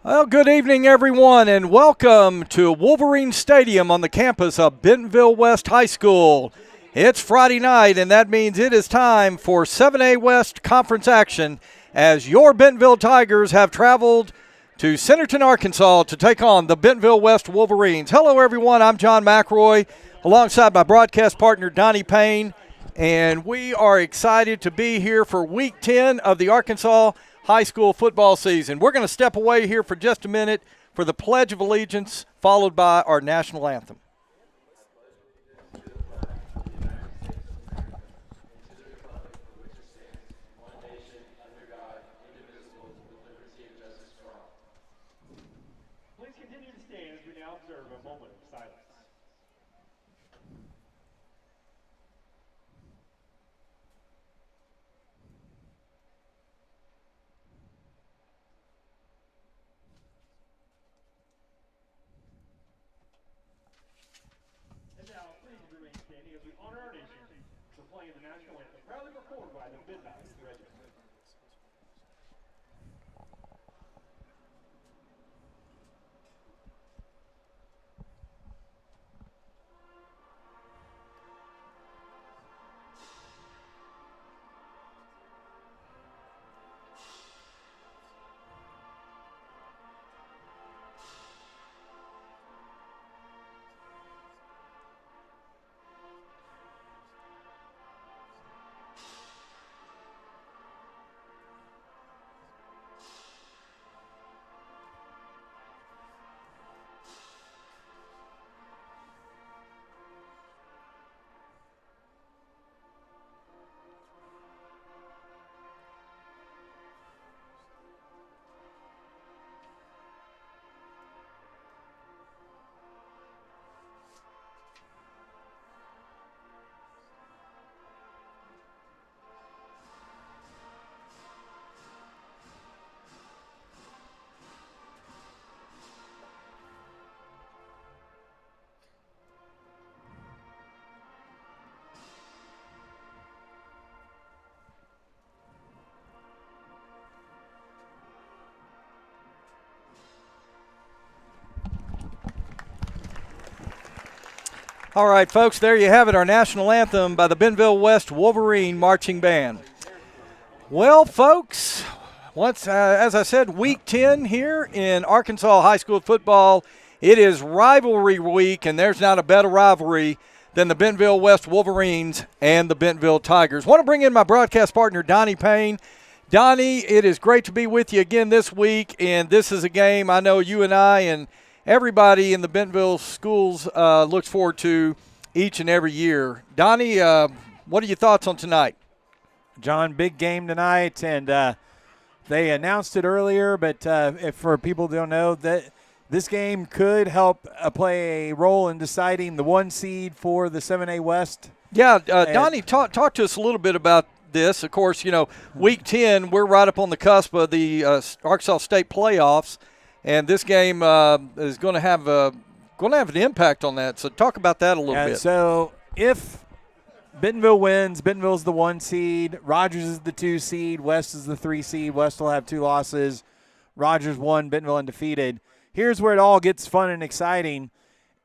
Well, good evening, everyone, and welcome to Wolverine Stadium on the campus of Bentonville West High School. It's Friday night, and that means it is time for 7A West Conference action as your Bentonville Tigers have traveled to Centerton, Arkansas to take on the Bentonville West Wolverines. Hello, everyone. I'm John McElroy alongside my broadcast partner, Donnie Payne, and we are excited to be here for Week 10 of the Arkansas high school football season. We're going to step away here for just a minute for the Pledge of Allegiance, followed by our national anthem. Please continue to stand as we now observe a moment of silence. And now, please remain standing as we honor our nation for playing the national anthem, proudly performed by the Midnight Regiment. All right, folks, there you have it, our national anthem by the Bentonville West Wolverine Marching Band. Well, folks, as I said, Week 10 here in Arkansas high school football. It is rivalry week, and there's not a better rivalry than the Bentonville West Wolverines and the Bentonville Tigers. I want to bring in my broadcast partner, Donnie Payne. Donnie, it is great to be with you again this week, and this is a game I know you and I and everybody in the Bentonville schools looks forward to each and every year. Donnie, what are your thoughts on tonight? John, big game tonight, and they announced it earlier, but if for people who don't know, that this game could help play a role in deciding the 1 seed for the 7A West. Yeah, Donnie, talk to us a little bit about this. Of course, you know, Week 10, we're right up on the cusp of the Arkansas State playoffs. And this game is going to have an impact on that. So talk about that a little bit. So if Bentonville wins, Bentonville's the 1 seed. Rogers is the 2 seed. West is the 3 seed. West will have 2 losses. Rogers 1, Bentonville undefeated. Here's where it all gets fun and exciting.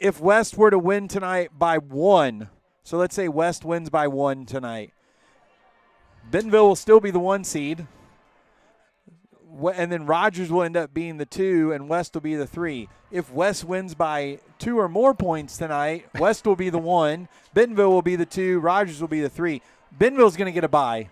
If West were to win tonight by 1, so let's say West wins by 1 tonight, Bentonville will still be the 1 seed. And then Rogers will end up being the 2, and West will be the 3. If West wins by 2 or more points tonight, West will be the 1, Bentonville will be the 2, Rogers will be the 3. Bentonville's going to get a bye.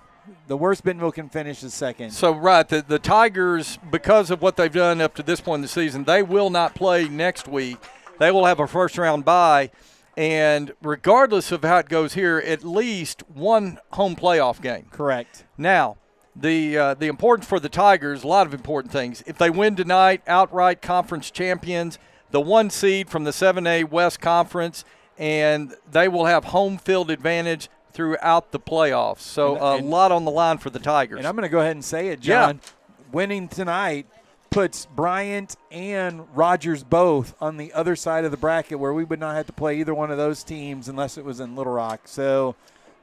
The worst Bentonville can finish is second. So, right, the Tigers, because of what they've done up to this point in the season, they will not play next week. They will have a first-round bye. And regardless of how it goes here, at least one home playoff game. Correct. Now, the importance for the Tigers, a lot of important things. If they win tonight, outright conference champions, the 1 seed from the 7A West Conference, and they will have home field advantage throughout the playoffs. So a lot on the line for the Tigers. And I'm going to go ahead and say it, John. Yeah. Winning tonight puts Bryant and Rogers both on the other side of the bracket where we would not have to play either one of those teams unless it was in Little Rock. So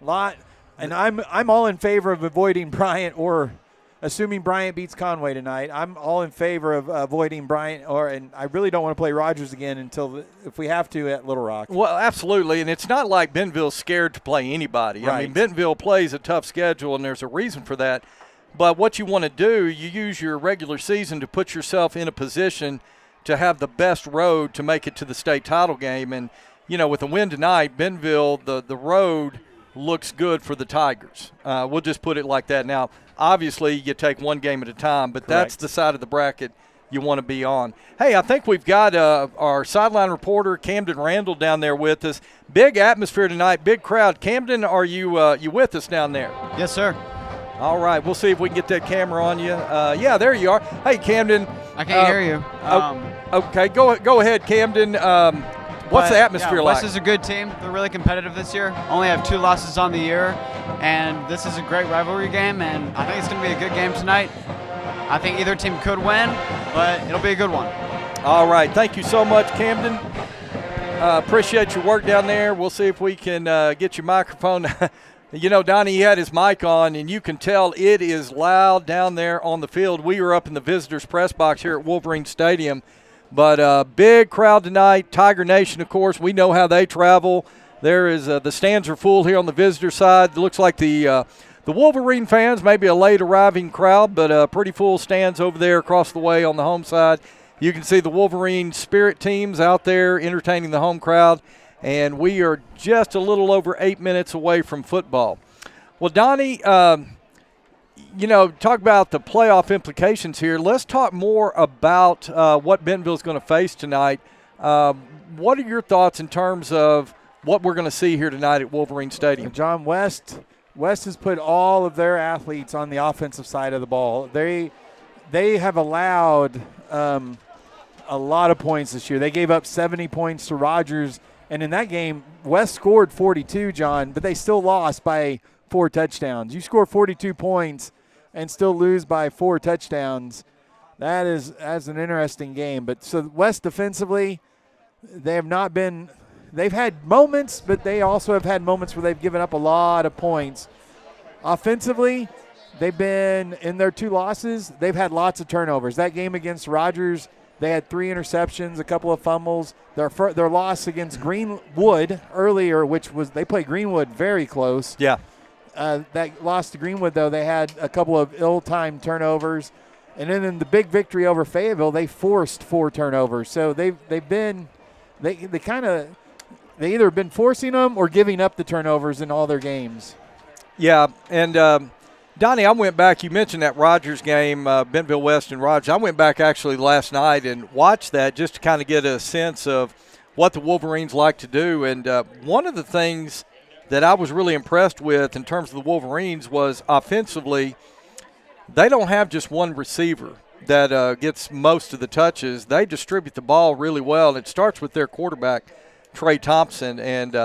a lot – and I'm all in favor of avoiding Bryant or assuming Bryant beats Conway tonight, I'm all in favor of avoiding Bryant, and I really don't want to play Rogers again until if we have to at Little Rock. Well, absolutely, and it's not like Bentonville's scared to play anybody. Right. I mean, Bentonville plays a tough schedule, and there's a reason for that. But what you want to do, you use your regular season to put yourself in a position to have the best road to make it to the state title game. And, you know, with the win tonight, Bentonville, the road looks good for the Tigers. We'll just put it like that. Now, obviously, you take one game at a time, but that's the side of the bracket you want to be on. Hey, I think we've got our sideline reporter, Camden Randall, down there with us. Big atmosphere tonight, big crowd. Camden, are you with us down there? Yes, sir. All right, we'll see if we can get that camera on you. Yeah, there you are. Hey, Camden. I can't hear you. Okay, go ahead, Camden. What's the atmosphere like? West is a good team. They're really competitive this year. Only have 2 losses on the year, and this is a great rivalry game, and I think it's going to be a good game tonight. I think either team could win, but it'll be a good one. All right, thank you so much, Camden. Appreciate your work down there. We'll see if we can get your microphone. You know, Donnie, he had his mic on, and you can tell it is loud down there on the field. We were up in the visitors' press box here at Wolverine Stadium. But big crowd tonight. Tiger Nation, of course, we know how they travel. There is the stands are full here on the visitor side. It looks like the Wolverine fans, maybe a late arriving crowd, but pretty full stands over there across the way on the home side. You can see the Wolverine Spirit teams out there entertaining the home crowd. And we are just a little over 8 minutes away from football. Well, Donnie, you know, talk about the playoff implications here. Let's talk more about what Bentonville's going to face tonight. What are your thoughts in terms of what we're going to see here tonight at Wolverine Stadium? John, West has put all of their athletes on the offensive side of the ball. They have allowed a lot of points this year. They gave up 70 points to Rogers. And in that game, West scored 42, John, but they still lost by 4 touchdowns. You score 42 points and still lose by 4 touchdowns. That's an interesting game. But so West defensively, they've had moments, but they also have had moments where they've given up a lot of points. Offensively, they've been, in their 2 losses, they've had lots of turnovers. That game against Rogers, they had 3 interceptions, a couple of fumbles. Their loss against Greenwood earlier, they played Greenwood very close. Yeah. That loss to Greenwood, though, they had a couple of ill-timed turnovers. And then in the big victory over Fayetteville, they forced 4 turnovers. So they've either been forcing them or giving up the turnovers in all their games. Yeah, and Donnie, I went back. You mentioned that Rogers game, Bentonville West and Rogers. I went back actually last night and watched that just to kind of get a sense of what the Wolverines like to do. And one of the things that I was really impressed with in terms of the Wolverines was offensively, they don't have just one receiver that gets most of the touches. They distribute the ball really well, and it starts with their quarterback, Trey Thompson, and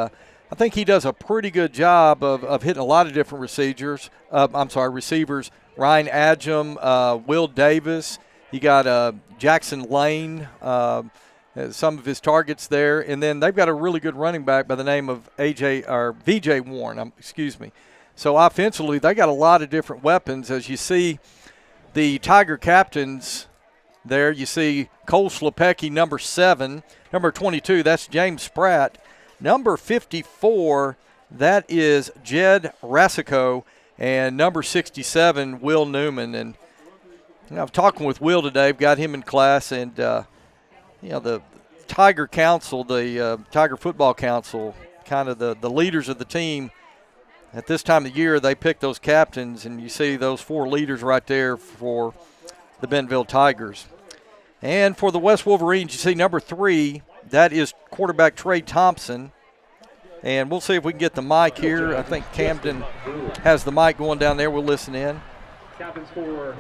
I think he does a pretty good job of hitting a lot of different receivers. Ryan Adjum, Will Davis. You got Jackson Lane, some of his targets there. And then they've got a really good running back by the name of VJ Warren, So offensively, they got a lot of different weapons. As you see the Tiger captains there, you see Cole Slepecki, number 7. Number 22, that's James Spratt. Number 54, that is Jed Rasico, and number 67, Will Newman. And I'm talking with Will today. I've got him in class, and the Tiger Council, the Tiger Football Council, kind of the leaders of the team. At this time of the year, they pick those captains, and you see those 4 leaders right there for the Bentonville Tigers. And for the West Wolverines, you see number 3. That is quarterback Trey Thompson. And we'll see if we can get the mic here. I think Camden has the mic going down there. We'll listen in. Captains for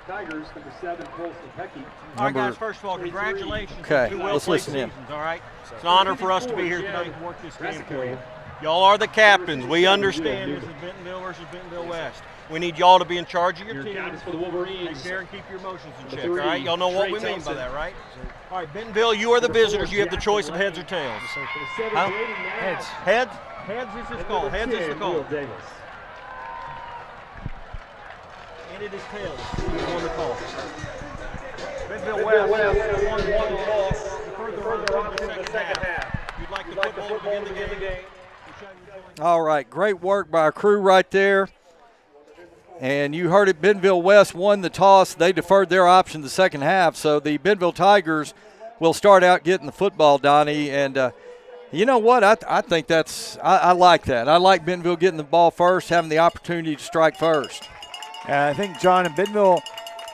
Tigers, number 7, Cole Slepecki. All right, guys, first of all, congratulations. Okay, on 2 let's well-played listen in. seasons, all right? It's an honor for us to be here tonight and work this game for you. Y'all are the captains. We understand this is Bentonville versus Bentonville West. We need y'all to be in charge of your team. For the Wolverines. Take care and keep your emotions in check, all right? Y'all know what we mean by that, right? All right, Bentonville, you are the visitors. You have the choice of heads or tails. Huh? Heads. Heads? Heads is the call. Heads is the call. it is tails. He won the toss. Bentonville West won the toss. Further on to the second half. You'd like the football to begin the game. All right, great work by our crew right there. And you heard it, Bentonville West won the toss. They deferred their option the second half, so the Bentonville Tigers will start out getting the football, Donnie. And you know what? I think I like that. I like Bentonville getting the ball first, having the opportunity to strike first. I think, John, if Bentonville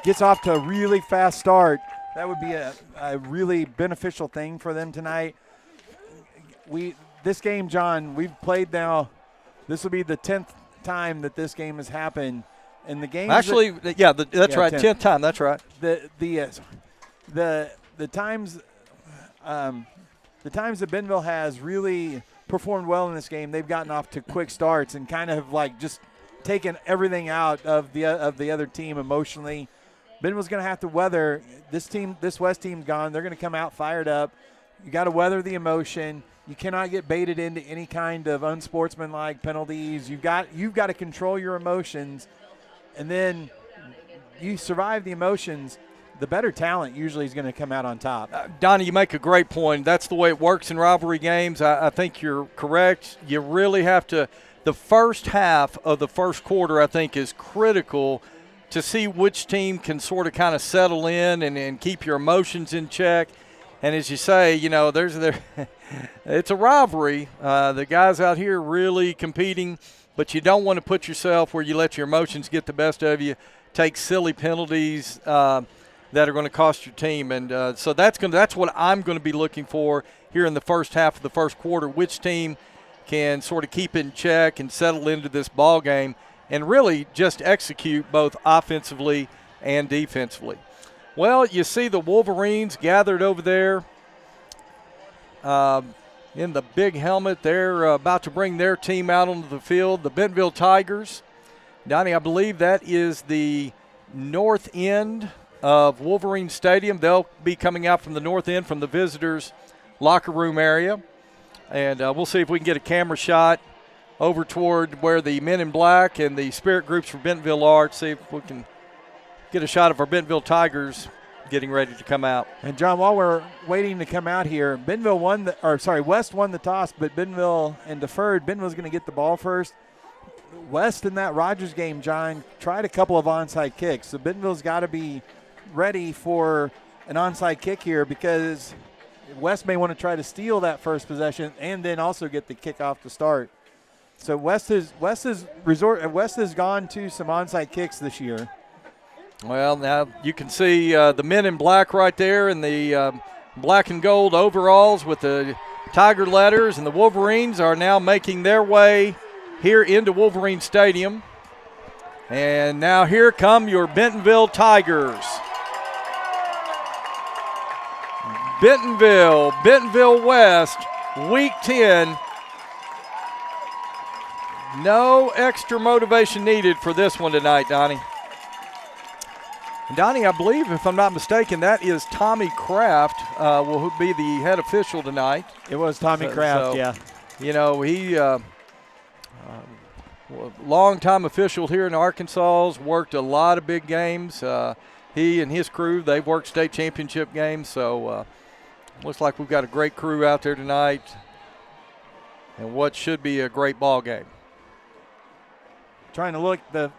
gets off to a really fast start, that would be a really beneficial thing for them tonight. This game, John, we've played now. This will be the 10th time that this game has happened. And the game actually, that's right, 10th time. That's right. The times that Bentonville has really performed well in this game, they've gotten off to quick starts and kind of like just taken everything out of the other team emotionally. Bentonville's going to have to weather this West team gone. They're going to come out fired up. You got to weather the emotion. You cannot get baited into any kind of unsportsmanlike penalties. You've got to control your emotions, and then you survive the emotions. The better talent usually is going to come out on top. Donnie, you make a great point. That's the way it works in rivalry games. I think you're correct. You really have to – the first half of the first quarter, I think, is critical to see which team can sort of kind of settle in and keep your emotions in check. And as you say, you know, it's a rivalry. The guys out here really competing, but you don't want to put yourself where you let your emotions get the best of you, take silly penalties that are going to cost your team. And so that's what I'm going to be looking for here in the first half of the first quarter, which team can sort of keep it in check and settle into this ball game and really just execute both offensively and defensively. Well, you see the Wolverines gathered over there in the big helmet. They're about to bring their team out onto the field, the Bentonville Tigers. Donnie, I believe that is the north end of Wolverine Stadium. They'll be coming out from the north end from the visitors' locker room area. And we'll see if we can get a camera shot over toward where the men in black and the spirit groups for Bentonville are to see if we can get a shot of our Bentonville Tigers getting ready to come out. And, John, while we're waiting to come out here, West won the toss, but Bentonville and deferred. Bentonville's going to get the ball first. West in that Rogers game, John, tried a couple of onside kicks. So Bentonville's got to be ready for an onside kick here because West may want to try to steal that first possession and then also get the kickoff to start. So West has gone to some onside kicks this year. Well, now you can see the men in black right there in the black and gold overalls with the Tiger letters, and the Wolverines are now making their way here into Wolverine Stadium. And now here come your Bentonville Tigers. Bentonville West, Week 10. No extra motivation needed for this one tonight, Donnie. Donnie, I believe, if I'm not mistaken, that is Tommy Kraft will be the head official tonight. It was Tommy Kraft, yeah. You know, he long-time official here in Arkansas, worked a lot of big games. He and his crew, they've worked state championship games, so looks like we've got a great crew out there tonight and what should be a great ball game. Trying to look, the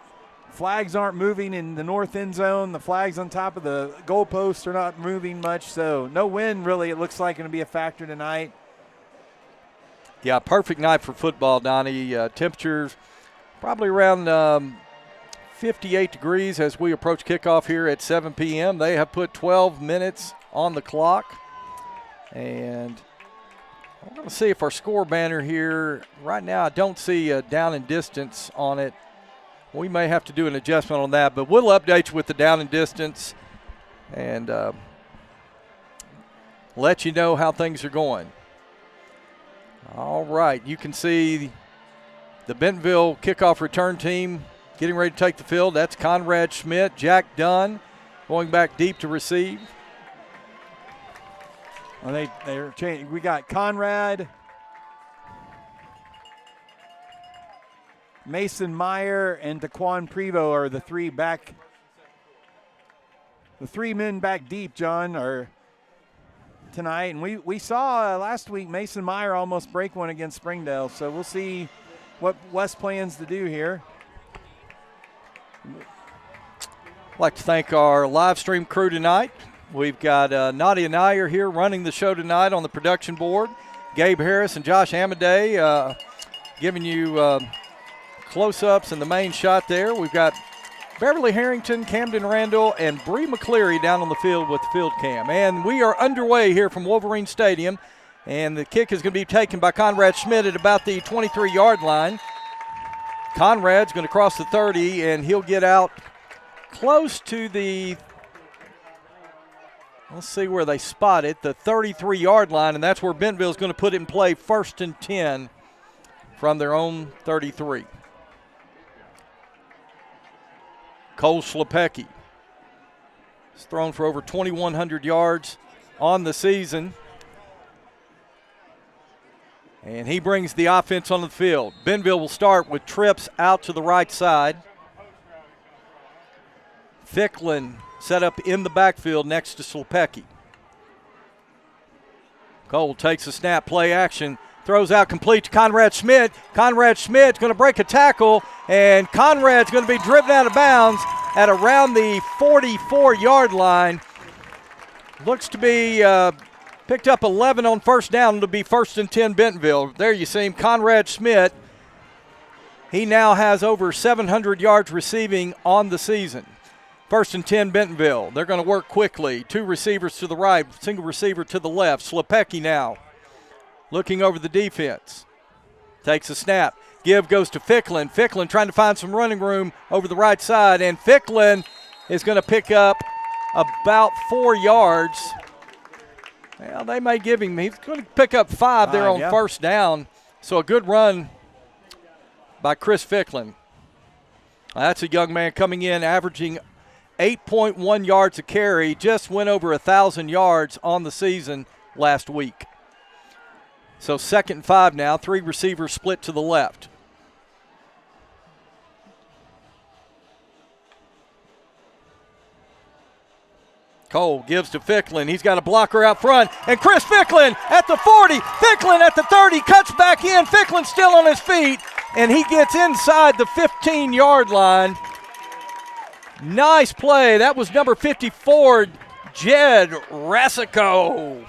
flags aren't moving in the north end zone. The flags on top of the goalposts are not moving much, so no wind really, it looks like, going to be a factor tonight. Yeah, perfect night for football, Donnie. Temperatures probably around 58 degrees as we approach kickoff here at 7 p.m. They have put 12 minutes on the clock. And I'm going to see if our score banner here, right now I don't see a down and distance on it. We may have to do an adjustment on that, but we'll update you with the down and distance and let you know how things are going. All right, you can see the Bentonville kickoff return team getting ready to take the field. That's Conrad Schmidt, Jack Dunn going back deep to receive. Well, they're changing. We got Conrad, Mason Meyer and Daquan Prevost are the three men back deep, John, are tonight. And we saw last week Mason Meyer almost break one against Springdale, so we'll see what West plans to do here. I'd like to thank our live stream crew tonight. We've got Nadia Nair here running the show tonight on the production board. Gabe Harris and Josh Amaday giving you close-ups in the main shot there. We've got Beverly Harrington, Camden Randall, and Bree McCleary down on the field with the field cam. And we are underway here from Wolverine Stadium, and the kick is going to be taken by Conrad Schmidt at about the 23-yard line. Conrad's going to cross the 30, and he'll get out close to the, let's see where they spot it, the 33-yard line, and that's where Bentonville's going to put it in play, 1st and 10 from their own 33. Cole Schlepecki has thrown for over 2,100 yards on the season, and he brings the offense on the field. Bentonville will start with trips out to the right side. Ficklin set up in the backfield next to Schlepecki. Cole takes a snap, play action, throws out complete to Conrad Schmidt. Conrad Schmidt's going to break a tackle, and Conrad's going to be driven out of bounds at around the 44-yard line. Looks to be picked up 11 on first down. It'll be 1st and 10 Bentonville. There you see him, Conrad Schmidt. He now has over 700 yards receiving on the season. 1st and 10 Bentonville. They're going to work quickly. 2 receivers to the right, single receiver to the left. Schlepecki now looking over the defense. Takes a snap. Give goes to Ficklin. Ficklin trying to find some running room over the right side, and Ficklin is going to pick up about 4 yards. Well, they may give him, he's going to pick up 5 there on first down. So a good run by Chris Ficklin. That's a young man coming in, averaging 8.1 yards a carry, just went over 1,000 yards on the season last week. So 2nd and 5 now, 3 receivers split to the left. Cole gives to Ficklin. He's got a blocker out front. And Chris Ficklin at the 40. Ficklin at the 30. Cuts back in. Ficklin still on his feet. And he gets inside the 15-yard line. Nice play. That was number 54, Jed Rasico.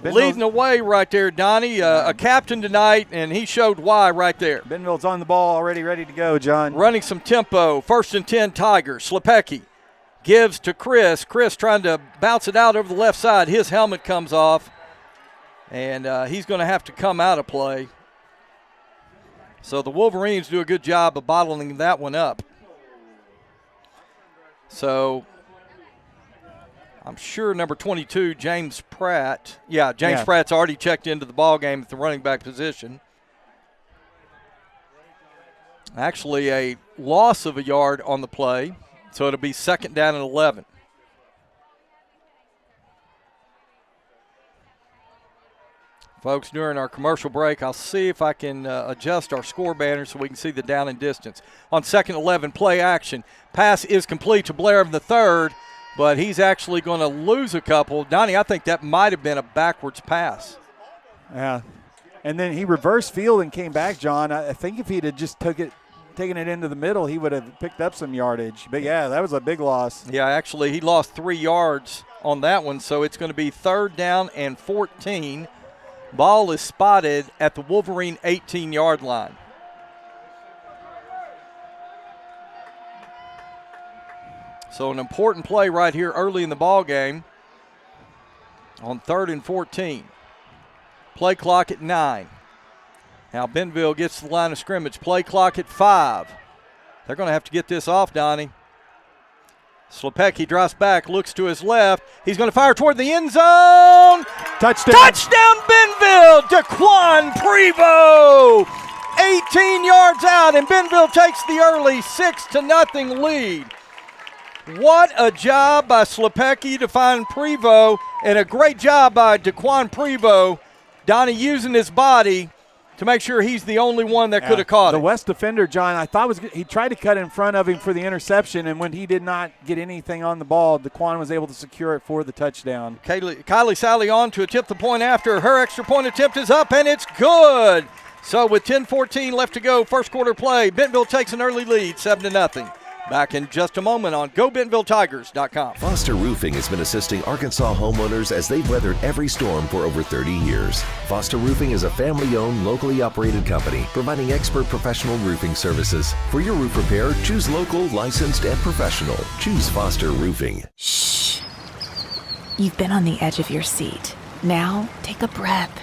Leading the way right there, Donnie. A captain tonight, and he showed why right there. Bentonville's on the ball already, ready to go, John. Running some tempo. 1st and 10 Tigers. Schlepecki gives to Chris. Chris trying to bounce it out over the left side. His helmet comes off, and he's going to have to come out of play. So the Wolverines do a good job of bottling that one up. So I'm sure number 22, James Pratt. James Pratt's already checked into the ball game at the running back position. Actually, a loss of a yard on the play, so it'll be 2nd down and 11. Folks, during our commercial break, I'll see if I can adjust our score banner so we can see the down and distance. On 2nd and 11, play action. Pass is complete to Blair of the 3rd, but he's actually going to lose a couple. Donnie, I think that might have been a backwards pass. Yeah. And then he reversed field and came back, John. I think if he'd have just taken it into the middle, he would have picked up some yardage. But, yeah, that was a big loss. Yeah, actually, he lost 3 yards on that one, so it's going to be 3rd down and 14. Ball is spotted at the Wolverine 18-yard line. So an important play right here early in the ball game on 3rd and 14. Play clock at 9. Now Bentonville gets to the line of scrimmage. Play clock at 5. They're going to have to get this off, Donnie. Schlepecki drops back, looks to his left. He's going to fire toward the end zone. Touchdown. Touchdown, Bentonville. Daquan Prevost. 18 yards out, and Bentonville takes the early 6-0 lead. What a job by Schlepecki to find Prevost, and a great job by Daquan Prevost. Donnie using his body to make sure he's the only one that could have caught the it. West defender, John, I thought he tried to cut in front of him for the interception, and when he did not get anything on the ball, DeQuan was able to secure it for the touchdown. Kylie Sally on to attempt the point after. Her extra point attempt is up, and it's good. So with 10:14 left to go, first quarter play, Bentonville takes an early lead, 7-0. Back in just a moment on GoBentonvilleTigers.com. Foster Roofing has been assisting Arkansas homeowners as they've weathered every storm for over 30 years. Foster Roofing is a family-owned, locally operated company providing expert professional roofing services. For your roof repair, choose local, licensed, and professional. Choose Foster Roofing. Shh. You've been on the edge of your seat. Now, take a breath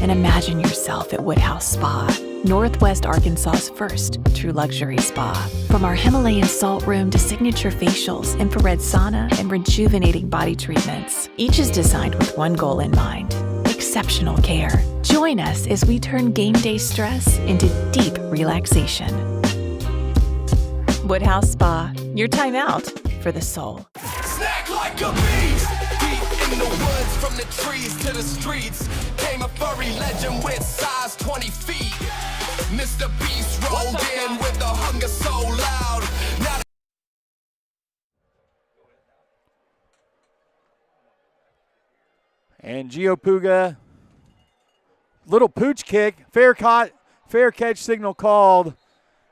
and imagine yourself at Woodhouse Spa, Northwest Arkansas's first true luxury spa. From our Himalayan salt room to signature facials, infrared sauna, and rejuvenating body treatments, each is designed with one goal in mind: exceptional care. Join us as we turn game day stress into deep relaxation. Woodhouse Spa, your time out for the soul. Snack like a beast, deep in the woods, from the trees to the streets. Came a furry legend with size 20 feet. Mr. Beast rolled in with a hunger so loud. Now And Gio Puga, little pooch kick, fair catch signal called,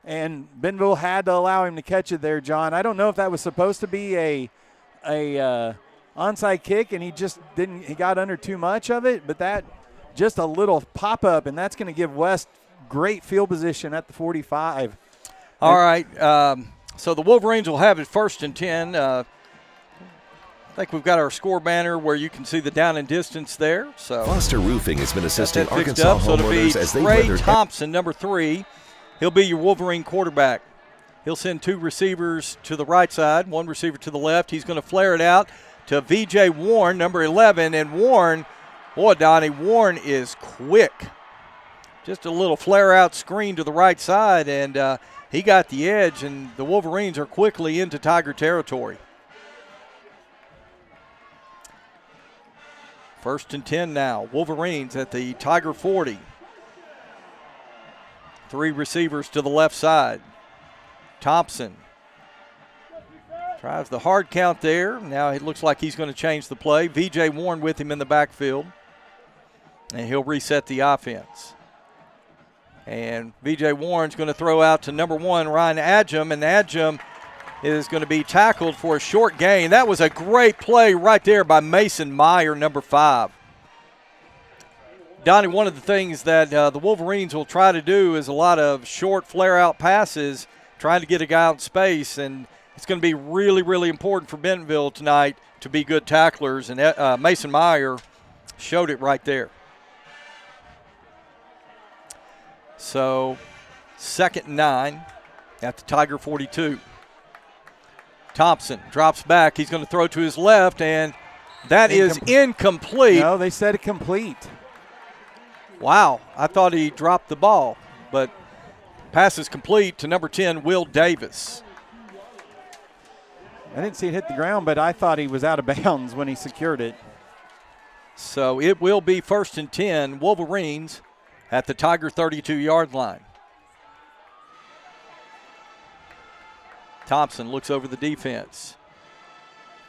and Bentonville had to allow him to catch it there, John. I don't know if that was supposed to be a onside kick, and he just didn't. He got under too much of it, but that just a little pop up, and that's going to give West great field position at the 45. All right, so the Wolverines will have it 1st and 10. I think we've got our score banner where you can see the down and distance there. So Foster Roofing has been assisting Arkansas up. So it'll be homeowners as they've Trey weathered Thompson, number 3. He'll be your Wolverine quarterback. He'll send 2 receivers to the right side, 1 receiver to the left. He's going to flare it out to VJ Warren, number 11. And Warren, boy, Donnie, Warren is quick. Just a little flare-out screen to the right side, and he got the edge, and the Wolverines are quickly into Tiger territory. 1st and 10 now. Wolverines at the Tiger 40. 3 receivers to the left side. Thompson tries the hard count there. Now it looks like he's going to change the play. VJ Warren with him in the backfield, and he'll reset the offense. And VJ Warren's going to throw out to number 1, Ryan Adjum, and Adjum is going to be tackled for a short gain. That was a great play right there by Mason Meyer, number 5. Donnie, one of the things that the Wolverines will try to do is a lot of short flare-out passes, trying to get a guy out in space, and it's going to be really, really important for Bentonville tonight to be good tacklers, and Mason Meyer showed it right there. So 2nd and 9 at the Tiger 42. Thompson drops back. He's going to throw to his left, and that is incomplete. No, they said it complete. Wow, I thought he dropped the ball, but pass is complete to number 10, Will Davis. I didn't see it hit the ground, but I thought he was out of bounds when he secured it. So it will be 1st and 10, Wolverines at the Tiger 32-yard line. Thompson looks over the defense.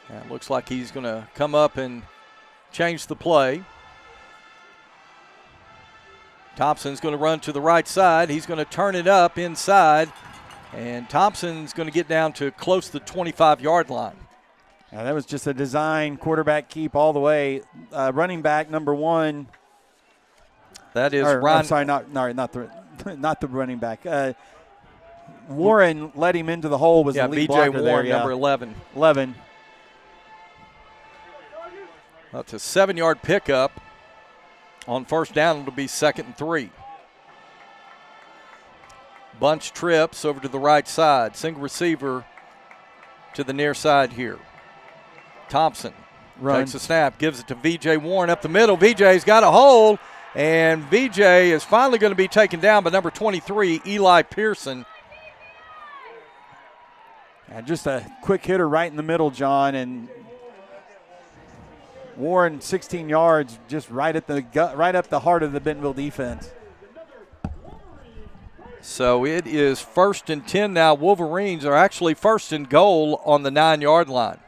And it looks like he's going to come up and change the play. Thompson's going to run to the right side. He's going to turn it up inside. And Thompson's going to get down to close to the 25-yard line. Now that was just a design quarterback keep all the way. Running back number 1. That is Ryan. Ryan. I'm sorry, not the running back. Warren led him into the hole. Was the lead BJ blocker Warren, there, number 11. 11. That's a 7-yard pickup. On 1st down, it'll be 2nd and 3. Bunch trips over to the right side. Single receiver to the near side here. Thompson takes a snap, gives it to VJ Warren up the middle. VJ's got a hole, and VJ is finally going to be taken down by number 23, Eli Pearson. And just a quick hitter right in the middle, John, and Warren 16 yards, just right at the gut, right up the heart of the Bentonville defense. So it is 1st and 10 now. Wolverines are actually 1st and goal on the 9-yard line.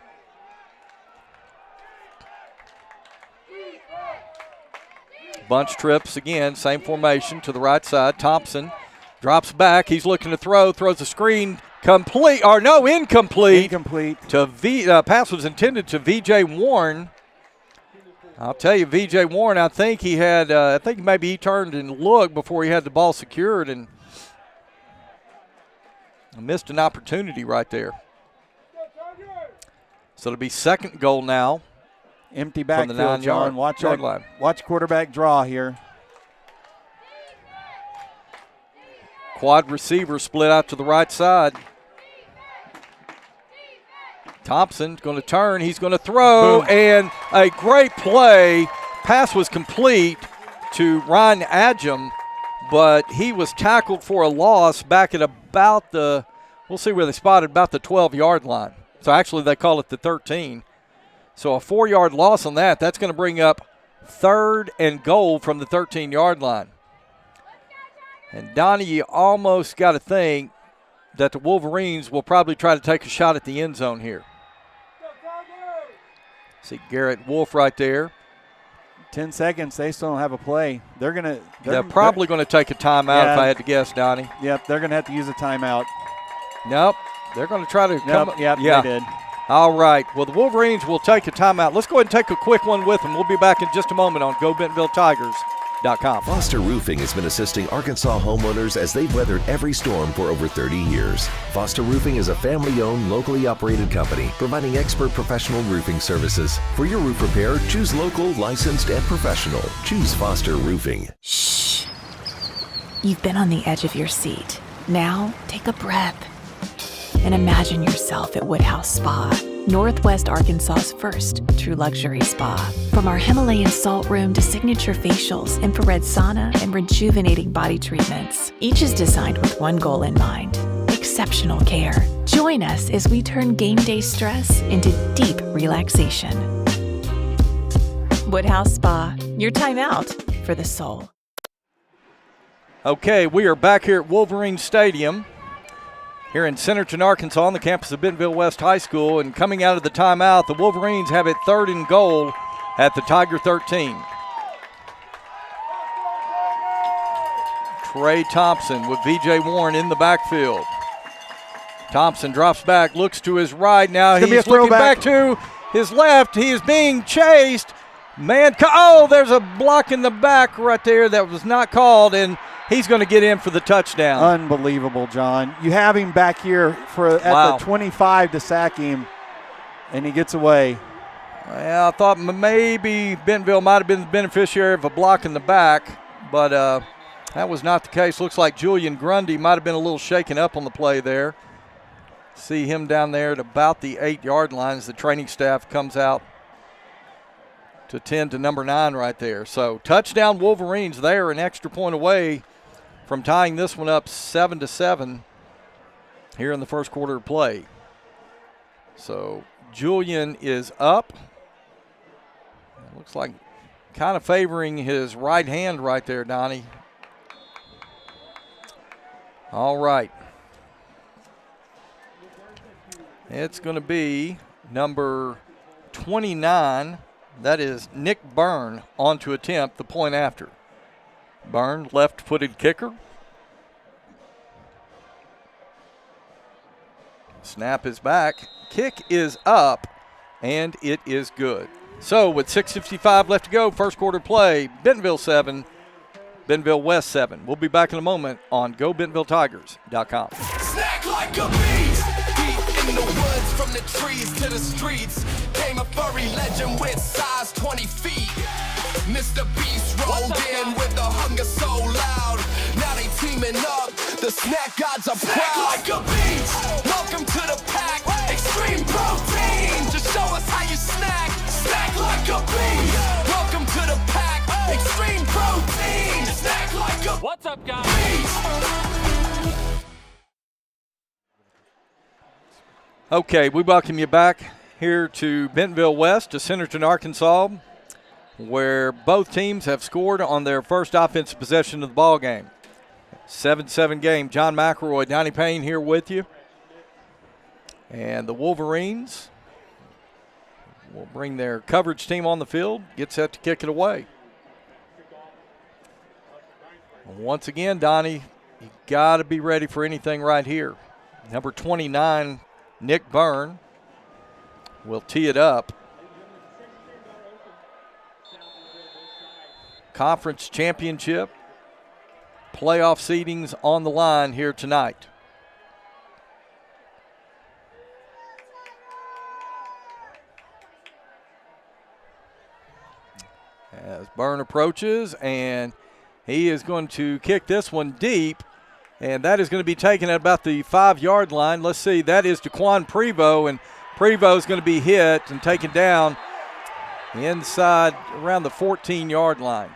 Bunch trips again, same formation to the right side. Thompson drops back. He's looking to throw, throws a screen. Incomplete. Incomplete. Pass was intended to V.J. Warren. I'll tell you, V.J. Warren, I think maybe he turned and looked before he had the ball secured and missed an opportunity right there. So it'll be 2nd goal now. Empty from the backfield, John. Watch quarterback draw here. Quad receiver split out to the right side. Thompson's going to turn. He's going to throw. Boom. And a great play. Pass was complete to Ryan Adjum, but he was tackled for a loss back at about we'll see where they spotted, about the 12-yard line. So actually they call it the 13. So a 4-yard loss on that. That's going to bring up 3rd and goal from the 13-yard line. And Donnie, you almost got to think that the Wolverines will probably try to take a shot at the end zone here. See Garrett Wolf right there. 10 seconds. They still don't have a play. They're probably going to take a timeout if I had to guess, Donnie. Yep, they're going to have to use a timeout. Nope, they're going to try to come. Yep, yeah, they did. All right. Well, the Wolverines will take a timeout. Let's go ahead and take a quick one with them. We'll be back in just a moment on GoBentonvilleTigers.com. Foster Roofing has been assisting Arkansas homeowners as they've weathered every storm for over 30 years. Foster Roofing is a family-owned, locally operated company providing expert professional roofing services. For your roof repair, choose local, licensed, and professional. Choose Foster Roofing. Shh. You've been on the edge of your seat. Now, take a breath and imagine yourself at Woodhouse Spa, Northwest Arkansas's first true luxury spa. From our Himalayan salt room to signature facials, infrared sauna, and rejuvenating body treatments, each is designed with one goal in mind: exceptional care. Join us as we turn game day stress into deep relaxation. Woodhouse Spa, your time out for the soul. Okay, we are back here at Wolverine Stadium here in Centerton, Arkansas, on the campus of Bentonville West High School. And coming out of the timeout, the Wolverines have it 3rd and goal at the Tiger 13. Trey Thompson with V.J. Warren in the backfield. Thompson drops back, looks to his right. Now he's looking back to his left. He is being chased. There's a block in the back right there that was not called, and he's going to get in for the touchdown. Unbelievable, John. You have him back here at the 25 to sack him, and he gets away. Well, I thought maybe Bentonville might have been the beneficiary of a block in the back, but that was not the case. Looks like Julian Grundy might have been a little shaken up on the play there. See him down there at about the 8-yard line as the training staff comes out to 10 to number 9 right there. So touchdown Wolverines. They are an extra point away from tying this one up 7-7 here in the first quarter of play. So Julian is up. It looks like kind of favoring his right hand right there, Donnie. All right. It's going to be number 29. That is Nick Byrne on to attempt the point after. Byrne, left-footed kicker. Snap is back. Kick is up, and it is good. So with 6:55 left to go, first quarter play, Bentonville 7, Bentonville West 7. We'll be back in a moment on GoBentonvilleTigers.com. Snack like a beast. Deep in the woods, from the trees to the streets, came a furry legend with size 20 feet. Mr. Beast rolled in with the hunger so loud. Now they teaming up. The snack gods are proud. Snack like a beast. Welcome to the pack. Extreme protein. Just show us how you snack. Snack like a beast. Welcome to the pack. Extreme protein. Snack like a. What's up, guys? Okay, we welcome you back here to Bentonville West, to Centerton, Arkansas, where both teams have scored on their first offensive possession of the ball game. 7-7 game. John McElroy, Donnie Payne here with you. And the Wolverines will bring their coverage team on the field, get set to kick it away. Once again, Donnie, you got to be ready for anything right here. Number 29, Nick Byrne, will tee it up. Conference championship, playoff seedings on the line here tonight. As Byrne approaches, and he is going to kick this one deep, and that is going to be taken at about the 5-yard line. Let's see, that is Daquan Prevost, and Prevost is going to be hit and taken down inside around the 14-yard line.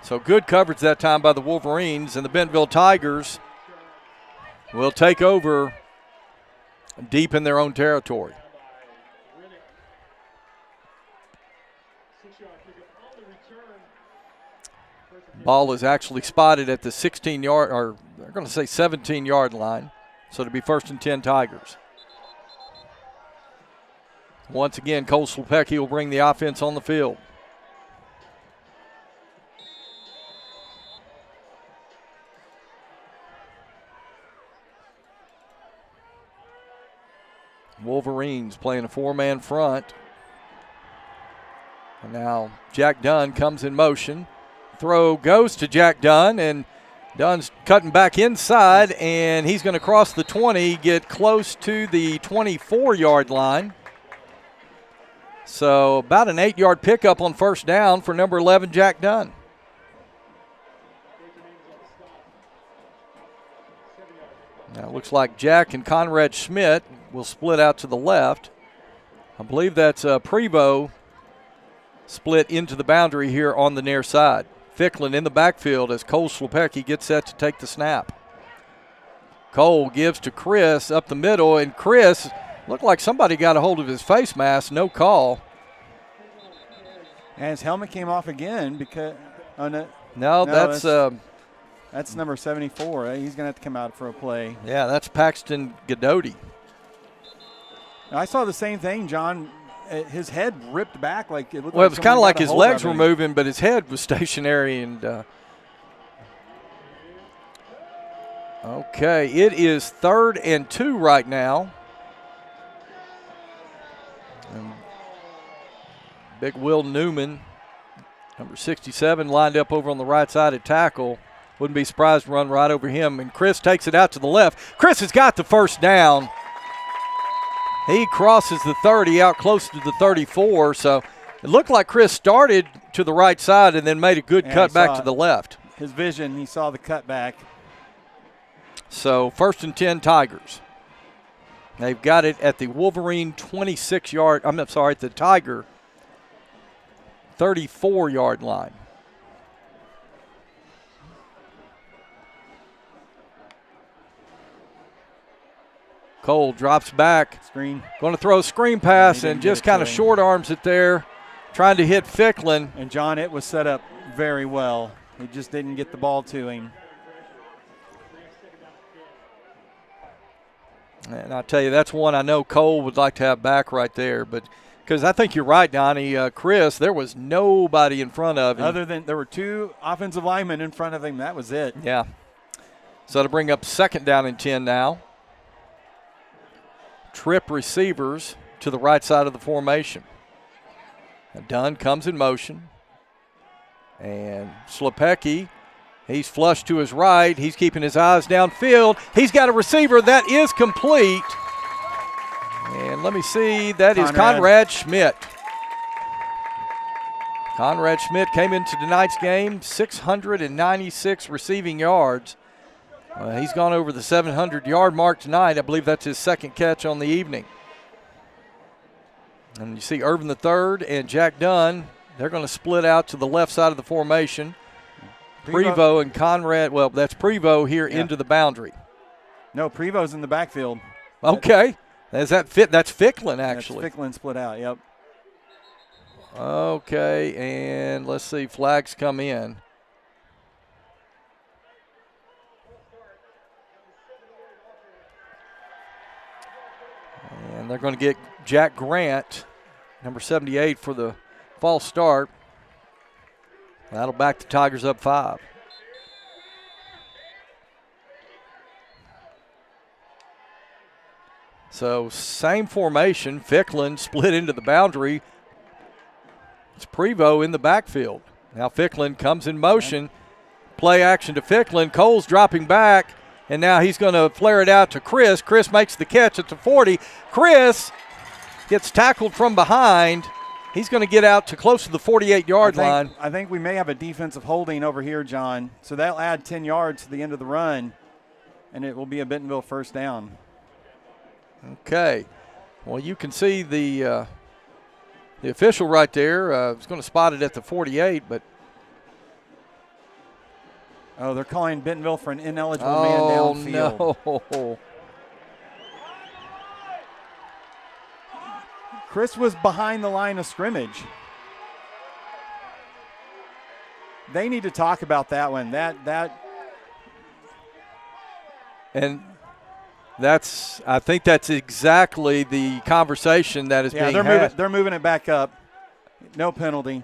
So good coverage that time by the Wolverines, and the Bentonville Tigers will take over deep in their own territory. Ball is actually spotted at the 16-yard, or they're going to say 17-yard line. So it'll be 1st and 10 Tigers. Once again, Cole Slepecki will bring the offense on the field. Wolverines playing a 4-man front. And now Jack Dunn comes in motion. Throw goes to Jack Dunn, and Dunn's cutting back inside, and he's going to cross the 20, get close to the 24-yard line. So about an 8-yard pickup on 1st down for number 11, Jack Dunn. Now it looks like Jack and Conrad Schmidt will split out to the left. I believe that's Prevost split into the boundary here on the near side. Ficklin in the backfield as Cole Slepecki gets set to take the snap. Cole gives to Chris up the middle, and Chris looked like somebody got a hold of his face mask. No call. And his helmet came off again because that's number 74. He's going to have to come out for a play. Yeah, that's Paxton Godoti. I saw the same thing, John. His head ripped back like it looked. Well, like it was kind of like his legs were him. moving, but his head was stationary. And okay, it is 3rd and 2 right now. And big Will Newman, number 67, lined up over on the right side at tackle. Wouldn't be surprised to run right over him. And Chris takes it out to the left. Chris has got the 1st down. He crosses the 30 out close to the 34. So it looked like Chris started to the right side and then made a good cut back to the left. His vision, he saw the cut back. So 1st and 10 Tigers. They've got it at the Wolverine 26-yard, at the Tiger 34-yard line. Cole drops back. Screen. Going to throw a screen pass and just kind of short arms it there, trying to hit Ficklin. And, John, it was set up very well. He just didn't get the ball to him. And I'll tell you, that's one I know Cole would like to have back right there. But because I think you're right, Donnie. Chris, there was nobody in front of him. Other than there were 2 offensive linemen in front of him. That was it. Yeah. So to bring up 2nd down and 10 now. Trip receivers to the right side of the formation. Now Dunn comes in motion. And Slepecki, he's flushed to his right. He's keeping his eyes downfield. He's got a receiver that is complete. And let me see, that is Conrad Schmidt. Conrad Schmidt came into tonight's game, 696 receiving yards. He's gone over the 700-yard mark tonight. I believe that's his 2nd catch on the evening. And you see Irvin III and Jack Dunn, they're going to split out to the left side of the formation. Prevost and Conrad, well, that's Prevost here into the boundary. No, Prevost's in the backfield. Okay. Does that fit? That's Ficklin, actually. That's Ficklin split out, yep. Okay, and let's see, flags come in. And they're going to get Jack Grant, number 78, for the false start. That'll back the Tigers up 5. So same formation. Ficklin split into the boundary. It's Prevost in the backfield. Now Ficklin comes in motion. Play action to Ficklin. Cole's dropping back, and now he's going to flare it out to Chris. Chris makes the catch at the 40. Chris gets tackled from behind. He's going to get out to close to the 48-yard line. I think we may have a defensive holding over here, John. So that'll add 10 yards to the end of the run, and it will be a Bentonville first down. Okay. Well, you can see the official right there is going to spot it at the 48, but. Oh, they're calling Bentonville for an ineligible man downfield. No. Chris was behind the line of scrimmage. They need to talk about that one. I think that's exactly the conversation that is being had. They're moving it back up. No penalty.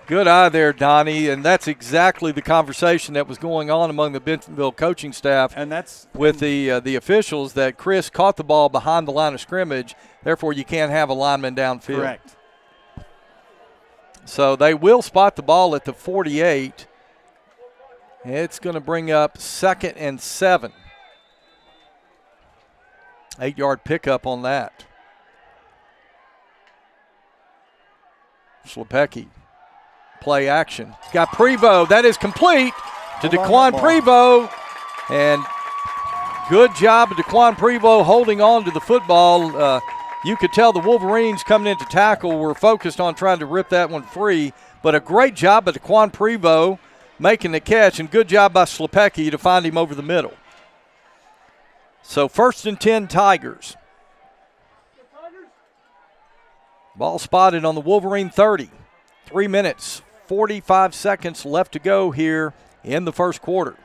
Good eye there, Donnie, and that's exactly the conversation that was going on among the Bentonville coaching staff and that's with the officials, that Chris caught the ball behind the line of scrimmage, therefore you can't have a lineman downfield. Correct. So they will spot the ball at the 48. It's going to bring up 2nd and 7. 8-yard pickup on that. Schlepecki. Play action. Got Prevost. That is complete to Daquan Prevost. And good job of Daquan Prevost holding on to the football. You could tell the Wolverines coming into tackle were focused on trying to rip that one free. But a great job by Daquan Prevost making the catch, and good job by Schlepecki to find him over the middle. So 1st and 10 Tigers. Ball spotted on the Wolverine 30. 3 minutes, 45 seconds left to go here in the first quarter.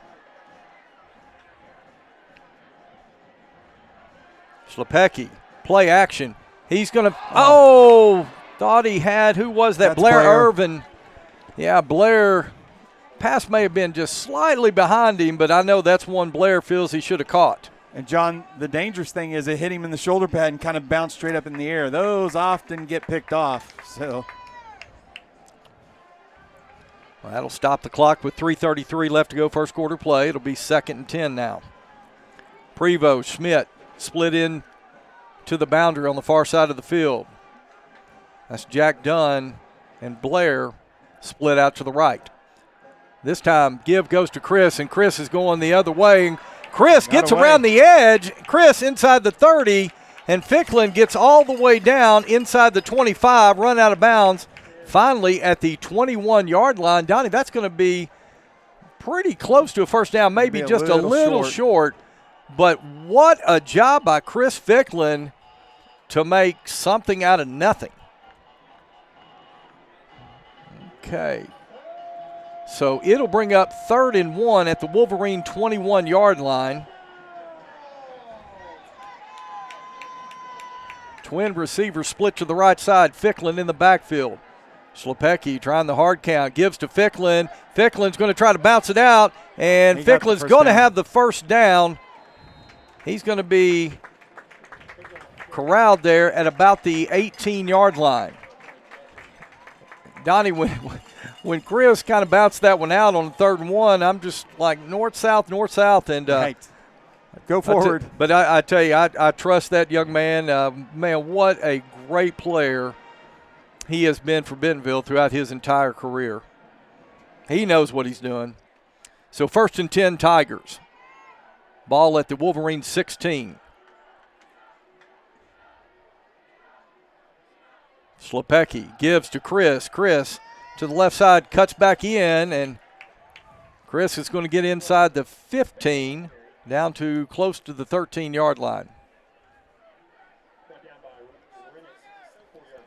Schlepecki, play action. He's going to, thought he had, who was that? Blair Irvin. Yeah, Blair. Pass may have been just slightly behind him, but I know that's one Blair feels he should have caught. And, John, the dangerous thing is it hit him in the shoulder pad and kind of bounced straight up in the air. Those often get picked off. So well, that'll stop the clock with 3:33 left to go first quarter play. It'll be 2nd and 10 now. Prevost, Schmidt split in to the boundary on the far side of the field. That's Jack Dunn and Blair split out to the right. This time, give goes to Chris, and Chris is going the other way. And Chris gets around the edge. Chris inside the 30, and Ficklin gets all the way down inside the 25, run out of bounds. Finally, at the 21-yard line, Donnie, that's going to be pretty close to a first down, maybe just a little short. But what a job by Chris Ficklin to make something out of nothing. Okay. So it'll bring up 3rd and 1 at the Wolverine 21-yard line. Twin receivers split to the right side. Ficklin in the backfield. Schlepecki trying the hard count. Gives to Ficklin. Ficklin's going to try to bounce it out, and Ficklin's going to have the first down. He's going to be corralled there at about the 18-yard line. Donnie, when Chris kind of bounced that one out on 3rd and 1, I'm just like north-south, and right. Go forward. But I tell you, I trust that young man. Man, what a great player he has been for Bentonville throughout his entire career. He knows what he's doing. So 1st and 10 Tigers. Ball at the Wolverine 16. Schlepecki gives to Chris. Chris to the left side, cuts back in, and Chris is going to get inside the 15, down to close to the 13-yard line.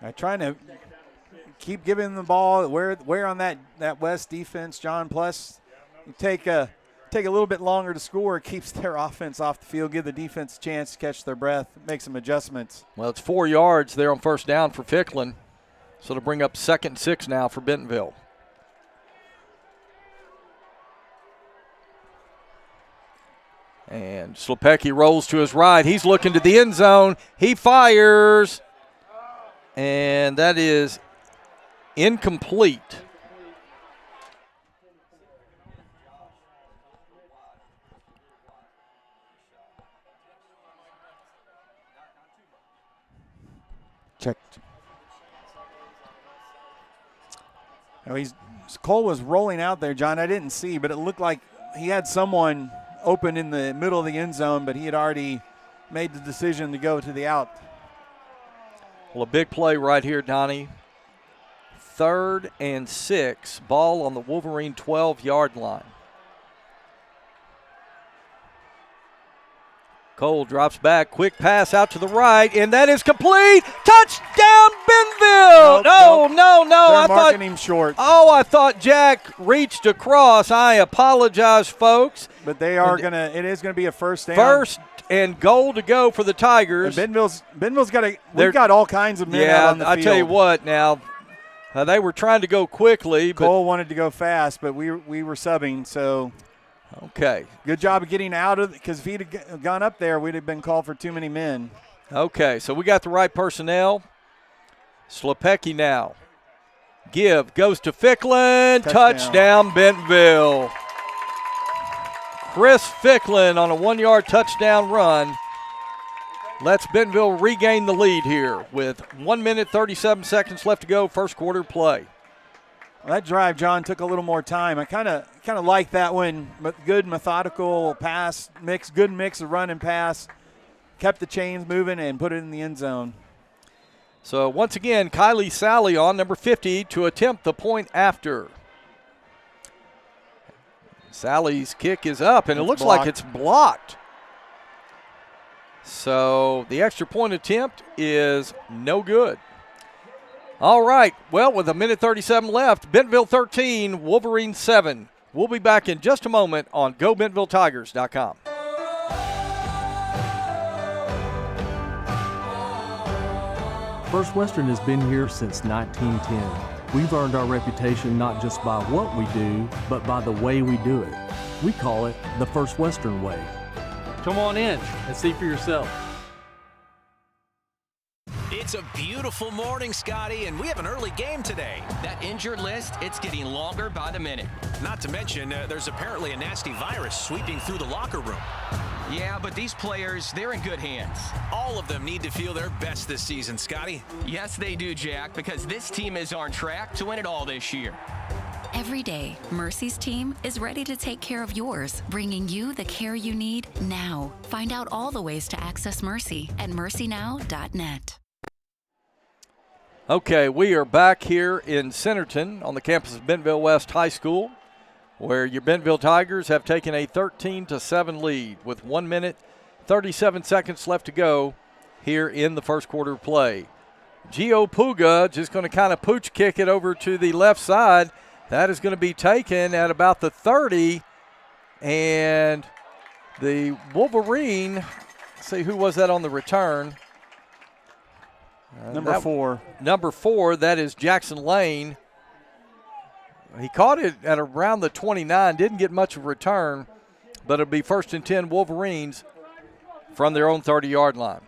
I'm trying to keep giving the ball where on that West defense, John. Plus, you take take a little bit longer to score. It keeps their offense off the field, give the defense a chance to catch their breath, make some adjustments. Well, it's 4 yards there on first down for Ficklin. So it'll bring up 2nd and 6 now for Bentonville. And Slepecki rolls to his right. He's looking to the end zone. He fires. And that is incomplete. Checked. Now Cole was rolling out there, John. I didn't see, but it looked like he had someone open in the middle of the end zone, but he had already made the decision to go to the out. Well, a big play right here, Donnie. 3rd and 6, ball on the Wolverine 12-yard line. Cole drops back, quick pass out to the right, and that is complete. Touchdown, Bentonville! No. They're marking him short. Oh, I thought Jack reached across. I apologize, folks. But they are it is going to be a first down. First and goal to go for the Tigers. And Bentonville's we've got all kinds of men out on the field. I tell you what now, they were trying to go quickly. But Cole wanted to go fast, but we were subbing, so. Okay. Good job of getting out of it, because if he'd have gone up there, we'd have been called for too many men. Okay, so we got the right personnel. Slepecki now. Goes to Ficklin. Touchdown Bentonville. Chris Ficklin on a 1-yard touchdown run. Lets Bentonville regain the lead here with 1 minute, 37 seconds left to go, first quarter play. Well, that drive, John, took a little more time. I kind of like that one. Good methodical pass, good mix of run and pass. Kept the chains moving and put it in the end zone. So once again, Kylie Sally on number 50 to attempt the point after. Sally's kick is up, and it looks like it's blocked. So the extra point attempt is no good. All right, well, with 1 minute 37 left, Bentonville 13, Wolverines 7. We'll be back in just a moment on GoBentonvilleTigers.com. First Western has been here since 1910. We've earned our reputation not just by what we do, but by the way we do it. We call it the First Western way. Come on in and see for yourself. It's a beautiful morning, Scotty, and we have an early game today. That injured list, it's getting longer by the minute. Not to mention, there's apparently a nasty virus sweeping through the locker room. Yeah, but these players, they're in good hands. All of them need to feel their best this season, Scotty. Yes, they do, Jack, because this team is on track to win it all this year. Every day, Mercy's team is ready to take care of yours, bringing you the care you need now. Find out all the ways to access Mercy at mercynow.net. Okay, we are back here in Centerton on the campus of Bentonville West High School, where your Bentonville Tigers have taken a 13-7 lead with 1 minute, 37 seconds left to go here in the first quarter play. Gio Puga just going to kind of pooch kick it over to the left side. That is going to be taken at about the 30, and the Wolverine, let's see, who was that on the return? Number 4. Number 4, that is Jackson Lane. He caught it at around the 29, didn't get much of a return, but it'll be 1st and 10 Wolverines from their own 30-yard line.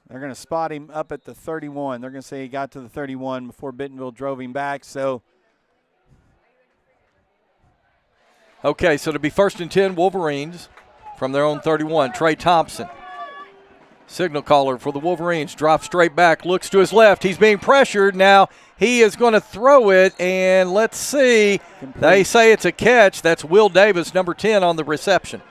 They're going to spot him up at the 31. They're going to say he got to the 31 before Bentonville drove him back. So, okay, so it'll be 1st and 10 Wolverines from their own 31. Trey Thompson, signal caller for the Wolverines, drops straight back, looks to his left. He's being pressured. Now he is going to throw it, and let's see. Complete. They say it's a catch. That's Will Davis, number 10, on the reception.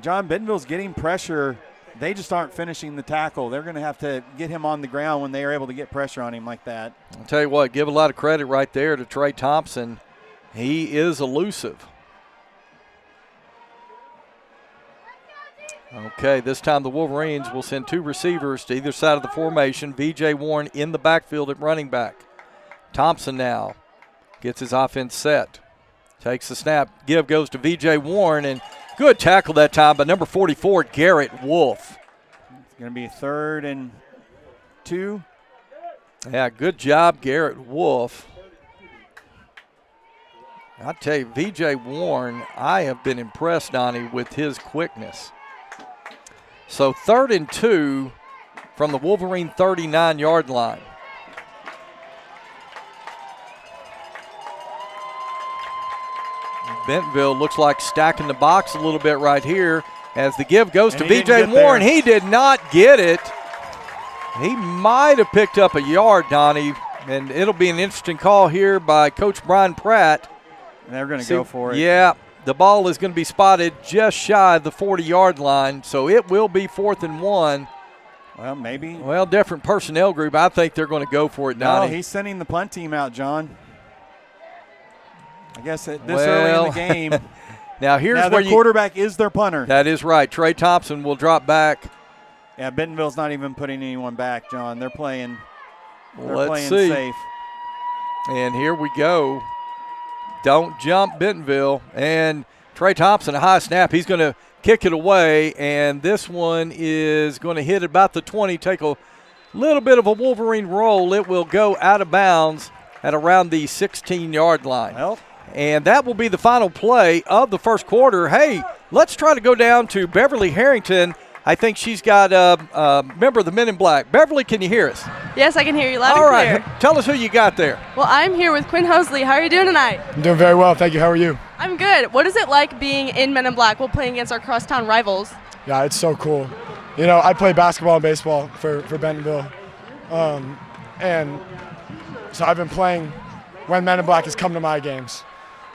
John, Bentonville's getting pressure. They just aren't finishing the tackle. They're going to have to get him on the ground when they are able to get pressure on him like that. I'll tell you what, give a lot of credit right there to Trey Thompson. He is elusive. Okay, this time the Wolverines will send 2 receivers to either side of the formation. V.J. Warren in the backfield at running back. Thompson now Gets his offense set. Takes the snap. Give goes to V.J. Warren, and good tackle that time by number 44, Garrett Wolf. It's going to be 3rd and 2. Yeah, good job, Garrett Wolf. I'll tell you, V.J. Warren, I have been impressed, Donnie, with his quickness. So 3rd and 2 from the Wolverine 39-yard line. Bentonville looks like stacking the box a little bit right here as the give goes to V.J. Warren. He did not get it. He might have picked up a yard, Donnie, and it'll be an interesting call here by Coach Brian Pratt. And they're going to go for it. Yeah, the ball is going to be spotted just shy of the 40-yard line, so it will be 4th and 1. Well, maybe. Well, different personnel group. I think they're going to go for it, Donnie. No, he's sending the punt team out, John. I guess this early in the game. Now their quarterback is their punter. That is right. Trey Thompson will drop back. Yeah, Bentonville's not even putting anyone back, John. They're playing. Let's see. Safe. And here we go. Don't jump, Bentonville. And Trey Thompson, a high snap. He's going to kick it away, and this one is going to hit about the 20, take a little bit of a Wolverine roll. It will go out of bounds at around the 16-yard line. Well, and that will be the final play of the first quarter. Hey, let's try to go down to Beverly Harrington. I think she's got a member of the Men in Black. Beverly, can you hear us? Yes, I can hear you loud All and clear. right, tell us who you got there. Well, I'm here with Quinn Hosley. How are you doing tonight? I'm doing very well, thank you. How are you? I'm good. What is it like being in Men in Black while playing against our crosstown rivals? Yeah, it's so cool. You know, I play basketball and baseball for Bentonville. And so I've been playing when Men in Black has come to my games.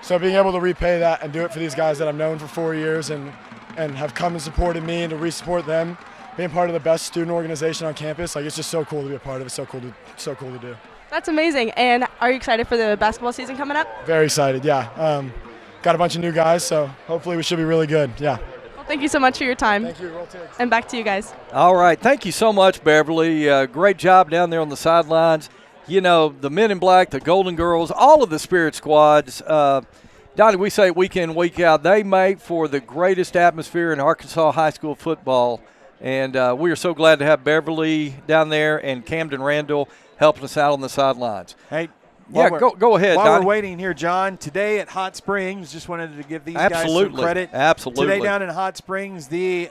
So being able to repay that and do it for these guys that I've known for 4 years and have come and supported me and to re-support them, being part of the best student organization on campus, like it's just so cool to be a part of. It's so cool to do. That's amazing. And are you excited for the basketball season coming up? Very excited, yeah. Got a bunch of new guys, so hopefully we should be really good, yeah. Well, thank you so much for your time. Thank you. Roll Tigs. And back to you guys. All right, thank you so much, Beverly. Great job down there on the sidelines. You know, the Men in Black, the Golden Girls, all of the Spirit Squads, Donnie, we say week in, week out, they make for the greatest atmosphere in Arkansas high school football. And we are so glad to have Beverly down there and Camden Randall helping us out on the sidelines. Hey, yeah, go ahead, While Donnie. we're waiting here, John, today at Hot Springs, just wanted to give these guys some credit. Absolutely. Today down in Hot Springs, the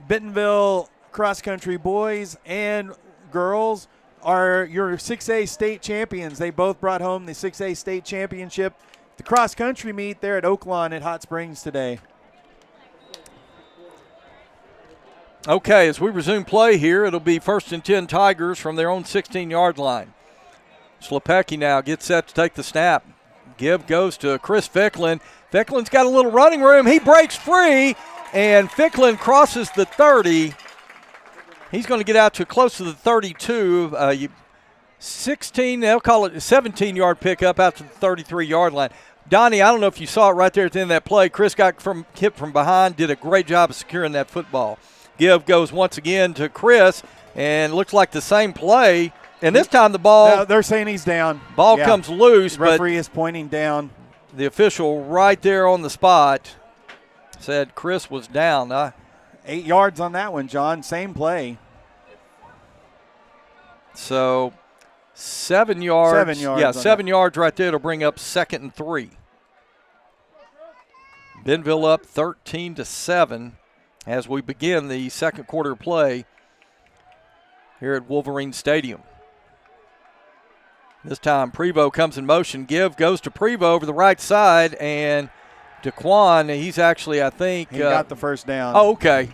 Bentonville cross-country boys and girls are your 6A state champions. They both brought home the 6A state championship. The cross-country meet there at Oaklawn at Hot Springs today. Okay, as we resume play here, it'll be 1st and 10 Tigers from their own 16-yard line. Slepecki now gets set to take the snap. Give goes to Chris Ficklin. Ficklin's got a little running room. He breaks free, and Ficklin crosses the 30. He's going to get out to close to the 32. 16, they'll call it a 17-yard pickup out to the 33-yard line. Donnie, I don't know if you saw it right there at the end of that play. Chris got hit from behind, did a great job of securing that football. Give goes once again to Chris, and looks like the same play. And this time the ball. No, they're saying he's down. Ball comes loose. The referee is pointing down. The official right there on the spot said Chris was down. 8 yards on that one, John. Same play. So 7 yards. 7 yards. Yeah, 7 yards right there to bring up 2nd and 3. Bentonville up 13-7 as we begin the second quarter play here at Wolverine Stadium. This time Prevost comes in motion. Give goes to Prevost over the right side, and DeQuan, he's actually, I think. He got the first down. Oh, okay.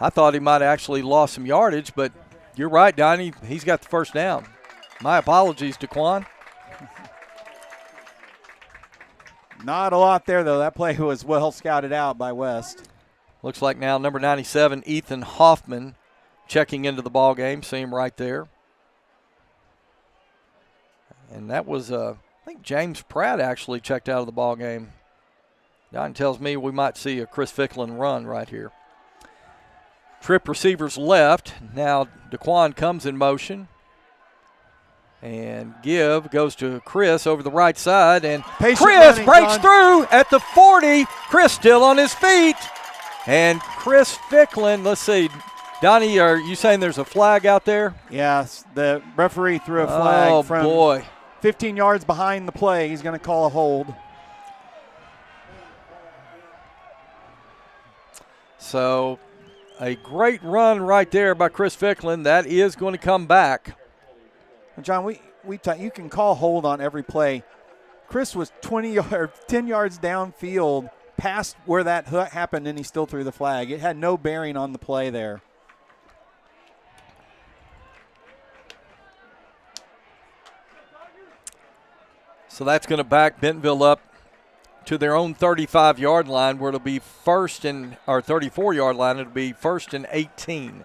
I thought he might have actually lost some yardage, but you're right, Donnie. He's got the first down. My apologies, DeQuan. Not a lot there, though. That play was well scouted out by West. Looks like now number 97, Ethan Hoffman, checking into the ball game. See him right there. And that was, I think James Pratt actually checked out of the ball game. Don tells me we might see a Chris Ficklin run right here. Trip receivers left. Now DeQuan comes in motion. And give goes to Chris over the right side, and Patient Chris running, breaks John. through at the 40. Chris still on his feet. And Chris Ficklin, let's see, Donnie, are you saying there's a flag out there? Yes, the referee threw a flag from boy. 15 yards behind the play. He's going to call a hold. So a great run right there by Chris Ficklin. That is going to come back. John, you can call hold on every play. Chris was 10 yards downfield past where that happened, and he still threw the flag. It had no bearing on the play there. So that's going to back Bentonville up to their own 35-yard line, where it'll be first and or 34-yard line. It'll be 1st and 18.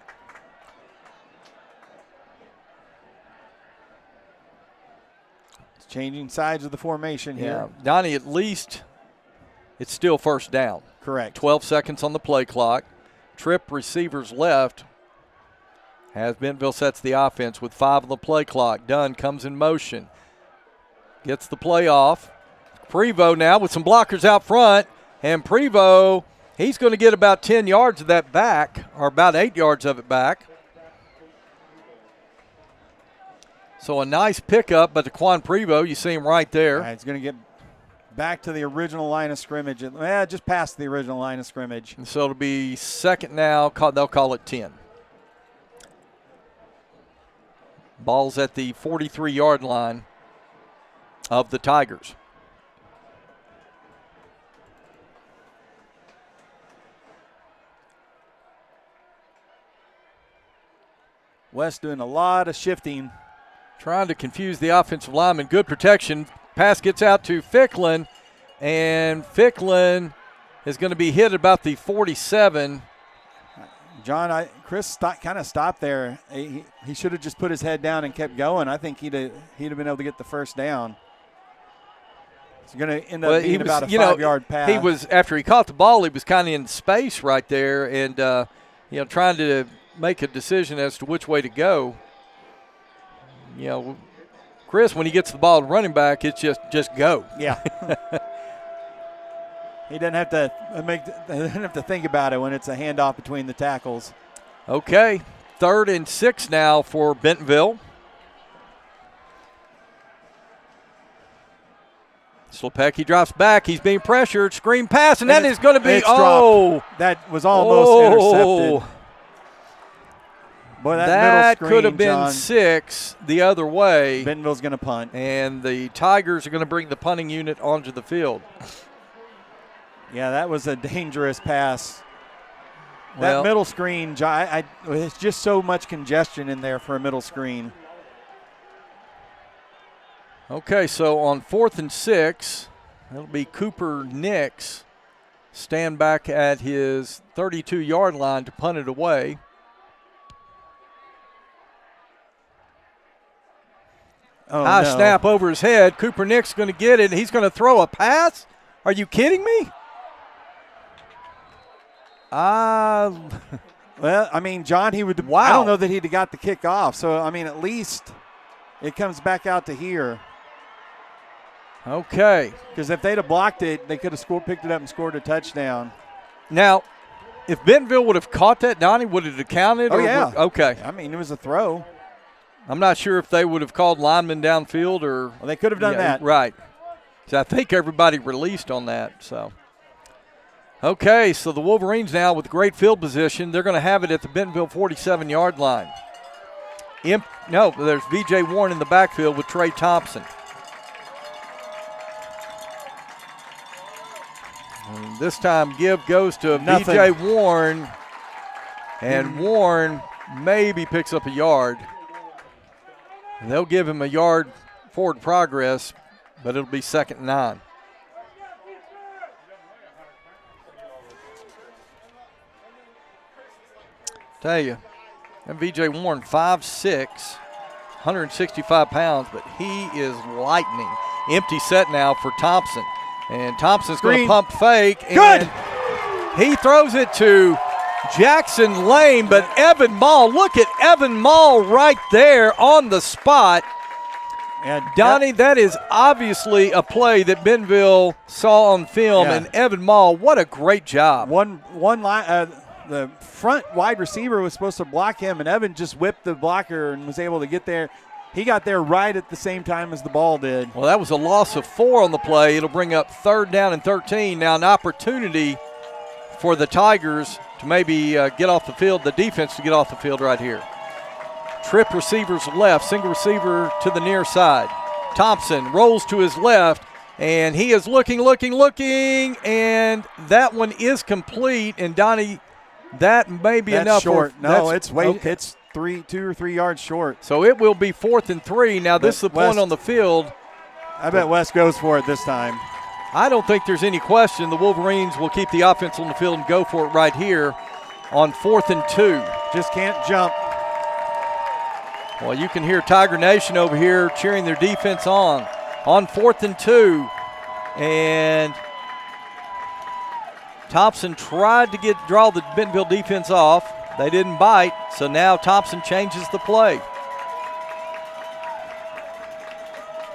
It's changing sides of the formation here. Donnie, at least it's still first down. Correct. 12 seconds on the play clock. Trip receivers left as Bentonville sets the offense with 5 on the play clock. Dunn comes in motion. Gets the play off. Prevost now with some blockers out front. And Prevost, he's going to get about 10 yards of that back, or about 8 yards of it back. So a nice pickup, but Daquan Prevost, you see him right there. He's going to get back to the original line of scrimmage. Just past the original line of scrimmage. And so it'll be second now. They'll call it 10. Ball's at the 43-yard line of the Tigers. West doing a lot of shifting. Trying to confuse the offensive lineman. Good protection. Pass gets out to Ficklin, and Ficklin is going to be hit about the 47. John, Chris kind of stopped there. He should have just put his head down and kept going. I think he'd have been able to get the first down. It's going to end up being about a 5-yard pass. He was, after he caught the ball, he was kind of in space right there, and trying to make a decision as to which way to go. Chris, when he gets the ball to running back, it's just go. Yeah. He doesn't have to think about it when it's a handoff between the tackles. Okay, 3rd and 6 now for Bentonville. Slepecki drops back. He's being pressured. Screen pass, and that is going to be dropped. That was almost intercepted. Boy, that middle screen, could have been John, 6 the other way. Bentonville's going to punt. And the Tigers are going to bring the punting unit onto the field. Yeah, that was a dangerous pass. That middle screen, John, it's just so much congestion in there for a middle screen. Okay, so on 4th and 6, it'll be Cooper Nix stand back at his 32-yard line to punt it away. High snap over his head. Cooper Nix going to get it. He's going to throw a pass? Are you kidding me? Well, I mean, John, he would. Wow. I don't know that he'd have got the kick off. So, I mean, at least it comes back out to here. Okay. Because if they'd have blocked it, they could have picked it up and scored a touchdown. Now, if Bentonville would have caught that, Donnie, would it have counted? Oh, yeah. Okay. I mean, it was a throw. I'm not sure if they would have called linemen downfield or. Well, they could have done that. Right. So I think everybody released on that. So. Okay, so the Wolverines now with great field position. They're going to have it at the Bentonville 47-yard line. No, there's V.J. Warren in the backfield with Trey Thompson. And this time give goes to V.J. Warren, and Warren maybe picks up a yard. They'll give him a yard forward progress, but it'll be 2nd and 9. Tell you, and V.J. Warren, 5'6", 165 pounds, but he is lightning. Empty set now for Thompson. And Thompson's going to pump fake. Good! And he throws it to Jackson Lane, but Evan Mall, look at Evan Mall right there on the spot. And Donnie, that is obviously a play that Bentonville saw on film, Yeah. and Evan Mall, what a great job. The front wide receiver was supposed to block him, and Evan just whipped the blocker and was able to get there. He got there right at the same time as the ball did. Well, that was a loss of 4 on the play. It'll bring up 3rd down and 13. Now an opportunity for the Tigers to maybe get off the field, the defense to get off the field right here. Trip receivers left, single receiver to the near side. Thompson rolls to his left, and he is looking, and that one is complete. And Donnie, that may be That's enough. short. It's okay. It's 2 or 3 yards short. So it will be 4th and 3. Now this is the point West- on the field. I bet West goes for it this time. I don't think there's any question the Wolverines will keep the offense on the field and go for it right here on 4th and 2. Just can't jump. Well, you can hear Tiger Nation over here cheering their defense on 4th and 2. And Thompson tried to draw the Bentonville defense off. They didn't bite, so now Thompson changes the play.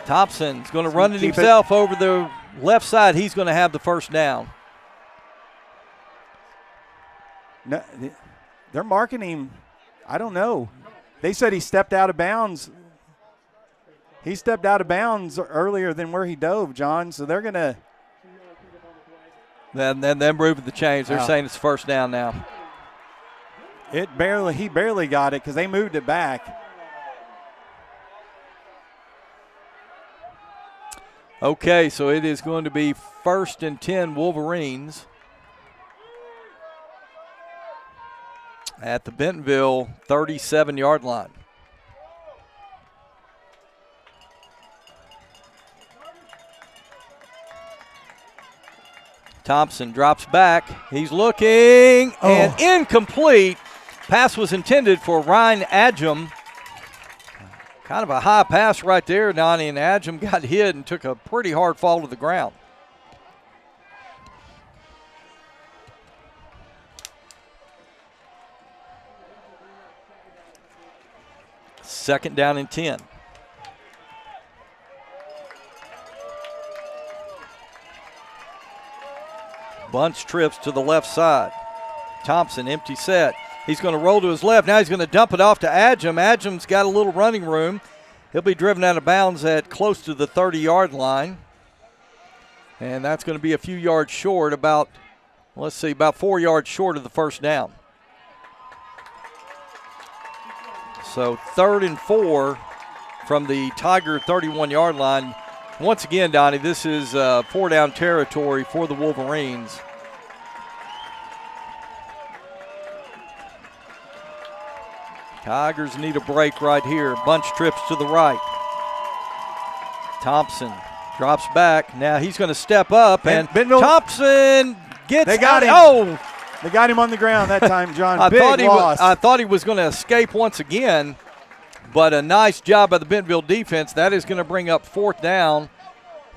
Thompson's going to run it himself over the left side. He's going to have the 1st down. No, they're marking him. I don't know. They said he stepped out of bounds. He stepped out of bounds earlier than where he dove, John. So they're going to. Then moving the chains. They're saying it's 1st down now. He barely got it because they moved it back. Okay, so it is going to be 1st and 10 Wolverines at the Bentonville 37-yard line. Thompson drops back. He's looking and incomplete. Pass was intended for Ryan Adjum. Kind of a high pass right there, Donnie, and Adjum got hit and took a pretty hard fall to the ground. Second down and 10. Bunch trips to the left side. Thompson, empty set. He's going to roll to his left. Now he's going to dump it off to Adjum. Adjum's got a little running room. He'll be driven out of bounds at close to the 30-yard line. And that's going to be a few yards short, about 4 yards short of the 1st down. So 3rd and 4 from the Tiger 31-yard line. Once again, Donnie, this is 4-down territory for the Wolverines. Tigers need a break right here. Bunch trips to the right. Thompson drops back. Now he's going to step up, and Thompson gets They got out. him. They got him on the ground that time, John. I Big thought he was going to escape once again, but a nice job by the Bentonville defense. That is going to bring up 4th down,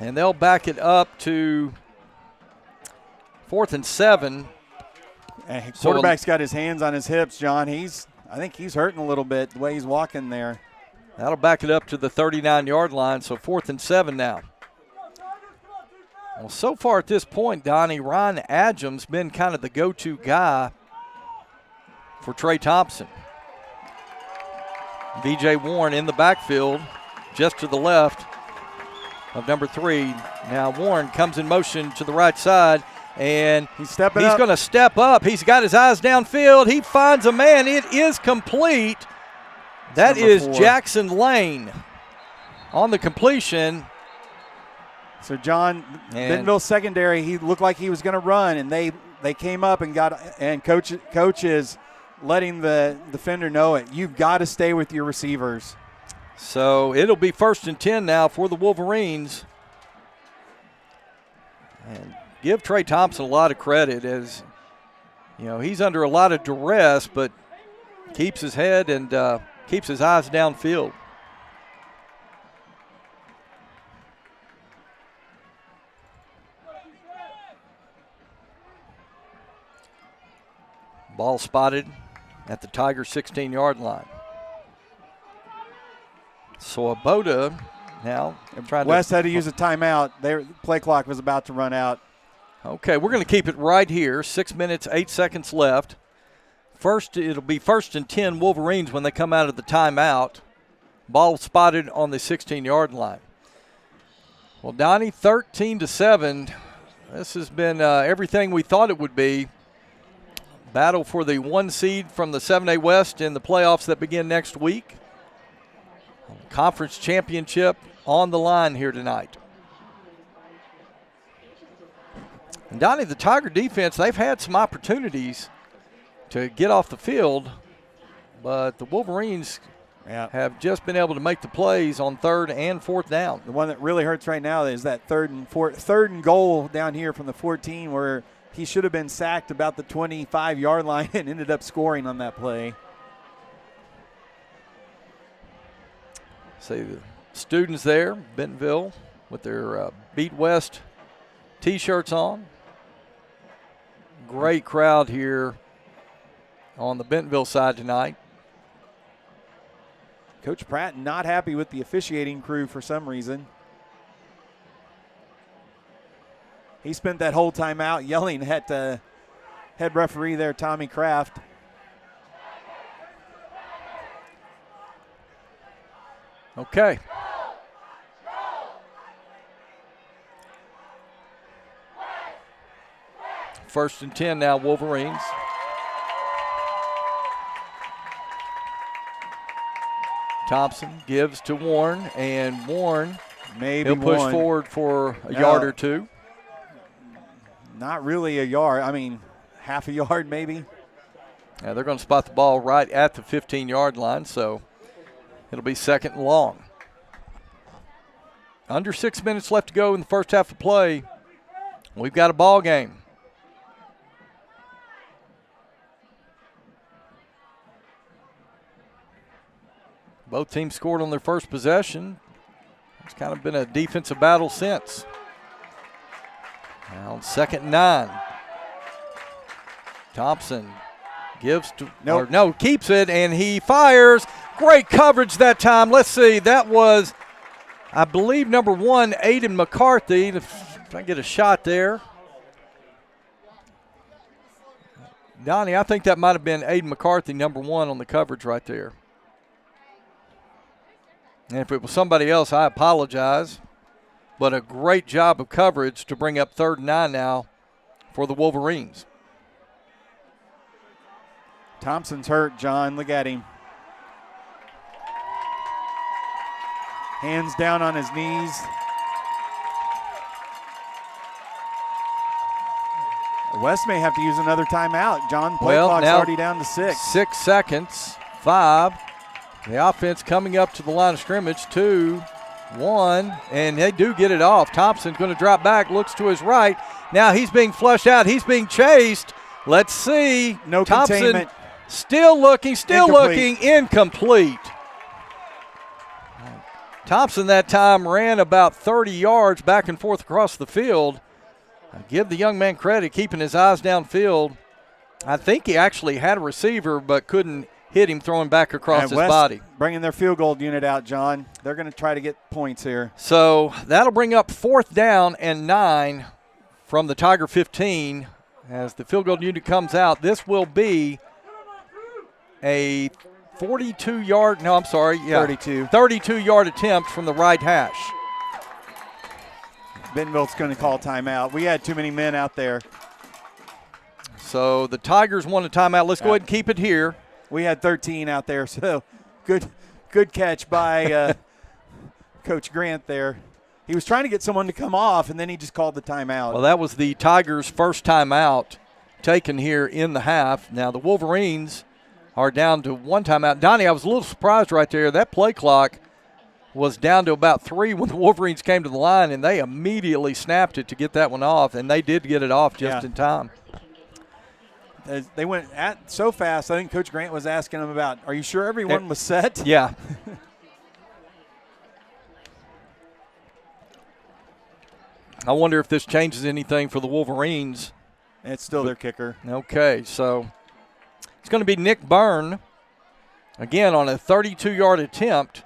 and they'll back it up to 4th and 7. And quarterback's got his hands on his hips, John. I think he's hurting a little bit the way he's walking there. That'll back it up to the 39-yard line, so 4th and 7 now. Well, so far at this point, Donnie, Ryan Adjum's been kind of the go-to guy for Trey Thompson. V.J. Warren in the backfield, just to the left of number 3. Now Warren comes in motion to the right side, and he's going to step up. He's got his eyes downfield. He finds a man. It is complete. That is 4. Jackson Lane on the completion. So, John, Bentonville secondary, he looked like he was going to run, and they came up and coach is letting the defender know it. You've got to stay with your receivers. So it'll be 1st and 10 now for the Wolverines. And give Trey Thompson a lot of credit, as he's under a lot of duress, but keeps his head and keeps his eyes downfield. Ball spotted at the Tiger 16-yard line. So Aboda now. Trying West had to use a timeout. Their play clock was about to run out. Okay, we're going to keep it right here. 6 minutes, 8 seconds left. It'll be 1st and 10 Wolverines when they come out of the timeout. Ball spotted on the 16-yard line. Well, Donnie, 13-7. This has been everything we thought it would be. Battle for the 1 seed from the 7A West in the playoffs that begin next week. Conference championship on the line here tonight. And Donnie, the Tiger defense, they've had some opportunities to get off the field, but the Wolverines have just been able to make the plays on 3rd and 4th down. The one that really hurts right now is that third and goal down here from the 14 where he should have been sacked about the 25-yard line and ended up scoring on that play. See the students there, Bentonville, with their Beat West T-shirts on. Great crowd here on the Bentonville side tonight. Coach Pratt not happy with the officiating crew for some reason. He spent that whole time out yelling at the head referee there, Tommy Kraft. Okay. First and 10 now, Wolverines. Thompson gives to Warren, and Warren maybe he'll push forward for a yard or two. Not really a yard. I mean, half a yard maybe. Yeah, they're going to spot the ball right at the 15-yard line, so it'll be 2nd and long. Under 6 minutes left to go in the first half of play. We've got a ball game. Both teams scored on their first possession. It's kind of been a defensive battle since. Now 2nd and 9. Thompson gives to, keeps it, and he fires. Great coverage that time. Let's see, that was, I believe, number 1, Aiden McCarthy. If I get a shot there. Donnie, I think that might have been Aiden McCarthy, number 1 on the coverage right there. And if it was somebody else, I apologize. But a great job of coverage to bring up 3rd and 9 now for the Wolverines. Thompson's hurt, John. Look at him. Hands down on his knees. West may have to use another timeout. John, play clock's already down to 6. 6 seconds, 5. The offense coming up to the line of scrimmage, 2, 1, and they do get it off. Thompson's going to drop back, looks to his right. Now he's being flushed out. He's being chased. Let's see. No Thompson containment. Still looking, incomplete. Thompson that time ran about 30 yards back and forth across the field. I give the young man credit keeping his eyes downfield. I think he actually had a receiver but couldn't hit him throwing back across his West body. Bringing their field goal unit out, John. They're going to try to get points here. So that'll bring up 4th down and 9 from the Tiger 15 as the field goal unit comes out. This will be a 32-yard, 32-yard attempt from the right hash. Bentonville's going to call timeout. We had too many men out there. So the Tigers want a timeout. Let's go ahead and keep it here. We had 13 out there, so good catch by Coach Grant there. He was trying to get someone to come off, and then he just called the timeout. Well, that was the Tigers' first timeout taken here in the half. Now the Wolverines are down to 1 timeout. Donnie, I was a little surprised right there. That play clock was down to about 3 when the Wolverines came to the line, and they immediately snapped it to get that one off, and they did get it off just in time. They went so fast, I think Coach Grant was asking them about, are you sure everyone was set? Yeah. I wonder if this changes anything for the Wolverines. It's still their kicker. Okay, so it's going to be Nick Byrne, again on a 32-yard attempt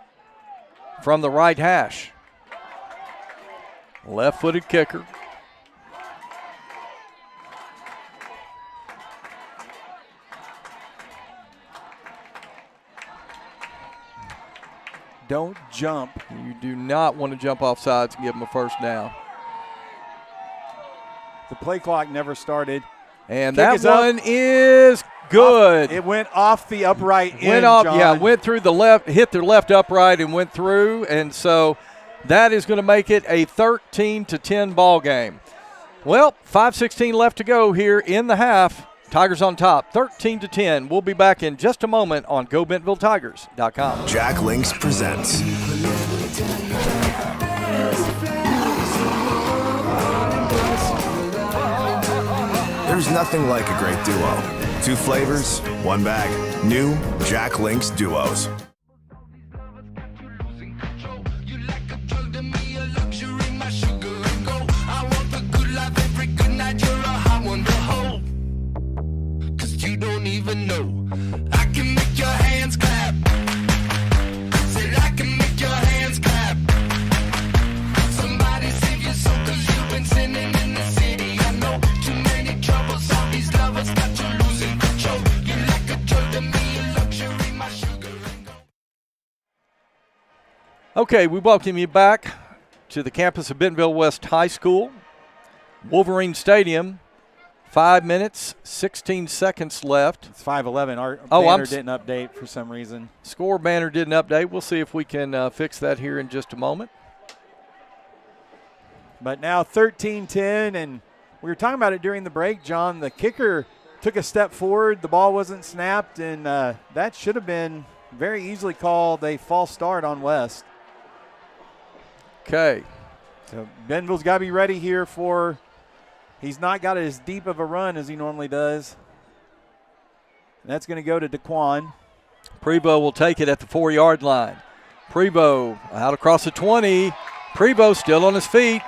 from the right hash. Left-footed kicker. Don't jump. You do not want to jump off sides and give them a first down. The play clock never started. And Kick that is up. one is good. It went off the upright end, Went off, John. yeah, went through the left, hit the left upright and went through. And so that is going to make it a 13-10 ball game. Well, 5:16 left to go here in the half. Tigers on top, 13-10. We'll be back in just a moment on GoBentonvilleTigers.com. Jack Links presents There's nothing like a great duo. 2 flavors, 1 bag. New Jack Links Duos. You don't even know. I can make your hands clap. Said I can make your hands clap. Somebody save your soul, 'cause you've been sinning in the city. I know too many troubles. All these lovers got you losing control. You like a drug to me, a luxury, my sugar and gold. Okay, we welcome you back to the campus of Bentonville West High School, Wolverine Stadium. 5 minutes, 16 seconds left. It's 5:11. Our banner banner didn't update for some reason. Score banner didn't update. We'll see if we can fix that here in just a moment. But now 13-10, and we were talking about it during the break, John. The kicker took a step forward. The ball wasn't snapped, and that should have been very easily called a false start on West. Okay. So Bentonville's got to be ready here for – he's not got as deep of a run as he normally does. And that's going to go to DeQuan. Prevost will take it at the 4-yard line. Prevost out across the 20. Prevost still on his feet.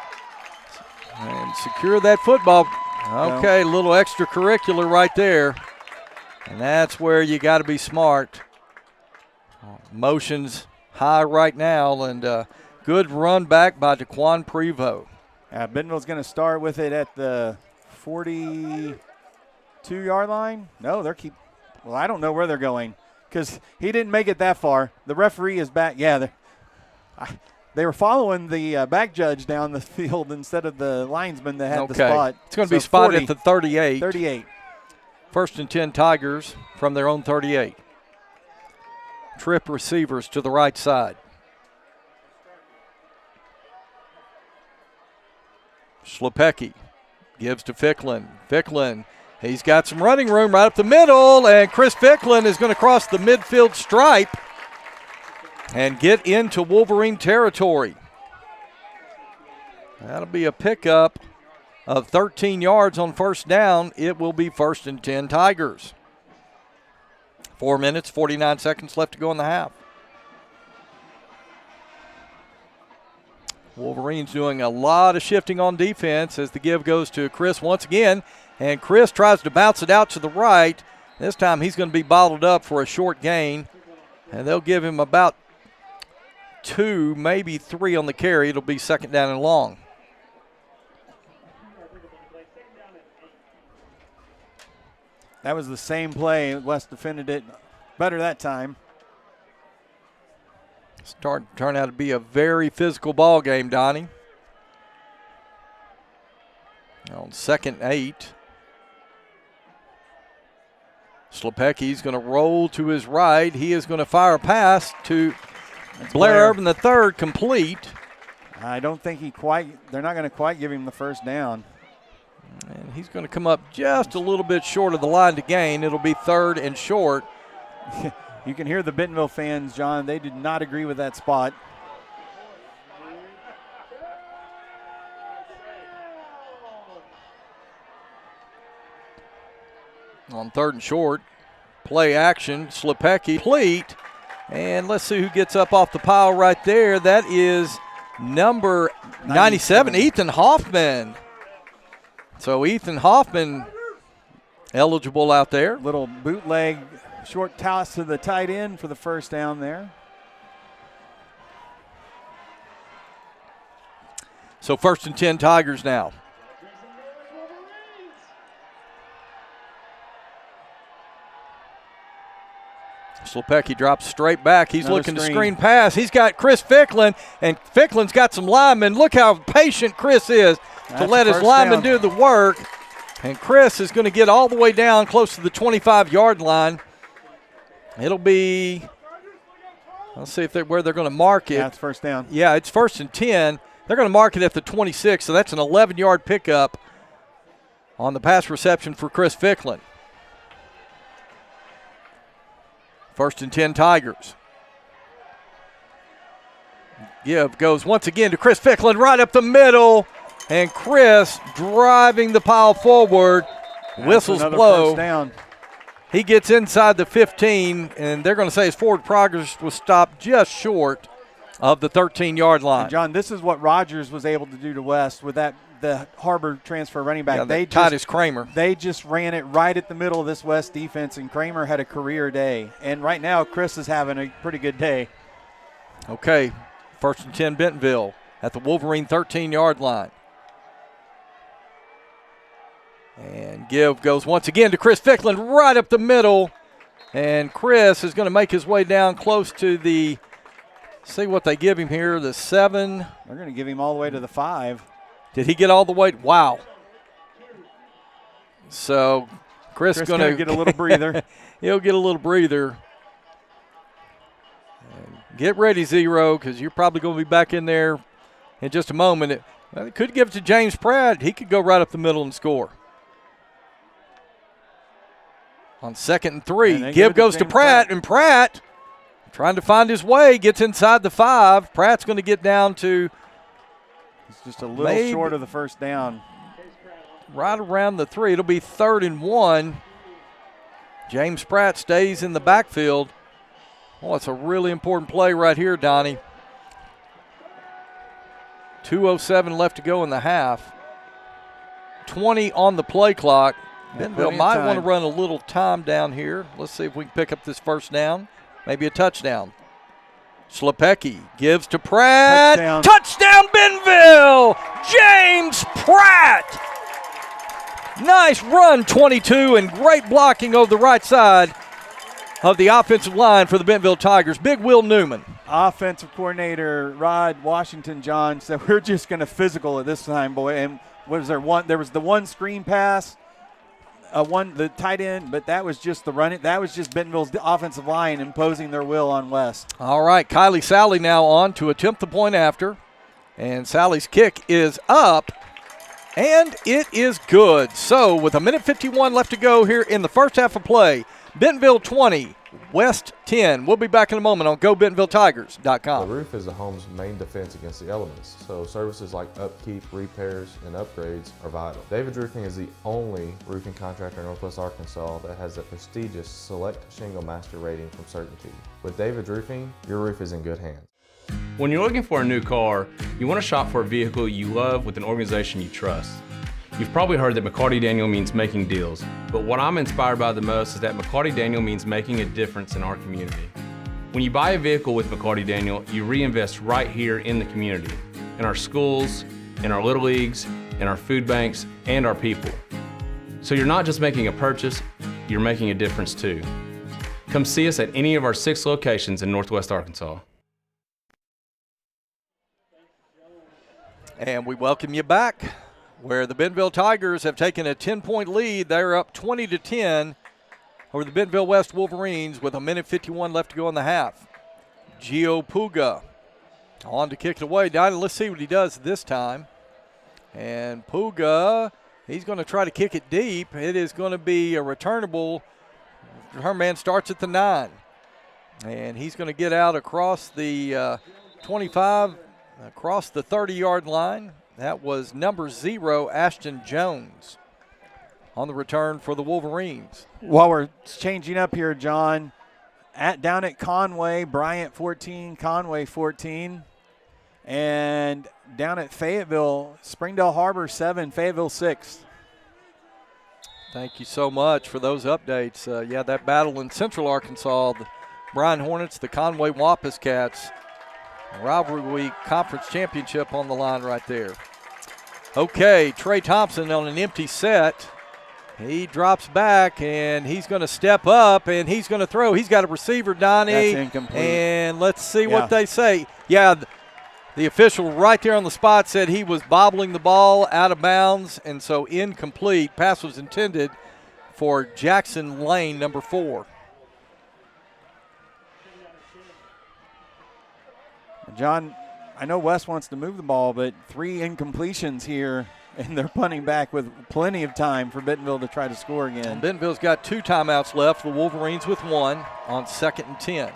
And secure that football. Okay, a little extracurricular right there. And that's where you got to be smart. Motion's high right now, and good run back by DeQuan Prevost. Bentonville's going to start with it at the 42-yard line. No, well, I don't know where they're going because he didn't make it that far. The referee is back. Yeah, they were following the back judge down the field instead of the linesman that had the spot. It's going to be spotted at the 38. 38. 1st and 10 Tigers from their own 38. Trip receivers to the right side. Schlepecki gives to Ficklin. Ficklin, he's got some running room right up the middle, and Chris Ficklin is going to cross the midfield stripe and get into Wolverine territory. That'll be a pickup of 13 yards on first down. It will be 1st and 10 Tigers. 4 minutes, 49 seconds left to go in the half. Wolverines doing a lot of shifting on defense as the give goes to Chris once again. And Chris tries to bounce it out to the right. This time he's going to be bottled up for a short gain. And they'll give him about 2, maybe 3 on the carry. It'll be 2nd down and long. That was the same play. West defended it better that time. Turned out to be a very physical ball game, Donnie. On 2nd and 8. Schlepecki's going to roll to his right. He is going to fire a pass to Blair Urban III, complete. I don't think they're not going to quite give him the first down. And he's going to come up just a little bit short of the line to gain. It'll be 3rd and short. You can hear the Bentonville fans, John. They did not agree with that spot. On 3rd and short, play action, Schlepecki, complete. And let's see who gets up off the pile right there. That is number 97, Ethan Hoffman. So Ethan Hoffman eligible out there. Little bootleg short toss to the tight end for the first down there. So 1st and 10 Tigers now. Slepecki drops straight back. He's Another looking to screen. screen pass. He's got Chris Ficklin, and Ficklin's got some linemen. Look how patient Chris is to let his linemen do the work. And Chris is going to get all the way down close to the 25-yard line. It'll be, let's see if where they're going to mark it. Yeah, it's first down. Yeah, it's 1st and 10. They're going to mark it at the 26, so that's an 11-yard pickup on the pass reception for Chris Ficklin. 1st and 10 Tigers. Give goes once again to Chris Ficklin right up the middle. And Chris driving the pile forward. Whistles blow. First down. He gets inside the 15, and they're going to say his forward progress was stopped just short of the 13-yard line. And John, this is what Rogers was able to do to West with the Harbor transfer running back. Yeah, Titus Kramer. They just ran it right at the middle of this West defense, and Kramer had a career day. And right now, Chris is having a pretty good day. Okay, 1st and 10 Bentonville at the Wolverine 13-yard line. And give goes once again to Chris Ficklin right up the middle. And Chris is going to make his way down close to the, see what they give him here, the 7. They're going to give him all the way to the 5. Did he get all the way? Wow. So Chris going to get a little breather. He'll get a little breather. And get ready, Zero, because you're probably going to be back in there in just a moment. It could give it to James Pratt. He could go right up the middle and score. On 2nd and 3, give goes to Pratt, and Pratt trying to find his way, gets inside the 5. Pratt's going to get down to just a little short of the first down. Right around the 3. It'll be 3rd and 1. James Pratt stays in the backfield. Oh, it's a really important play right here, Donnie. 2:07 left to go in the half. 20 on the play clock. Bentonville might want to run a little time down here. Let's see if we can pick up this first down. Maybe a touchdown. Slepecki gives to Pratt. Touchdown Bentonville! James Pratt! Nice run, 22, and great blocking over the right side of the offensive line for the Bentonville Tigers. Big Will Newman. Offensive coordinator Rod Washington John said, we're just going to physical at this time, boy. And was there one? There was the one screen pass. The tight end, but that was just the running. That was just Bentonville's offensive line imposing their will on West. All right, Kylie Sally now on to attempt the point after. And Sally's kick is up, and it is good. So with 1:51 left to go here in the first half of play, Bentonville 20, West 10. We'll be back in a moment on GoBentonvilleTigers.com. The roof is the home's main defense against the elements, so services like upkeep, repairs, and upgrades are vital. David's Roofing is the only roofing contractor in Northwest Arkansas that has the prestigious Select Shingle Master rating from Certainty. With David's Roofing, your roof is in good hands. When you're looking for a new car, you want to shop for a vehicle you love with an organization you trust. You've probably heard that McCarty Daniel means making deals, but what I'm inspired by the most is that McCarty Daniel means making a difference in our community. When you buy a vehicle with McCarty Daniel, you reinvest right here in the community, in our schools, in our little leagues, in our food banks, and our people. So you're not just making a purchase, you're making a difference too. Come see us at any of our 6 locations in Northwest Arkansas. And we welcome you back, where the Bentonville Tigers have taken a 10-point lead. They're up 20-10 over the Bentonville West Wolverines with 1:51 left to go in the half. Gio Puga on to kick it away. Donnie, let's see what he does this time. And Puga, he's going to try to kick it deep. It is going to be a returnable. Her man starts at the 9. And he's going to get out across the 25, across the 30-yard line. That was number 0, Ashton Jones, on the return for the Wolverines. While we're changing up here, John, down at Conway, Bryant 14, Conway 14. And down at Fayetteville, Springdale Harbor 7, Fayetteville 6. Thank you so much for those updates. Yeah, that battle in Central Arkansas, the Bryan Hornets, the Conway Wampus Cats. Rivalry Week Conference Championship on the line right there. Okay, Trey Thompson on an empty set. He drops back, and he's going to step up, and he's going to throw. He's got a receiver, Donnie. That's incomplete. And let's see what they say. Yeah, the official right there on the spot said he was bobbling the ball out of bounds, and so incomplete. Pass was intended for Jackson Lane, number 4. John, I know West wants to move the ball, but 3 incompletions here, and they're punting back with plenty of time for Bentonville to try to score again. Bentonville's got 2 timeouts left. The Wolverines with 1 on 2nd and 10.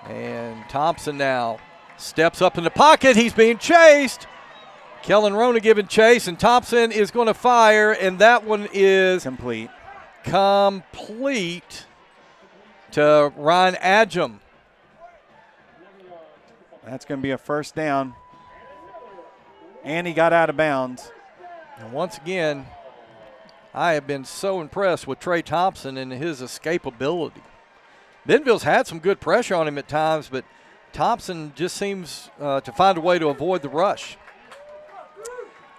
And Thompson now steps up in the pocket. He's being chased. Kellen Rona giving chase, and Thompson is going to fire, and that one is complete to Ryan Adjum. That's going to be a first down. And he got out of bounds. And once again, I have been so impressed with Trey Thompson and his escapability. Bentonville's had some good pressure on him at times, but Thompson just seems to find a way to avoid the rush.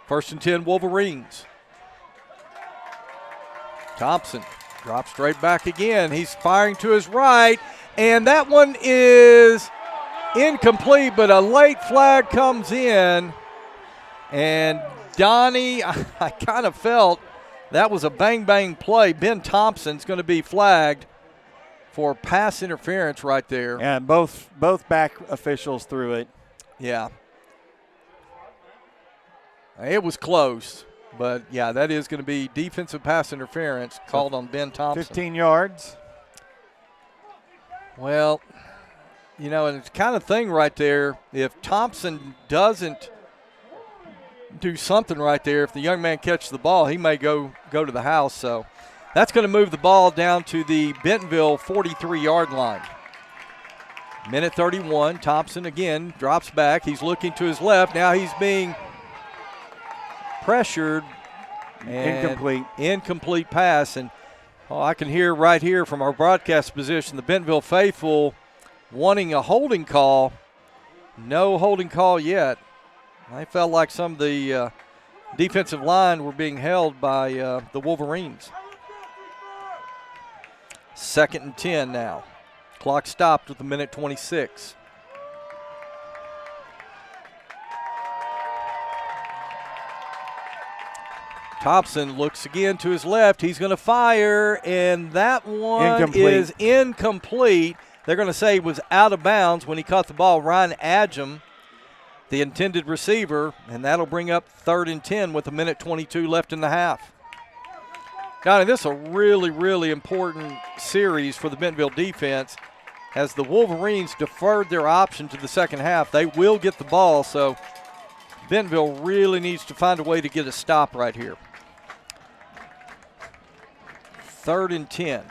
1st and 10 Wolverines. Thompson drops straight back again. He's firing to his right, and that one is incomplete, but a late flag comes in. And Donnie, I kind of felt that was a bang-bang play. Ben Thompson's going to be flagged for pass interference right there. Yeah, both back officials threw it. Yeah. It was close, but, yeah, that is going to be defensive pass interference called on Ben Thompson. 15 yards. Well, you know, and it's the kind of thing right there, if Thompson doesn't do something right there, if the young man catches the ball, he may go to the house. So that's going to move the ball down to the Bentonville 43-yard line. Minute 31, Thompson again drops back. He's looking to his left. Now he's being pressured. And incomplete pass. And I can hear right here from our broadcast position the Bentonville faithful wanting a holding call. No holding call yet. I felt like some of the defensive line were being held by the Wolverines. 2nd and 10 now. Clock stopped with a minute 26. Thompson looks again to his left. He's going to fire, and that one is incomplete. They're going to say he was out of bounds when he caught the ball. Ryan Adjum, the intended receiver, and that'll bring up 3rd and 10 with a minute 22 left in the half. Donnie, this is a really, really important series for the Bentonville defense. As the Wolverines deferred their option to the second half, they will get the ball, so Bentonville really needs to find a way to get a stop right here. 3rd and 10.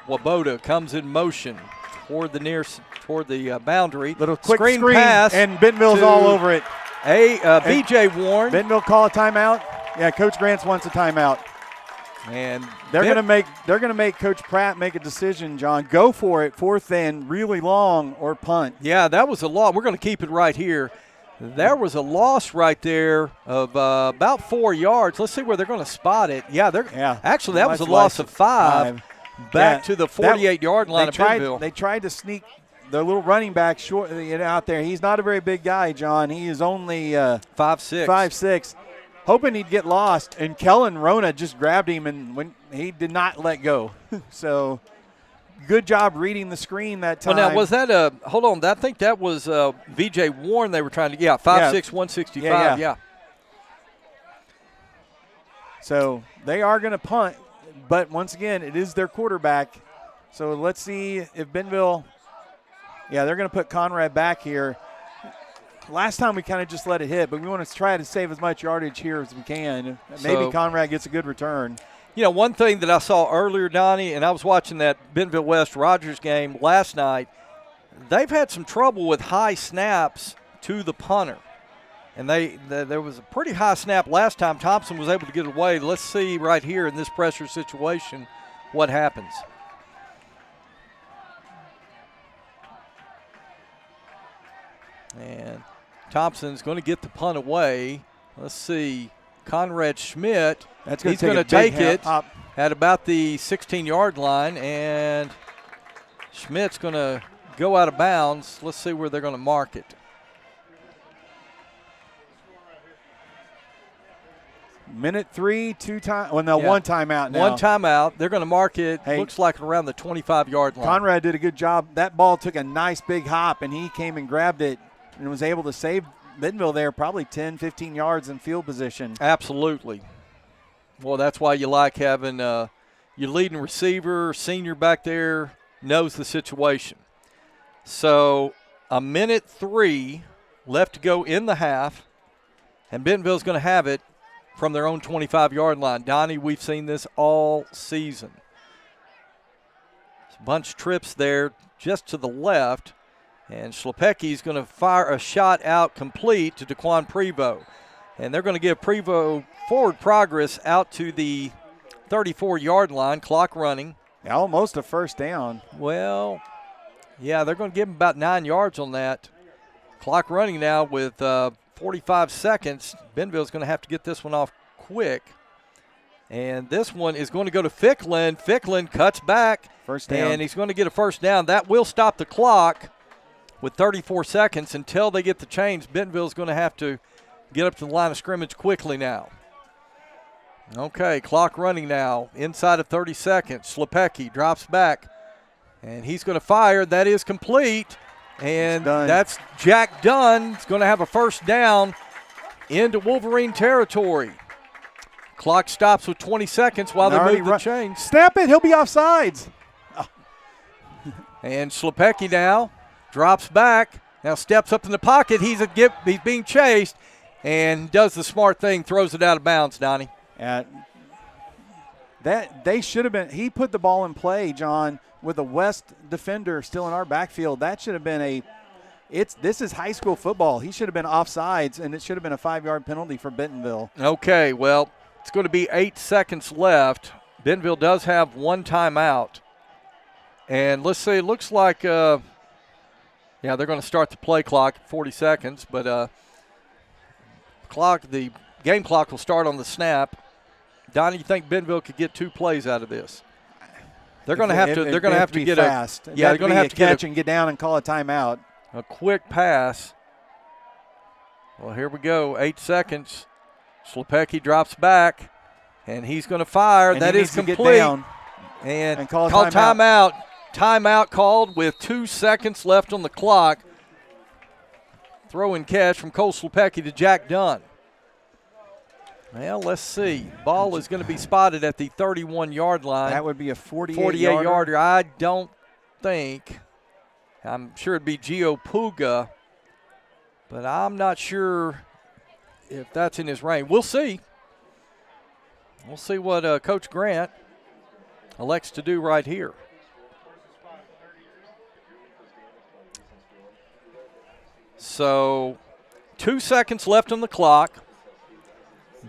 Swoboda comes in motion toward the boundary. Little quick screen pass, and Bentonville's all over it. BJ Warren. Bentonville call a timeout. Yeah, Coach Grants wants a timeout. And they're gonna make Coach Pratt make a decision, John. Go for it, 4th and really long, or punt. Yeah, that was a loss. We're going to keep it right here. There was a loss right there of about 4 yards. Let's see where they're going to spot it. Actually, that was a loss of 5. Back to the 48-yard line of Bentonville. They tried to sneak their little running back short out there. He's not a very big guy, John. He is only 5'6". 5'6". Hoping he'd get lost, and Kellen Rona just grabbed him, and when he did not let go. So good job reading the screen that time. Well, now, was that hold on, I think that was VJ Warren they were trying to, 5'6", 165, yeah. So they are going to punt, but once again, it is their quarterback. So let's see if Bentonville, they're going to put Conrad back here. Last time we kind of just let it hit, but we want to try to save as much yardage here as we can. Maybe Conrad gets a good return. You know, one thing that I saw earlier, Donnie, and I was watching that Bentonville West Rogers game last night, they've had some trouble with high snaps to the punter. And there was a pretty high snap last time. Thompson was able to get away. Let's see right here in this pressure situation what happens. And Thompson's going to get the punt away. Let's see. Conrad Schmidt. He's going to take it at about the 16-yard line, and Schmidt's going to go out of bounds. Let's see where they're going to mark it. Minute 3, one timeout now. One timeout. They're going to mark it, looks like around the 25-yard line. Conrad did a good job. That ball took a nice big hop, and he came and grabbed it and was able to save Bentonville there probably 10, 15 yards in field position. Absolutely. Well, that's why you like having your leading receiver, senior back there, knows the situation. So a minute 3 left to go in the half, and Bentonville's going to have it from their own 25-yard line. Donnie, we've seen this all season. There's a bunch of trips there just to the left, and Schlepecki's going to fire a shot out complete to Daquan Prevost. And they're going to give Prevost forward progress out to the 34-yard line, clock running. Almost a first down. Well, yeah, they're going to give him about 9 yards on that. Clock running now with 45 seconds. Bentonville's going to have to get this one off quick. And this one is going to go to Ficklin. Ficklin cuts back. First down. And he's going to get a first down. That will stop the clock with 34 seconds until they get the change. Bentonville's going to have to get up to the line of scrimmage quickly now. Okay, clock running now. Inside of 30 seconds. Schlepecki drops back. And he's going to fire. That is complete. And that's Jack Dunn. He's going to have a first down into Wolverine territory. Clock stops with 20 seconds while they move the chains. Snap it. He'll be offsides. Oh. And Schlepecki now drops back. Now steps up in the pocket. He's being chased and does the smart thing, throws it out of bounds, Donnie. That they should have been. He put the ball in play, John, with a West defender still in our backfield. That should have been this is high school football. He should have been offsides, and it should have been a 5-yard penalty for Bentonville. Okay, well, it's going to be 8 seconds left. Bentonville does have one timeout. And let's see, it looks like, they're going to start the play clock at 40 seconds, but the game clock will start on the snap. Donnie, you think Bentonville could get 2 plays out of this? They're going to have to. They're going to have to get fast. They're going to have to catch and get down and call a timeout. A quick pass. Well, here we go. 8 seconds. Schlepecki drops back, and he's going to fire. And that is complete. To get down and call timeout. Timeout called with 2 seconds left on the clock. Throw and catch from Cole Schlepecki to Jack Dunn. Well, let's see. Ball is going to be spotted at the 31-yard line. That would be a 48-yarder. I don't think. I'm sure it'd be Gio Puga, but I'm not sure if that's in his range. We'll see. We'll see what Coach Grant elects to do right here. So 2 seconds left on the clock.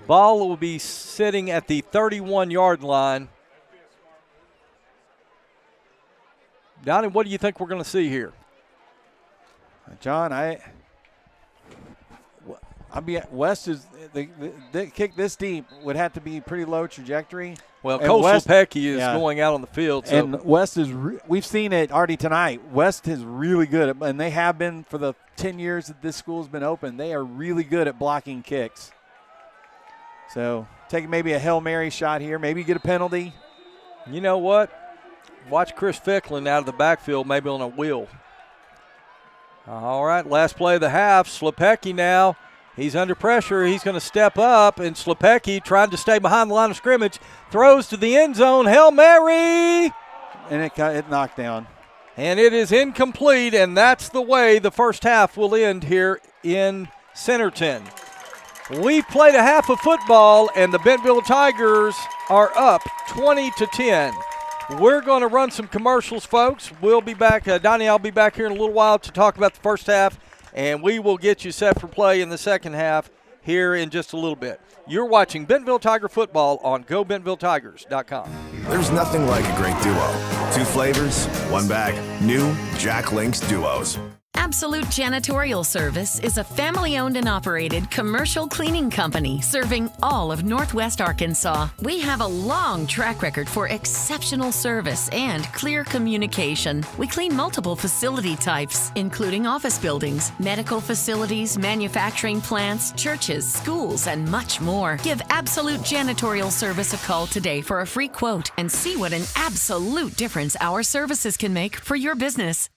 Ball will be sitting at the 31-yard line. Donnie, what do you think we're going to see here? John, West is the kick this deep would have to be pretty low trajectory. Well, Cole Schlepecki is going out on the field. So. And West is we've seen it already tonight. West is really good, and they have been for the 10 years that this school's been open. They are really good at blocking kicks. So take maybe a Hail Mary shot here, maybe get a penalty. You know what? Watch Chris Ficklin out of the backfield, maybe on a wheel. All right, last play of the half. Schlepecki now. He's under pressure. He's going to step up, and Schlepecki trying to stay behind the line of scrimmage. Throws to the end zone. Hail Mary! And it knocked down. And it is incomplete, and that's the way the first half will end here in Centerton. We've played a half of football, and the Bentonville Tigers are up 20-10. We're going to run some commercials, folks. We'll be back. Donnie, I'll be back here in a little while to talk about the first half, and we will get you set for play in the second half here in just a little bit. You're watching Bentonville Tiger football on GoBentonvilleTigers.com. There's nothing like a great duo. 2 flavors, 1 bag. New Jack Link's Duos. Absolute Janitorial Service is a family-owned and operated commercial cleaning company serving all of Northwest Arkansas. We have a long track record for exceptional service and clear communication. We clean multiple facility types, including office buildings, medical facilities, manufacturing plants, churches, schools, and much more. Give Absolute Janitorial Service a call today for a free quote and see what an absolute difference our services can make for your business.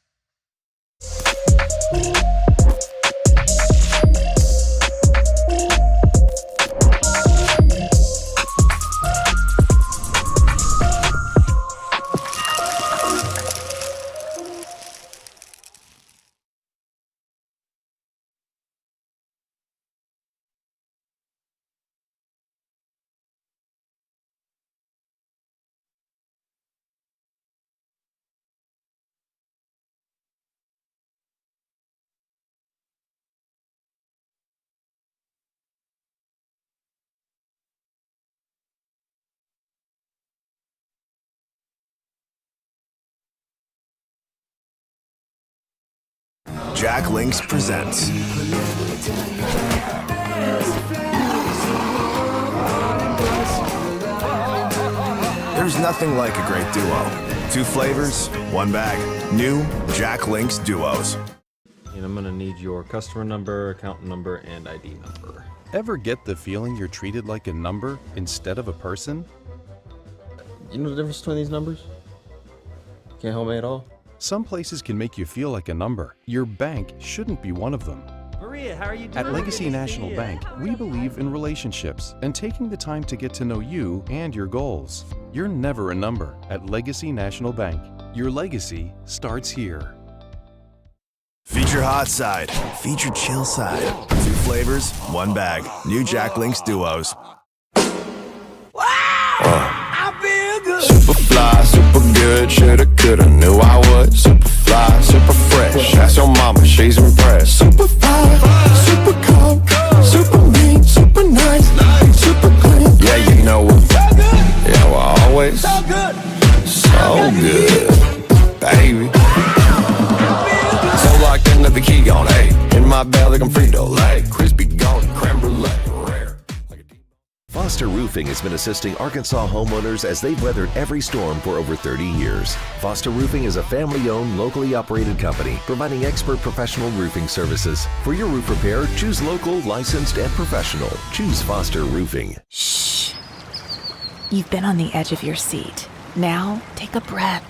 Jack Links presents There's nothing like a great duo. 2 flavors, 1 bag. New Jack Links Duos. And I'm gonna need your customer number, account number, and ID number. Ever get the feeling you're treated like a number instead of a person? You know the difference between these numbers? Can't help me at all? Some places can make you feel like a number. Your bank shouldn't be one of them. Maria, how are you doing? At Legacy National Bank, we believe in relationships and taking the time to get to know you and your goals. You're never a number at Legacy National Bank. Your legacy starts here. Feature hot side, feature chill side. 2 flavors, 1 bag. New Jack Links Duos. Super fly, super good, shoulda, coulda, knew I would. Super fly, super fresh, ask your mama, she's impressed. Super fly, super cold, super mean, super nice, super clean. Yeah, you know what? Yeah, we're always so good, baby. So locked into the key on A, in my belly I'm Frito-Lay, crispy golden creme brulee. Foster Roofing has been assisting Arkansas homeowners as they've weathered every storm for over 30 years. Foster Roofing is a family-owned, locally operated company providing expert professional roofing services. For your roof repair, choose local, licensed, and professional. Choose Foster Roofing. Shh. You've been on the edge of your seat. Now, take a breath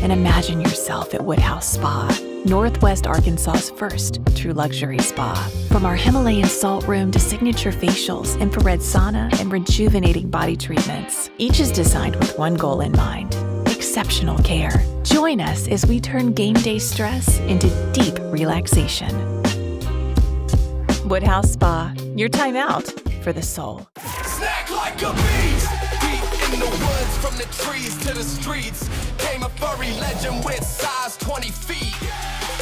and imagine yourself at Woodhouse Spa, Northwest Arkansas's first true luxury spa. From our Himalayan salt room to signature facials, infrared sauna, and rejuvenating body treatments, each is designed with one goal in mind: exceptional care. Join us as we turn game day stress into deep relaxation. Woodhouse Spa, your time out for the soul. Snack like a beast, deep in the woods, from the trees to the streets. Came a furry legend with size 20 feet.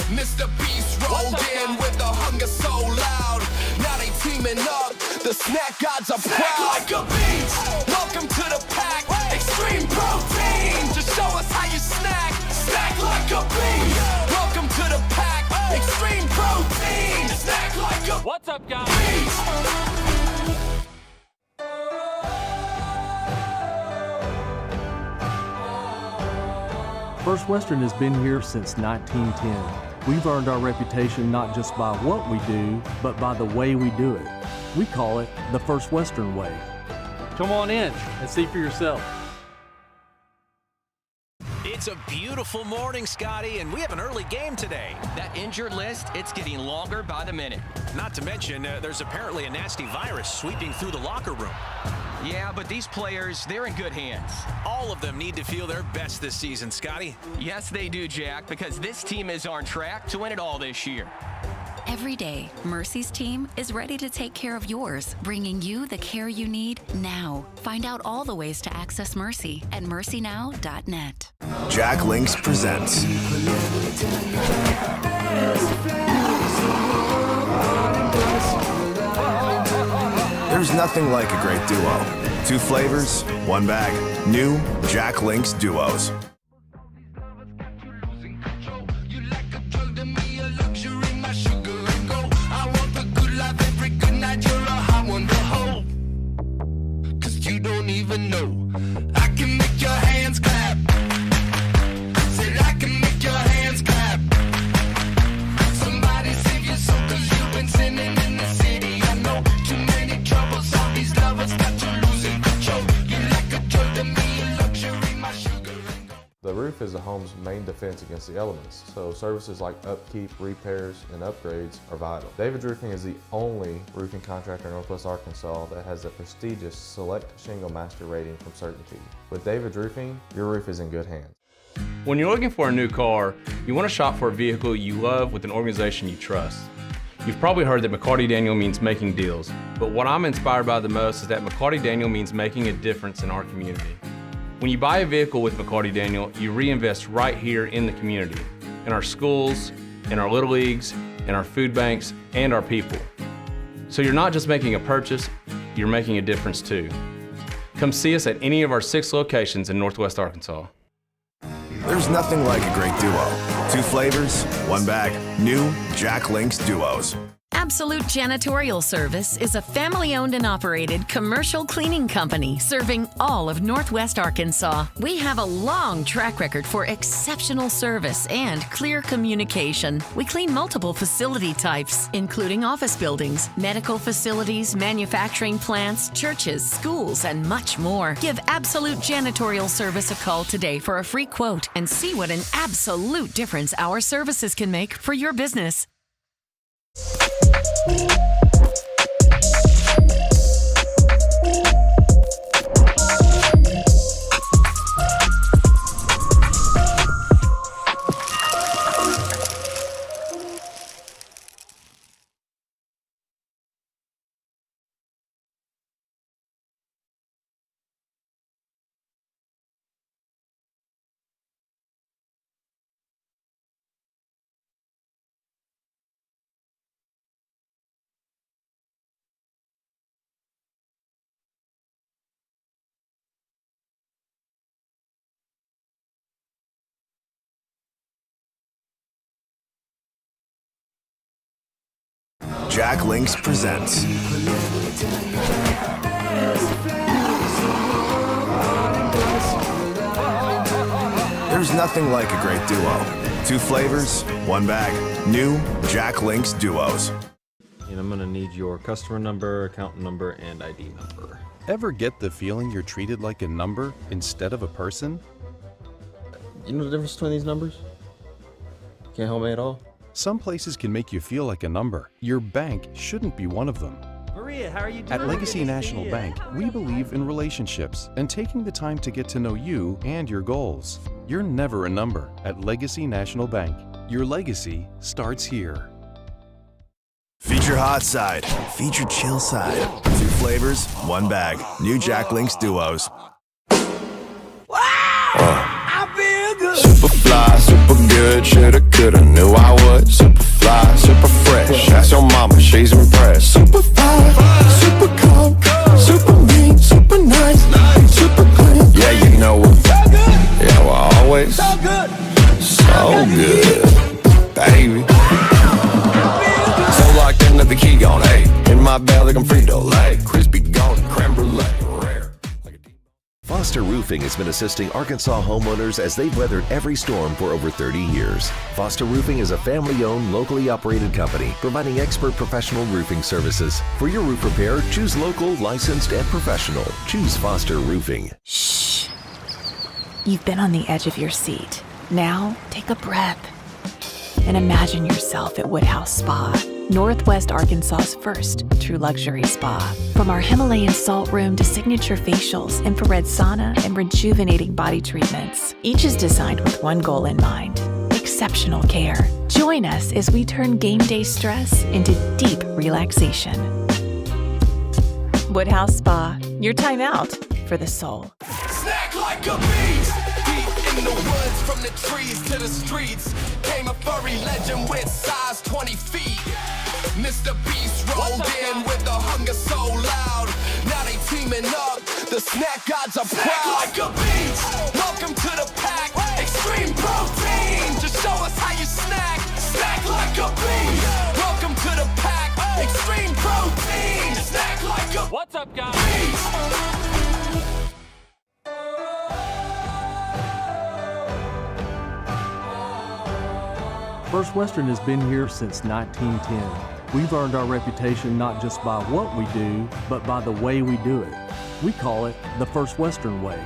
Mr. Beast rolled in with the hunger so loud. Now they teaming up, the snack gods are proud. Like a beast, welcome to the pack. Extreme protein, just show us how you snack. Snack like a beast, welcome to the pack. Extreme protein, snack like a What's up, guys? First Western has been here since 1910. We've earned our reputation not just by what we do, but by the way we do it. We call it the First Western way. Come on in and see for yourself. It's a beautiful morning, Scotty, and we have an early game today. That injured list, it's getting longer by the minute. Not to mention, there's apparently a nasty virus sweeping through the locker room. Yeah, but these players, they're in good hands. All of them need to feel their best this season, Scotty. Yes, they do, Jack, because this team is on track to win it all this year. Every day, Mercy's team is ready to take care of yours, bringing you the care you need now. Find out all the ways to access Mercy at mercynow.net. Jack Links presents There's nothing like a great duo. 2 flavors, 1 bag. New Jack Links Duos. home's main defense against the elements, so services like upkeep, repairs, and upgrades are vital. David's Roofing is the only roofing contractor in Northwest Arkansas that has the prestigious Select Shingle Master rating from Certainty. With David's Roofing, your roof is in good hands. When you're looking for a new car, you want to shop for a vehicle you love with an organization you trust. You've probably heard that McCarty Daniel means making deals, but what I'm inspired by the most is that McCarty Daniel means making a difference in our community. When you buy a vehicle with McCarty Daniel, you reinvest right here in the community, in our schools, in our little leagues, in our food banks, and our people. So you're not just making a purchase, you're making a difference too. Come see us at any of our 6 locations in Northwest Arkansas. There's nothing like a great duo. 2 flavors, 1 bag. New Jack Link's Duos. Absolute Janitorial Service is a family-owned and operated commercial cleaning company serving all of Northwest Arkansas. We have a long track record for exceptional service and clear communication. We clean multiple facility types, including office buildings, medical facilities, manufacturing plants, churches, schools, and much more. Give Absolute Janitorial Service a call today for a free quote and see what an absolute difference our services can make for your business. Jack Links presents There's nothing like a great duo. 2 flavors, 1 bag. New Jack Links Duos. And I'm gonna need your customer number, account number, and ID number. Ever get the feeling you're treated like a number instead of a person? You know the difference between these numbers? Can't help me at all? Some places can make you feel like a number. Your bank shouldn't be one of them. Maria, how are you doing? At Legacy National Bank, we believe in relationships and taking the time to get to know you and your goals. You're never a number at Legacy National Bank. Your legacy starts here. Feature hot side, feature chill side. 2 flavors, 1 bag. New Jack Links Duos. Super fly, super good, shoulda, coulda, knew I would. Super fly, super fresh, ask your mama, she's impressed. Super fly, super cold, super mean, super nice, super clean. Yeah, you know what? Yeah, we're always so good, baby. So locked into the key on A. In my belly, I'm Frito-Lay, crispy golden creme brulee. Foster Roofing has been assisting Arkansas homeowners as they've weathered every storm for over 30 years. Foster Roofing is a family-owned, locally operated company providing expert professional roofing services. For your roof repair, choose local, licensed, and professional. Choose Foster Roofing. Shh. You've been on the edge of your seat. Now, take a breath and imagine yourself at Woodhouse Spa, Northwest Arkansas's first true luxury spa. From our Himalayan salt room to signature facials, infrared sauna, and rejuvenating body treatments, each is designed with one goal in mind: exceptional care. Join us as we turn game day stress into deep relaxation. Woodhouse Spa, your time out for the soul. Snack like a beast, deep in the woods, from the trees to the streets. Came a furry legend with size 20 feet. Mr. Beast rolled in with the hunger so loud. Now they teaming up, the snack gods are proud. Snack like a beast, welcome to the pack. Extreme protein, just show us how you snack. Snack like a beast, welcome to the pack. Extreme protein, snack like a What's up, guys? First Western has been here since 1910. We've earned our reputation not just by what we do, but by the way we do it. We call it the First Western way.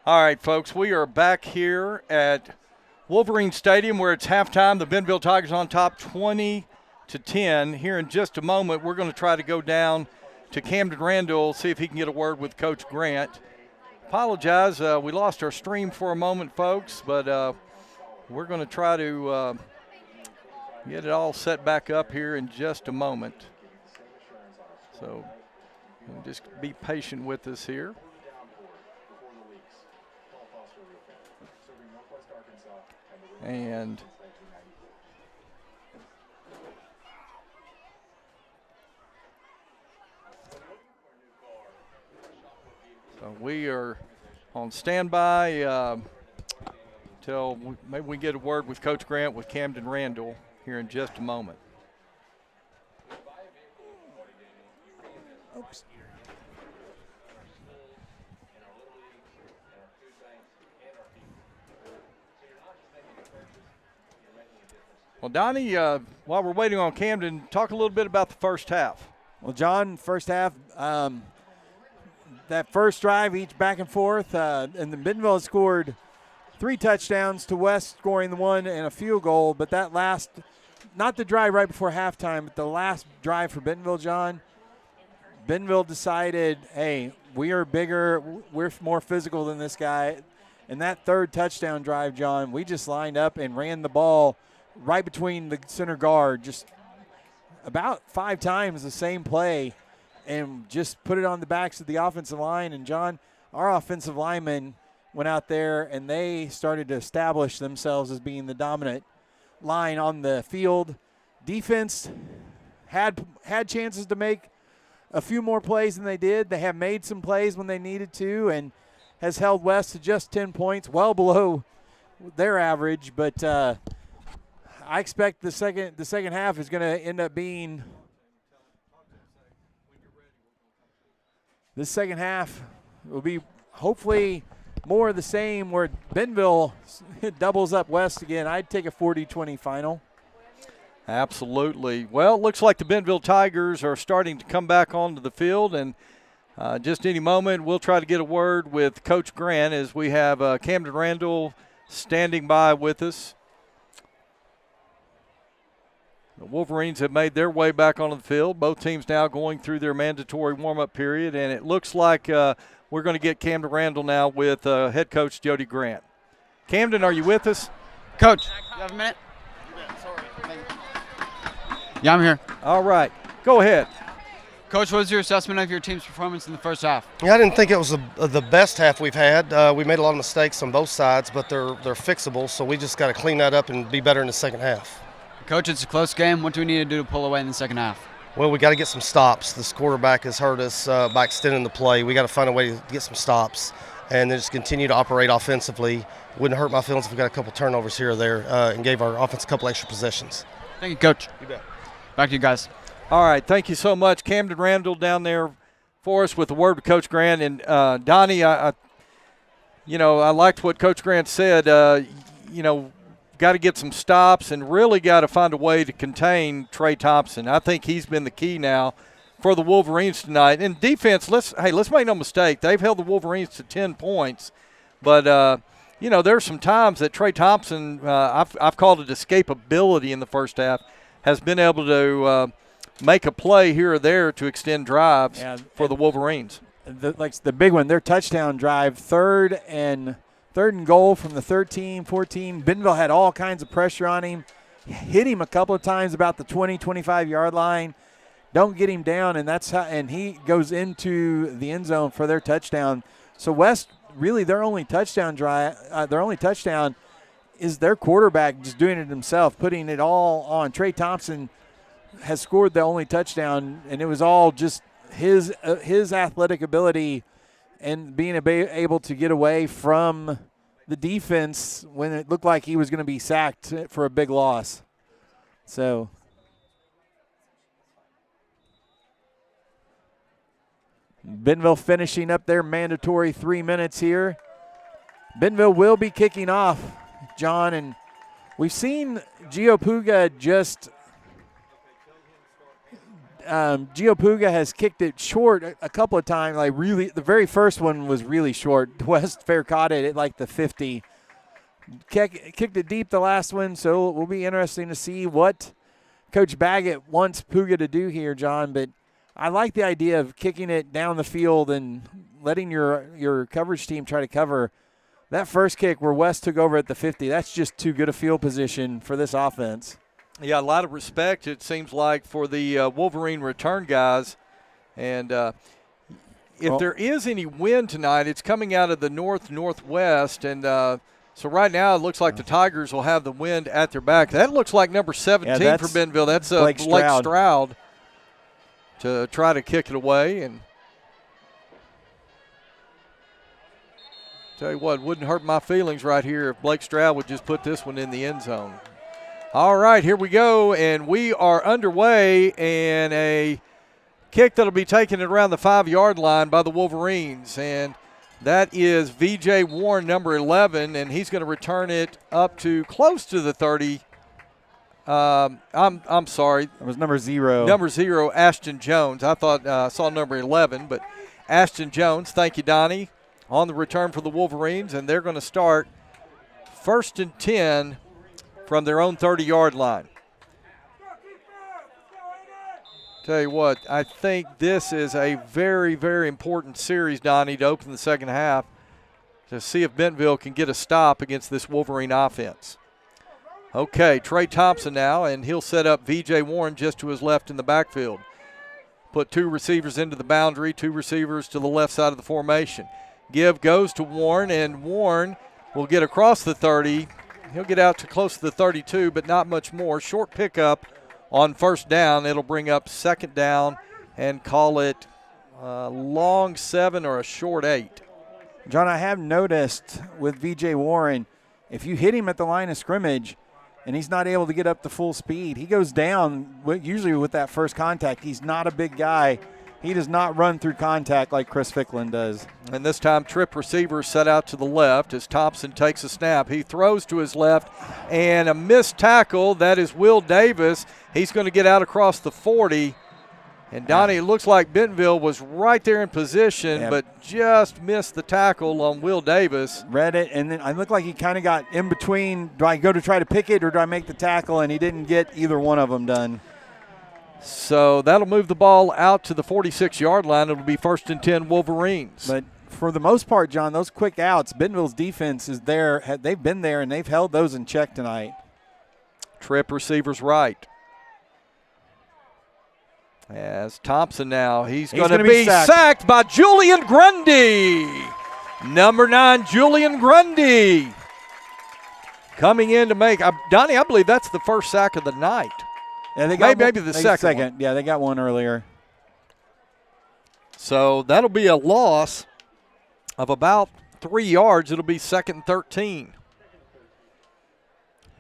All right, folks, we are back here at Wolverine Stadium where it's halftime. The Bentonville Tigers on top 20-10. Here in just a moment, we're going to try to go down to Camden Randall, see if he can get a word with Coach Grant. Apologize, we lost our stream for a moment, folks, but we're going to try to get it all set back up here in just a moment. So just be patient with us here. And so we are on standby till maybe we get a word with Coach Grant with Camden Randall here in just a moment. Oops. Well, Donnie, while we're waiting on Camden, talk a little bit about the first half. Well, John, first half, that first drive, each back and forth, and then Bentonville has scored 3 touchdowns to West scoring the 1 and a field goal. But that last, not the drive right before halftime, but the last drive for Bentonville, John, Bentonville decided, hey, we are bigger, we're more physical than this guy. And that third touchdown drive, John, we just lined up and ran the ball right between the center guard, just about 5 times the same play, and just put it on the backs of the offensive line. And, John, our offensive linemen went out there, and they started to establish themselves as being the dominant line on the field. Defense had chances to make a few more plays than they did. They have made some plays when they needed to and has held West to just 10 points, well below their average. But I expect the second half is going to end up being – this second half will be hopefully more of the same where Bentonville doubles up West again. I'd take a 40-20 final. Absolutely. Well, it looks like the Bentonville Tigers are starting to come back onto the field, and just any moment we'll try to get a word with Coach Grant as we have Camden Randall standing by with us. The Wolverines have made their way back onto the field. Both teams now going through their mandatory warm-up period, and it looks like we're going to get Camden Randall now with head coach Jody Grant. Camden, are you with us? Coach, you have a minute? Yeah, I'm here. All right. Go ahead. Coach, what was your assessment of your team's performance in the first half? Yeah, I didn't think it was the best half we've had. We made a lot of mistakes on both sides, but they're fixable, so we just got to clean that up and be better in the second half. Coach, it's a close game. What do we need to do to pull away in the second half? Well, we got to get some stops. This quarterback has hurt us by extending the play. We got to find a way to get some stops and then just continue to operate offensively. Wouldn't hurt my feelings if we got a couple turnovers here or there and gave our offense a couple extra possessions. Thank you, Coach. You bet. Back to you guys. All right, thank you so much. Camden Randall down there for us with the word with Coach Grant. And, Donnie, I liked what Coach Grant said. Got to get some stops and really got to find a way to contain Trey Thompson. I think he's been the key now for the Wolverines tonight. And defense, let's make no mistake, they've held the Wolverines to 10 points. But, there's some times that Trey Thompson, I've called it escapability in the first half, has been able to make a play here or there to extend drives for the Wolverines. The big one, their touchdown drive, third and goal from the 13, 14. Bentonville had all kinds of pressure on him, hit him a couple of times about the 20, 25-yard line. Don't get him down, and he goes into the end zone for their touchdown. So West, really their only touchdown is their quarterback just doing it himself, putting it all on. Trey Thompson has scored the only touchdown, and it was all just his athletic ability and being able to get away from the defense when it looked like he was going to be sacked for a big loss. So Bentonville finishing up their mandatory 3 minutes here. Bentonville will be kicking off, John, and we've seen Gio Puga just Gio Puga has kicked it short a couple of times. Like really, the very first one was really short. West Fair caught it at like the 50. Kicked it deep the last one, so it will be interesting to see what Coach Baggett wants Puga to do here, John. But I like the idea of kicking it down the field and letting your coverage team try to cover. That first kick where West took over at the 50, that's just too good a field position for this offense. Yeah, a lot of respect, it seems like, for the Wolverine return guys. And if there is any wind tonight, it's coming out of the north-northwest. And so right now it looks like the Tigers will have the wind at their back. That looks like number 17 for Bentonville. That's Blake Stroud to try to kick it away. And tell you what, wouldn't hurt my feelings right here if Blake Stroud would just put this one in the end zone. All right, here we go, and we are underway, and a kick that'll be taken around the 5-yard line by the Wolverines, and that is V.J. Warren, number 11, and he's going to return it up to close to the 30. I'm sorry. It was number 0. Number 0, Ashton Jones. I thought I saw number 11, but Ashton Jones. Thank you, Donnie, on the return for the Wolverines, and they're going to start 1st and 10 from their own 30-yard line. Tell you what, I think this is a very, very important series, Donnie, to open the second half to see if Bentonville can get a stop against this Wolverine offense. Okay, Trey Thompson now, and he'll set up V.J. Warren just to his left in the backfield. Put 2 receivers into the boundary, 2 receivers to the left side of the formation. Give goes to Warren, and Warren will get across the 30. He'll get out to close to the 32, but not much more. Short pickup on 1st down. It'll bring up 2nd down and call it a long 7 or a short 8. John, I have noticed with V.J. Warren, if you hit him at the line of scrimmage and he's not able to get up to full speed, he goes down usually with that first contact. He's not a big guy. He does not run through contact like Chris Ficklin does. And this time, trip receiver set out to the left as Thompson takes a snap. He throws to his left, and a missed tackle. That is Will Davis. He's going to get out across the 40. And, Donnie, it looks like Bentonville was right there in position, but just missed the tackle on Will Davis. Read it, and then I looked like he kind of got in between. Do I go to try to pick it or do I make the tackle? And he didn't get either one of them done. So that'll move the ball out to the 46-yard line. It'll be 1st and 10 Wolverines. But for the most part, John, those quick outs, Bentonville's defense is there. They've been there, and they've held those in check tonight. Trip receivers right. As Thompson now, he's going to be sacked by Julian Grundy. Number 9, Julian Grundy. Coming in to make, Donnie, I believe that's the first sack of the night. Yeah, they got maybe the second one. Yeah, they got one earlier. So that'll be a loss of about 3 yards. It'll be 2nd and 13.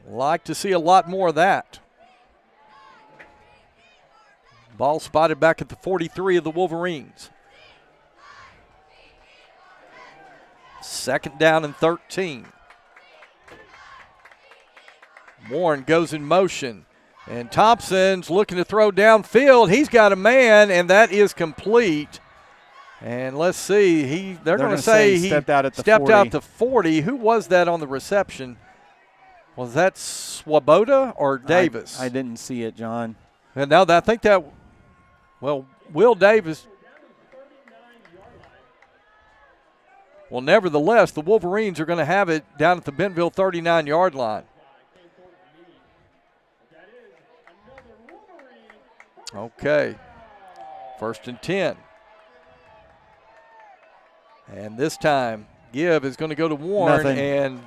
Like to see a lot more of that. Ball spotted back at the 43 of the Wolverines. 2nd down and 13. Warren goes in motion. And Thompson's looking to throw downfield. He's got a man, and that is complete. And let's see. They're going to say he stepped out at the 40. Who was that on the reception? Was that Swoboda or Davis? I didn't see it, John. And now I think that, well, Will Davis. Well, nevertheless, the Wolverines are going to have it down at the Bentonville 39-yard line. Okay, 1st and 10. And this time, Give is going to go to Warren. And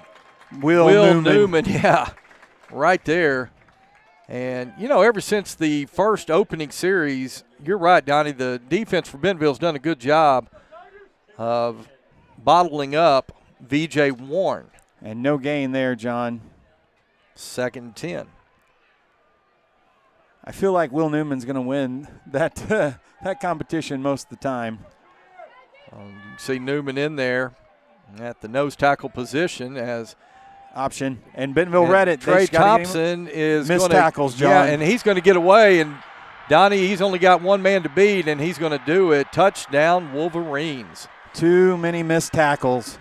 Will Newman, yeah, right there. And, you know, ever since the first opening series, you're right, Donnie, the defense for Bentonville's done a good job of bottling up V.J. Warren. And no gain there, John. 2nd and 10. I feel like Will Newman's going to win that that competition most of the time. You can see Newman in there at the nose tackle position as option. And Bentonville read it. Trey Thompson is missed tackles, John. Yeah, and he's going to get away. And Donnie, he's only got one man to beat, and he's going to do it. Touchdown, Wolverines. Too many missed tackles.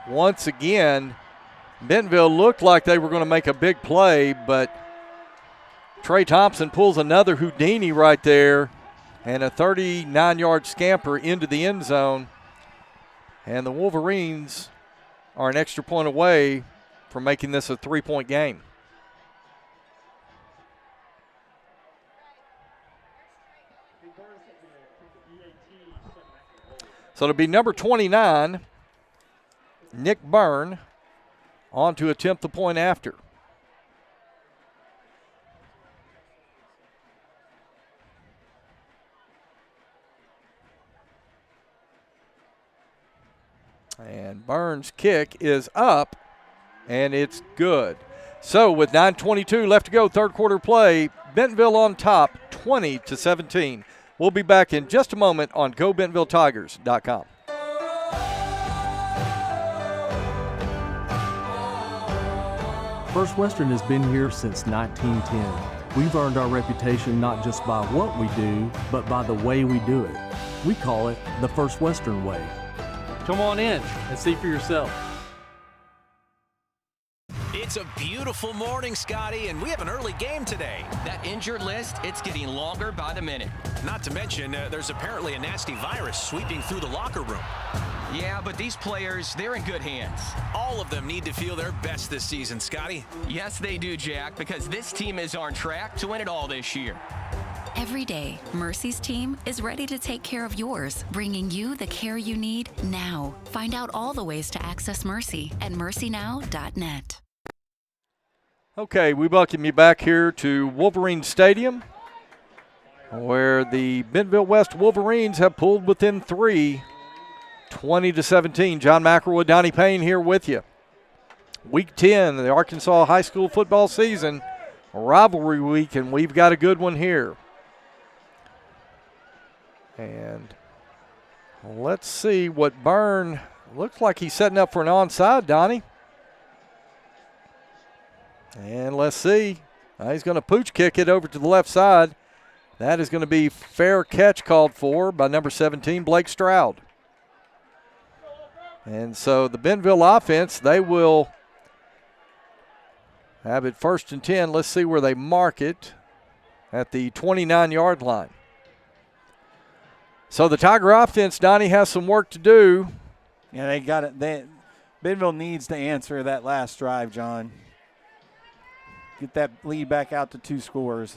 Once again, Bentonville looked like they were going to make a big play, but Trey Thompson pulls another Houdini right there, and a 39-yard scamper into the end zone. And the Wolverines are an extra point away from making this a 3-point game. So it'll be number 29, Nick Byrne, on to attempt the point after. And Byrne's kick is up, and it's good. So with 9:22 left to go, third quarter play, Bentonville on top, 20-17. We'll be back in just a moment on GoBentonvilleTigers.com. First Western has been here since 1910. We've earned our reputation not just by what we do, but by the way we do it. We call it the First Western way. Come on in and see for yourself. It's a beautiful morning, Scotty, and we have an early game today. That injured list, it's getting longer by the minute. Not to mention, there's apparently a nasty virus sweeping through the locker room. Yeah, but these players, they're in good hands. All of them need to feel their best this season, Scotty. Yes, they do, Jack, because this team is on track to win it all this year. Every day, Mercy's team is ready to take care of yours, bringing you the care you need now. Find out all the ways to access Mercy at mercynow.net. Okay, we welcome you back here to Wolverine Stadium, where the Bentonville West Wolverines have pulled within 3, 20-17. John McElroy, Donnie Payne here with you. Week 10 of the Arkansas high school football season, rivalry week, and we've got a good one here. And let's see what Byrne looks like. He's setting up for an onside, Donnie. And let's see. He's going to pooch kick it over to the left side. That is going to be fair catch called for by number 17, Blake Stroud. And so the Bentonville offense, they will have it 1st and 10. Let's see where they mark it at the 29-yard line. So the Tiger offense, Donnie, has some work to do. Yeah, they got it. Bentonville needs to answer that last drive, John. Get that lead back out to 2 scores.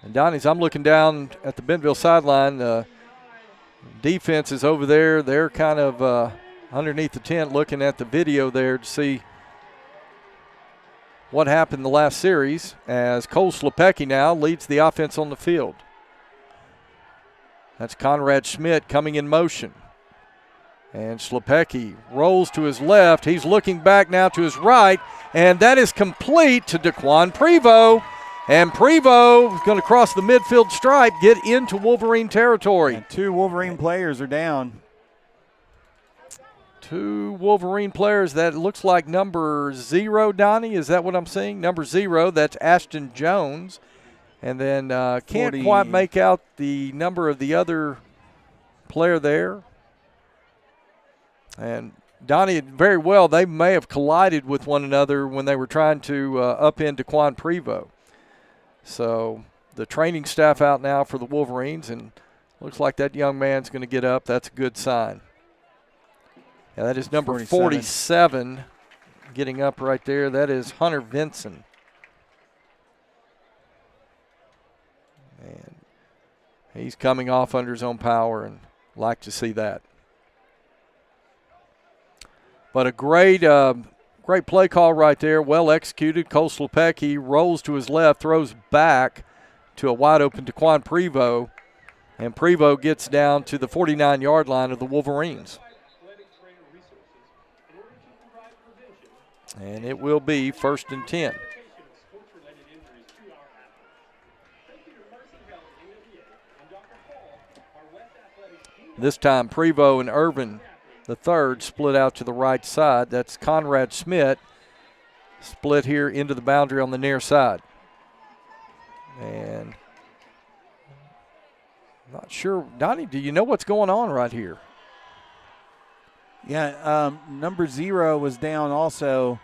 And Donnie, as I'm looking down at the Bentonville sideline, defense is over there. They're kind of underneath the tent looking at the video there to see what happened the last series as Cole Slepecki now leads the offense on the field. That's Conrad Schmidt coming in motion. And Slepecki rolls to his left. He's looking back now to his right, and that is complete to Daquan Prevost. And Prevost is going to cross the midfield stripe, get into Wolverine territory. And 2 Wolverine players are down. 2 Wolverine players. That looks like number 0, Donnie. Is that what I'm seeing? Number 0, that's Ashton Jones. And then can't quite make out the number of the other player there. And Donnie, very well, they may have collided with one another when they were trying to upend Daquan Prevost. So the training staff out now for the Wolverines, and looks like that young man's going to get up. That's a good sign. Yeah, that is number 47 getting up right there. That is Hunter Vinson. And he's coming off under his own power, and like to see that. But a great play call right there, well executed. Cole Slepecki rolls to his left, throws back to a wide open Daquan Prevost, and Prevost gets down to the 49-yard line of the Wolverines. And it will be 1st and 10. This time Prevost and Irvin the third split out to the right side. That's Conrad Schmidt split here into the boundary on the near side. And not sure. Donnie, do you know what's going on right here? Yeah, number 0 was down also,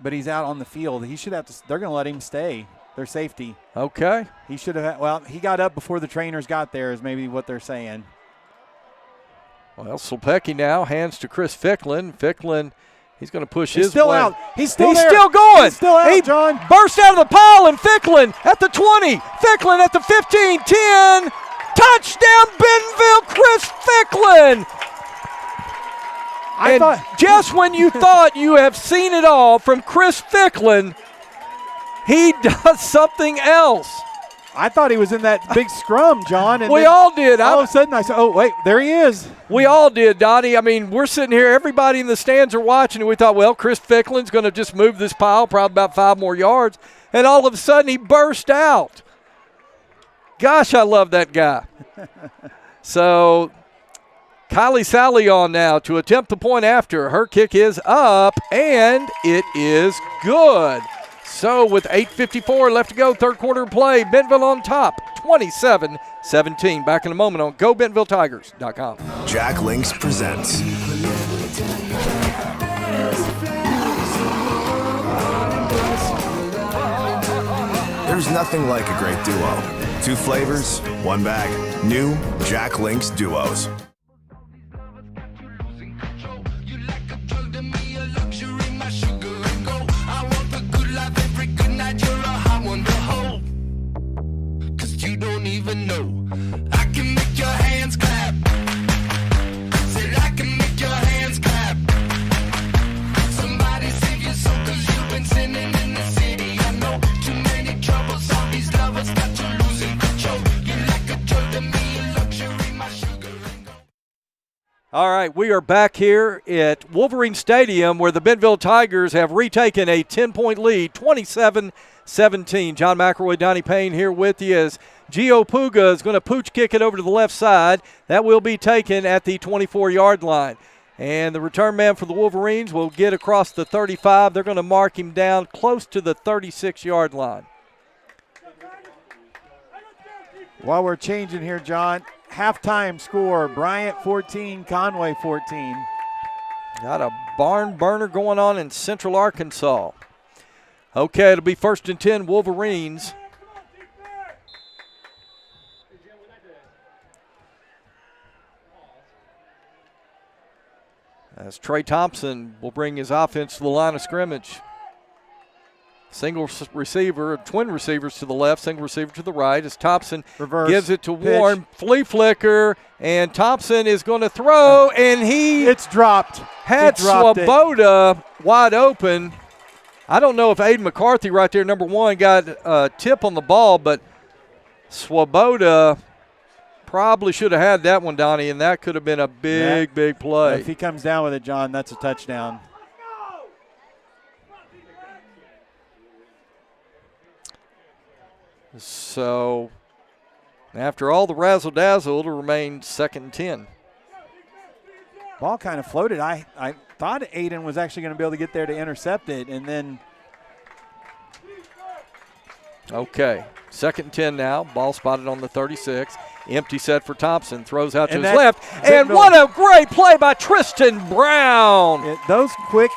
but he's out on the field. He should have to. They're going to let him stay. Their safety. Okay. He should have. Well, he got up before the trainers got there, is maybe what they're saying. Well, Slepecki now hands to Chris Ficklin. Ficklin, he's going to push He's his still way. out. He's still going. He's still out, John. Burst out of the pile, and Ficklin at the 20. Ficklin at the 15, 10. Touchdown, Bentonville, Chris Ficklin. Just when you thought you have seen it all from Chris Ficklin, he does something else. I thought he was in that big scrum, John. And we all did. All of a sudden, I said, oh, wait, there he is. We all did, Donnie. I mean, we're sitting here. Everybody in the stands are watching, and we thought, well, Chris Ficklin's going to just move this pile probably about 5 more yards. And all of a sudden, he burst out. Gosh, I love that guy. So, Kylie Sally on now to attempt the point after. Her kick is up, and it is good. So with 8:54 left to go, third quarter play, Bentonville on top, 27-17. Back in a moment on GoBentonvilleTigers.com. Jack Links presents. There's nothing like a great duo. 2 flavors, 1 bag. New Jack Links Duos. Even know I can make your hands clap. Said I can make your hands clap. Somebody save your soul, 'cause you've been sinning in the city. I know too many troubles, all these lovers got you losing control. You like a joy to me, a luxury, my sugar and gold. All right, we are back here at Wolverine Stadium where the Bentonville Tigers have retaken a 10-point lead, 27-17. John McElroy, Donnie Payne here with you as Gio Puga is going to pooch kick it over to the left side. That will be taken at the 24-yard line. And the return man for the Wolverines will get across the 35. They're going to mark him down close to the 36-yard line. While we're changing here, John, halftime score, Bryant 14, Conway 14. Got a barn burner going on in Central Arkansas. Okay, it'll be 1st and 10 Wolverines. As Trey Thompson will bring his offense to the line of scrimmage. Single receiver, twin receivers to the left, single receiver to the right. As Thompson gives it to Warren, flea flicker, and Thompson is going to throw, and it's dropped. Had Swoboda wide open. I don't know if Aiden McCarthy right there, number 1, got a tip on the ball, but Swoboda probably should have had that one, Donnie, and that could have been a big play. If he comes down with it, John, that's a touchdown. So, after all the razzle-dazzle, it'll remain 2nd and 10. Ball kind of floated. I thought Aiden was actually going to be able to get there to intercept it, and then. Okay, 2nd and 10 now. Ball spotted on the 36. Empty set for Thompson. Throws out to his left. And what a great play by Tristan Brown. Those quick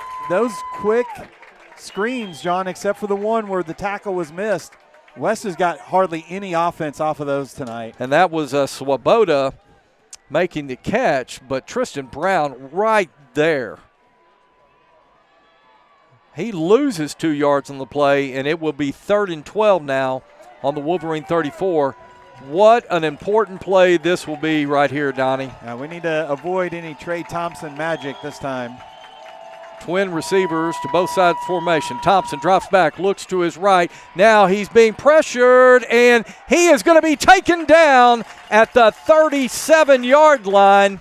screens, John, except for the one where the tackle was missed. West has got hardly any offense off of those tonight. And that was Swoboda making the catch, but Tristan Brown right there. He loses 2 yards on the play, and it will be 3rd and 12 now on the Wolverine 34. What an important play this will be right here, Donnie. We need to avoid any Trey Thompson magic this time. Twin receivers to both sides of the formation. Thompson drops back, looks to his right. Now he's being pressured, and he is going to be taken down at the 37-yard line.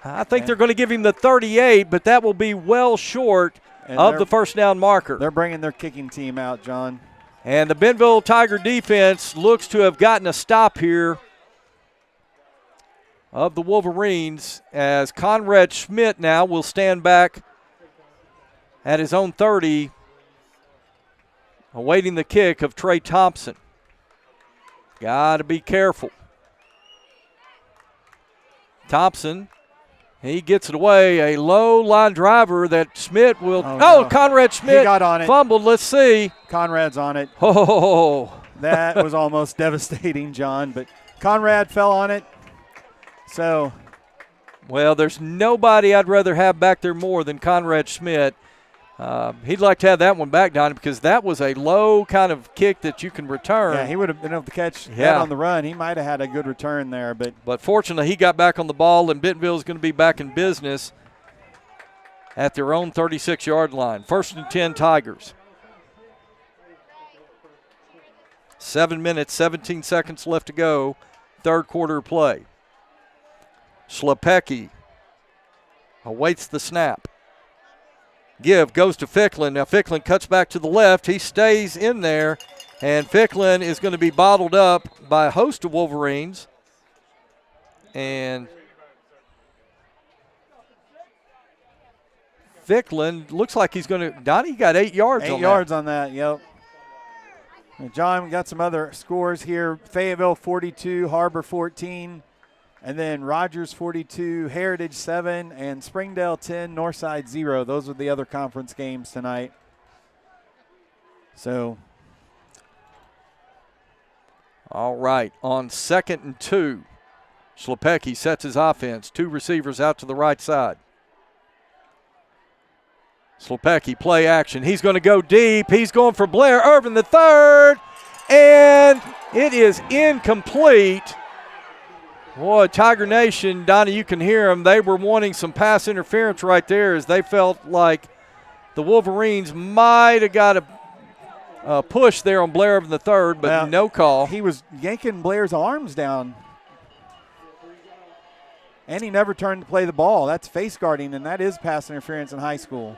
I think they're going to give him the 38, but that will be well short of the first down marker. They're bringing their kicking team out, John. And the Bentonville Tiger defense looks to have gotten a stop here of the Wolverines as Conrad Schmidt now will stand back at his own 30, awaiting the kick of Trey Thompson. Got to be careful. Thompson, he gets it away. A low line driver that Schmidt will. No. Conrad Schmidt He got on it. fumbled. Let's see. Conrad's on it. Oh. That was almost devastating, John, but Conrad fell on it. So. Well, there's nobody I'd rather have back there more than Conrad Schmidt. He'd like to have that one back, Donnie, because that was a low kind of kick that you can return. Yeah, he would have been able to catch that on the run. He might have had a good return there. But fortunately, he got back on the ball, and Bentonville is going to be back in business at their own 36-yard line. 1st and 10 Tigers. 7 minutes, 17 seconds left to go. Third quarter play. Schlepecki awaits the snap. Give goes to Ficklin. Now Ficklin cuts back to the left. He stays in there, and Ficklin is going to be bottled up by a host of Wolverines. And Ficklin looks like he's going to – Donnie got 8 yards on that. 8 yards on that, yep. And John, we got some other scores here. Fayetteville 42, Harbor 14. And then Rogers 42, Heritage 7, and Springdale 10, Northside 0. Those are the other conference games tonight. So. All right, on 2nd and 2, Schlepecki sets his offense. 2 receivers out to the right side. Schlepecki, play action. He's going to go deep. He's going for Blair Irvin the third, and it is incomplete. Boy, Tiger Nation, Donnie, you can hear them. They were wanting some pass interference right there as they felt like the Wolverines might have got a push there on Blair of the third, but no call. He was yanking Blair's arms down. And he never turned to play the ball. That's face guarding, and that is pass interference in high school.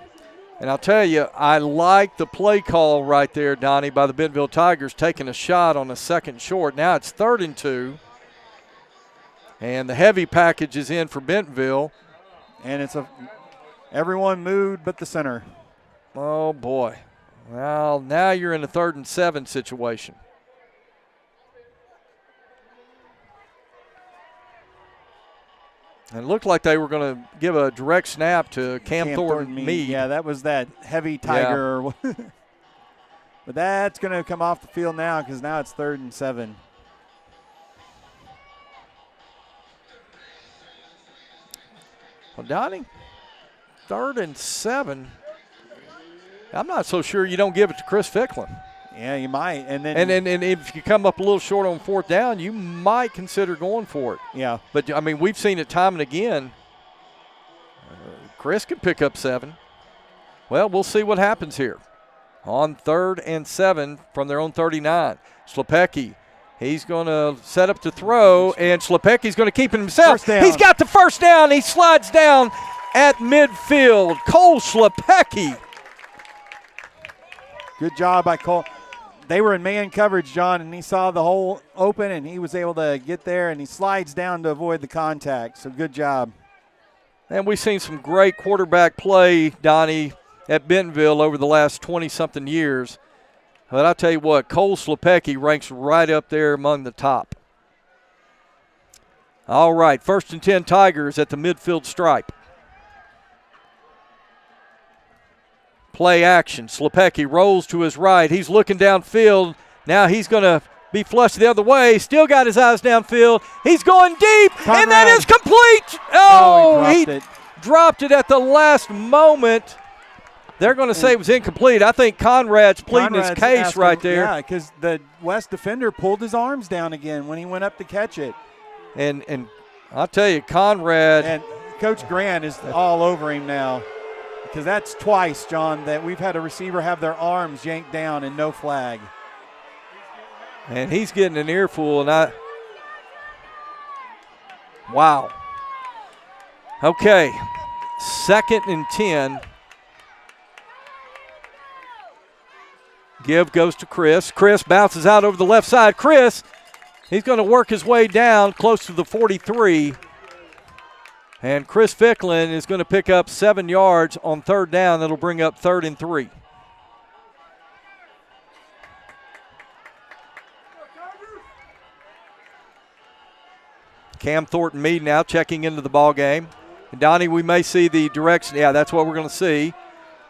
And I'll tell you, I like the play call right there, Donnie, by the Bentonville Tigers, taking a shot on a second short. Now it's 3rd and 2. And the heavy package is in for Bentonville. And it's everyone moved but the center. Oh, boy. Well, now you're in a 3rd and 7 situation. And it looked like they were going to give a direct snap to Cam Thornton Meade. Yeah, that was that heavy Tiger. Yeah. But that's going to come off the field now because now it's 3rd and 7. Well, Donnie, 3rd and 7. I'm not so sure you don't give it to Chris Ficklin. Yeah, you might. And if you come up a little short on 4th down, you might consider going for it. Yeah. But, I mean, we've seen it time and again. Chris could pick up 7. Well, we'll see what happens here. On 3rd and 7 from their own 39. Schlepecki. He's going to set up to throw, and Schlepecki's going to keep it himself. He's got the first down. He slides down at midfield. Cole Schlepecki. Good job by Cole. They were in man coverage, John, and he saw the hole open, and he was able to get there, and he slides down to avoid the contact. So good job. And we've seen some great quarterback play, Donnie, at Bentonville over the last 20-something years. But I'll tell you what, Cole Schlepecki ranks right up there among the top. All right, 1st and 10 Tigers at the midfield stripe. Play action. Schlepecki rolls to his right. He's looking downfield. Now he's going to be flushed the other way. Still got his eyes downfield. He's going deep, Conrad. And that is complete. He dropped it at the last moment. They're going to say it was incomplete. I think Conrad's pleading his case right there. Yeah, because the West defender pulled his arms down again when he went up to catch it. And I'll tell you, Conrad. And Coach Grant is all over him now because that's twice, John, that we've had a receiver have their arms yanked down and no flag. And he's getting an earful, and wow. Okay, 2nd and 10. Give goes to Chris. Chris bounces out over the left side. Chris, he's going to work his way down close to the 43. And Chris Ficklin is going to pick up 7 yards on 3rd down. That'll bring up 3rd and 3. Cam Thornton Meade now checking into the ball game. And Donnie, we may see the direction. Yeah, that's what we're going to see.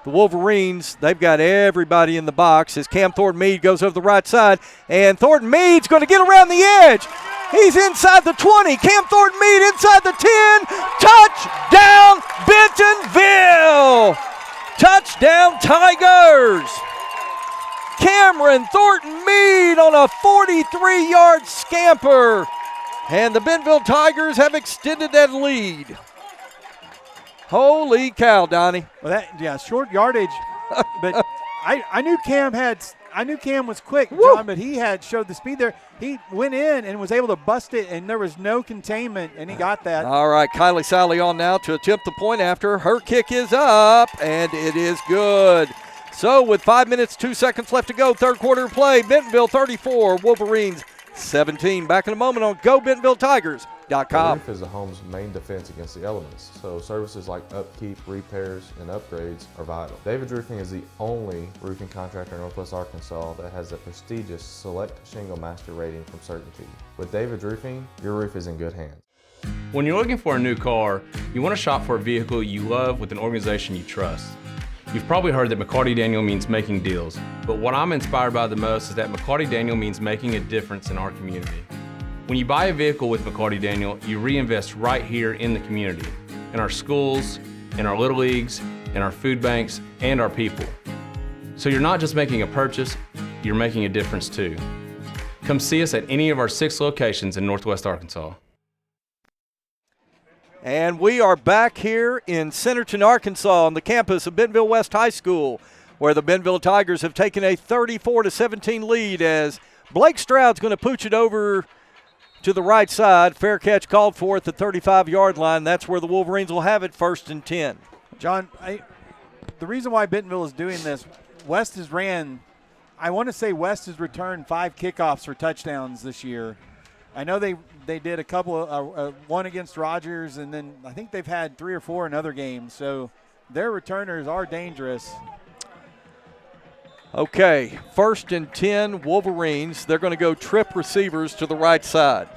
The Wolverines, they've got everybody in the box as Cam Thornton Meade goes over the right side. And Thornton Meade's going to get around the edge. He's inside the 20. Cam Thornton Meade inside the 10. Touchdown, Bentonville! Touchdown, Tigers! Cameron Thornton Meade on a 43-yard scamper. And the Bentonville Tigers have extended that lead. Holy cow, Donnie. Well, short yardage. But I knew Cam was quick, John, but he showed the speed there. He went in and was able to bust it, and there was no containment, and he got that. All right, Kylie Sally on now to attempt the point after. Her kick is up, and it is good. So with 5 minutes, 2 seconds left to go, third quarter play, Bentonville 34, Wolverines 17. Back in a moment on GoBentonvilleTigers.com. The roof is the home's main defense against the elements, so services like upkeep, repairs, and upgrades are vital. David's Roofing is the only roofing contractor in Northwest Arkansas that has the prestigious Select Shingle Master rating from Certainty. With David's Roofing, your roof is in good hands. When you're looking for a new car, you want to shop for a vehicle you love with an organization you trust. You've probably heard that McCarty Daniel means making deals, but what I'm inspired by the most is that McCarty Daniel means making a difference in our community. When you buy a vehicle with McCarty Daniel, you reinvest right here in the community, in our schools, in our little leagues, in our food banks, and our people. So you're not just making a purchase, you're making a difference too. Come see us at any of our 6 locations in Northwest Arkansas. And we are back here in Centerton, Arkansas on the campus of Bentonville West High School, where the Bentonville Tigers have taken a 34-17 lead as Blake Stroud's going to pooch it over to the right side. Fair catch called for at the 35-yard line. That's where the Wolverines will have it, 1st and 10. John, the reason why Bentonville is doing this, West has returned 5 kickoffs for touchdowns this year. I know they did a couple, one against Rogers, and then I think they've had 3 or 4 in other games. So their returners are dangerous. Okay, 1st and 10, Wolverines. They're going to go trip receivers to the right side.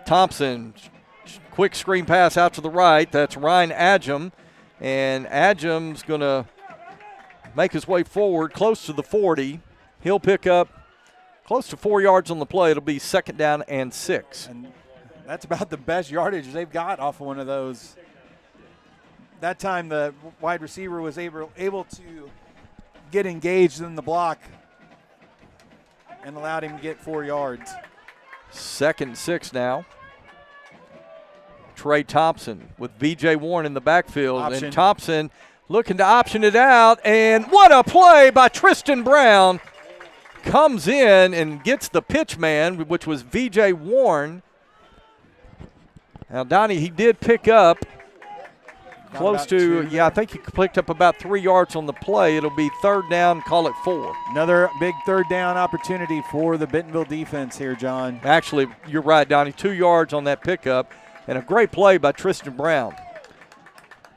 Thompson, quick screen pass out to the right. That's Ryan Adjum. And Adjum's going to make his way forward close to the 40. He'll pick up close to 4 yards on the play. It'll be 2nd down and 6. And that's about the best yardage they've got off of one of those. That time the wide receiver was able to get engaged in the block and allowed him to get 4 yards. 2nd and 6 now. Trey Thompson with B.J. Warren in the backfield. Option. And Thompson looking to option it out. And what a play by Tristan Brown. Comes in and gets the pitch man, which was V.J. Warren. Now, Donnie, he did pick up close to, I think he picked up about 3 yards on the play. It'll be 3rd down, call it 4. Another big 3rd down opportunity for the Bentonville defense here, John. Actually, you're right, Donnie, 2 yards on that pickup, and a great play by Tristan Brown.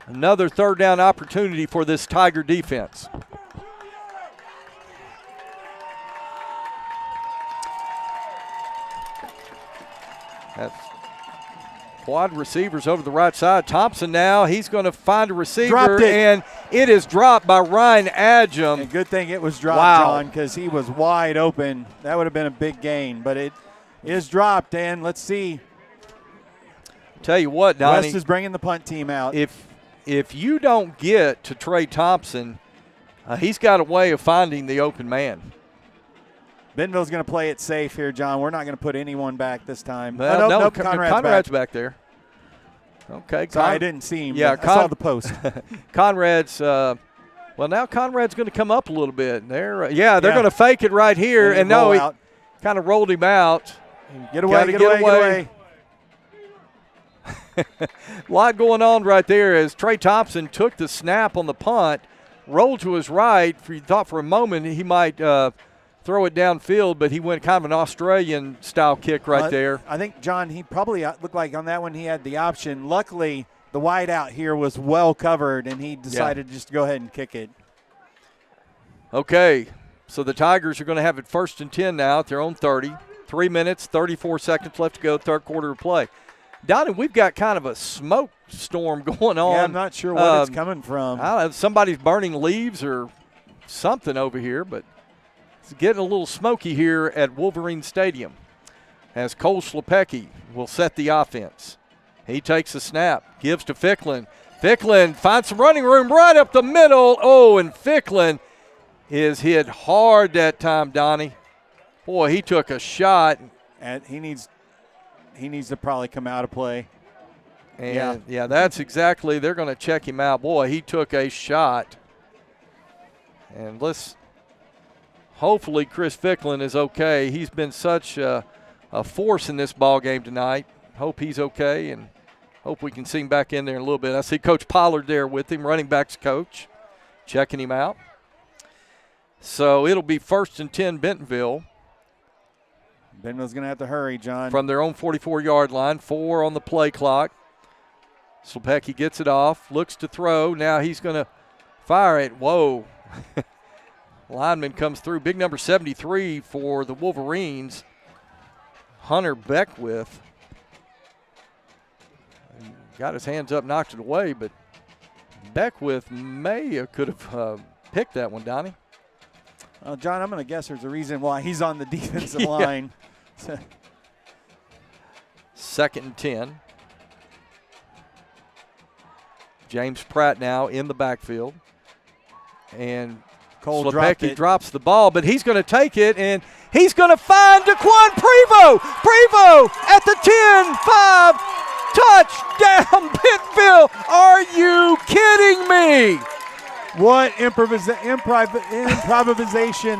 Another 3rd down opportunity for this Tiger defense. That's quad receivers over the right side. Thompson now, he's going to find a receiver, and it is dropped by Ryan Adjum. And good thing it was dropped, John, because he was wide open. That would have been a big gain, but it is dropped, and let's see. Tell you what, Donnie. West is bringing the punt team out. If you don't get to Trey Thompson, he's got a way of finding the open man. Bentonville's going to play it safe here, John. We're not going to put anyone back this time. Well, nope, Conrad's back there. Okay. Sorry, I didn't see him. Yeah, I saw the post. Conrad's now Conrad's going to come up a little bit. They're going to fake it right here. And no, he kind of rolled him out. Get away. A lot going on right there as Trey Thompson took the snap on the punt, rolled to his right. You thought for a moment he might throw it downfield, but he went kind of an Australian-style kick right there. I think, John, he probably looked like on that one he had the option. Luckily, the wide out here was well covered, and he decided just to go ahead and kick it. Okay, so the Tigers are going to have it 1st and 10 now at their own 30. 3 minutes, 34 seconds left to go, third quarter of play. Donnie, we've got kind of a smoke storm going on. Yeah, I'm not sure what it's coming from. I don't know, somebody's burning leaves or something over here, but it's getting a little smoky here at Wolverine Stadium as Cole Schlepecki will set the offense. He takes a snap, gives to Ficklin. Ficklin finds some running room right up the middle. Oh, and Ficklin is hit hard that time, Donnie. Boy, he took a shot. And he needs to probably come out of play. And yeah, that's exactly, they're going to check him out. Boy, he took a shot. And hopefully Chris Ficklin is okay. He's been such a force in this ball game tonight. Hope he's okay, and hope we can see him back in there in a little bit. I see Coach Pollard there with him, running backs coach, checking him out. So it'll be 1st and 10 Bentonville. Bentonville's going to have to hurry, John. From their own 44-yard line, 4 on the play clock. Schlepecki gets it off, looks to throw. Now he's going to fire it. Whoa. Lineman comes through. Big number 73 for the Wolverines, Hunter Beckwith. Got his hands up, knocked it away, but Beckwith could have picked that one, Donnie. Well, John, I'm going to guess there's a reason why he's on the defensive line. 2nd and 10. James Pratt now in the backfield. And Cole drops the ball, but he's going to take it, and he's going to find Daquan Prevost. Prevost at the 10-5. Touchdown, Bentonville. Are you kidding me? What improvisation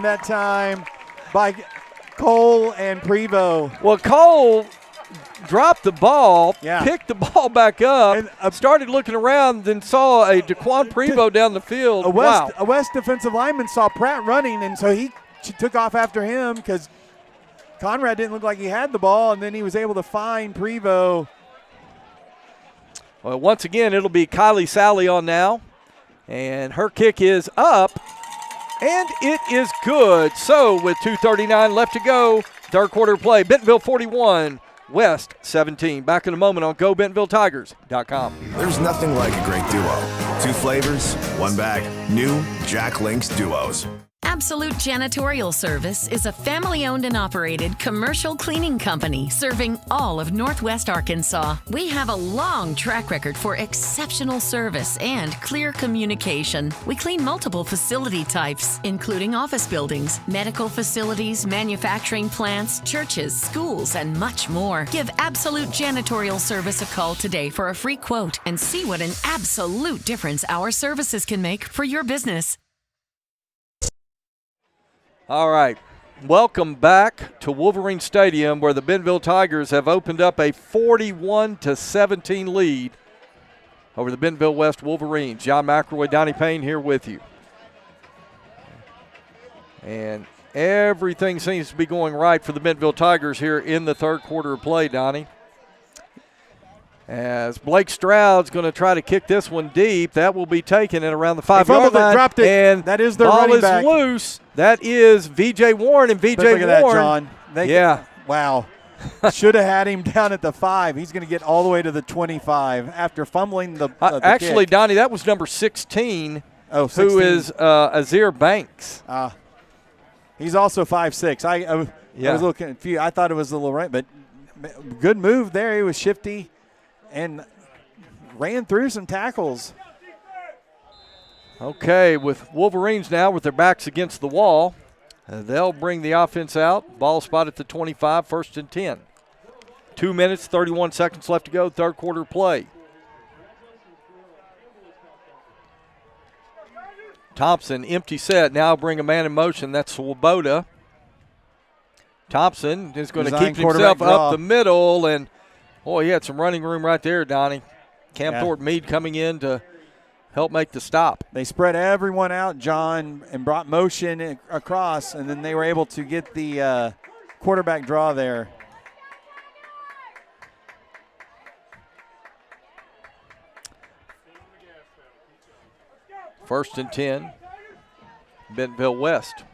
that time by Cole and Prevost. Well, Cole dropped the ball, picked the ball back up, and started looking around, then saw a Daquan Prevost down the field. A West defensive lineman saw Pratt running, and so he took off after him because Conrad didn't look like he had the ball, and then he was able to find Prevost. Well, once again, it'll be Kylie Sally on now. And her kick is up, and it is good. So with 2:39 left to go, third quarter play, Bentonville 41, West 17. Back in a moment on GoBentonvilleTigers.com. There's nothing like a great duo. 2 flavors, 1 bag. New Jack Link's Duos. Absolute Janitorial Service is a family-owned and operated commercial cleaning company serving all of Northwest Arkansas. We have a long track record for exceptional service and clear communication. We clean multiple facility types, including office buildings, medical facilities, manufacturing plants, churches, schools, and much more. Give Absolute Janitorial Service a call today for a free quote and see what an absolute difference our services can make for your business. All right, welcome back to Wolverine Stadium, where the Bentonville Tigers have opened up a 41-17 lead over the Bentonville West Wolverines. John McElroy, Donnie Payne here with you. And everything seems to be going right for the Bentonville Tigers here in the third quarter of play, Donnie. As Blake Stroud's going to try to kick this one deep. That will be taken at around the 5-yard line. Dropped it. And that is their ball running is back. Loose. That is V.J. Warren, and V.J. Look at Warren. that, John. Wow. Should have had him down at the 5. He's going to get all the way to the 25 after fumbling the actually, kick. Donnie, that was number 16, 16. who is Azir Banks. He's also 5'6". I was a little confused. I thought it was a little right, but good move there. He was shifty and ran through some tackles. Okay, with Wolverines now with their backs against the wall, they'll bring the offense out. Ball spot at the 25, 1st and 10. 2 minutes, 31 seconds left to go, third quarter play. Thompson, empty set, now bring a man in motion. That's Swoboda. Thompson is going to keep himself up the middle, and boy, he had some running room right there, Donnie. Cam Thornton Meade coming in to help make the stop. They spread everyone out, John, and brought motion across, and then they were able to get the quarterback draw there. First and 10, Bentonville West.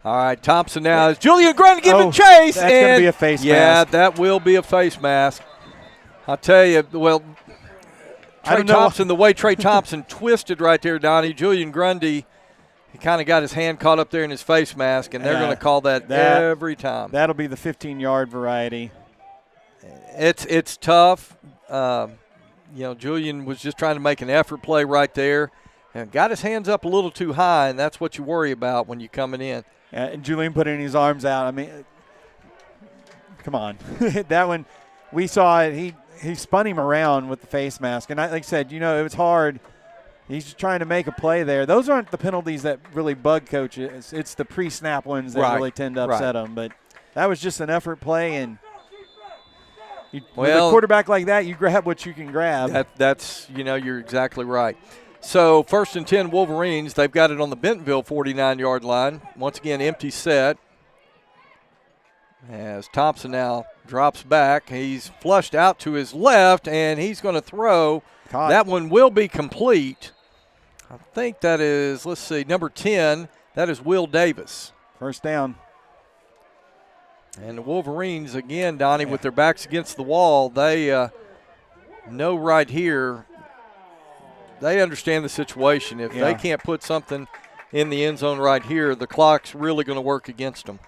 All right, Thompson now is Julian Grundy giving chase. That's going to be a face mask. Yeah, that will be a face mask. I'll tell you, well, Trey Thompson, the way Trey Thompson twisted right there, Donnie, Julian Grundy, he kind of got his hand caught up there in his face mask, and they're going to call that every time. That'll be the 15-yard variety. It's tough. Julian was just trying to make an effort play right there and got his hands up a little too high, and that's what you worry about when you're coming in. And Julian putting his arms out. I mean, come on. That one, we saw it. He spun him around with the face mask. And like I said, it was hard. He's just trying to make a play there. Those aren't the penalties that really bug coaches. It's the pre-snap ones that really tend to upset them. But that was just an effort play. And with a quarterback like that, you grab what you can grab. That's you're exactly right. So 1st and 10 Wolverines. They've got it on the Bentonville 49-yard line. Once again, empty set. As Thompson now drops back. He's flushed out to his left, and he's going to throw. Caught. That one will be complete. I think that is, let's see, number 10. That is Will Davis. First down. And the Wolverines, again, Donnie, with their backs against the wall, they know right here, they understand the situation. If they can't put something in the end zone right here, the clock's really going to work against them.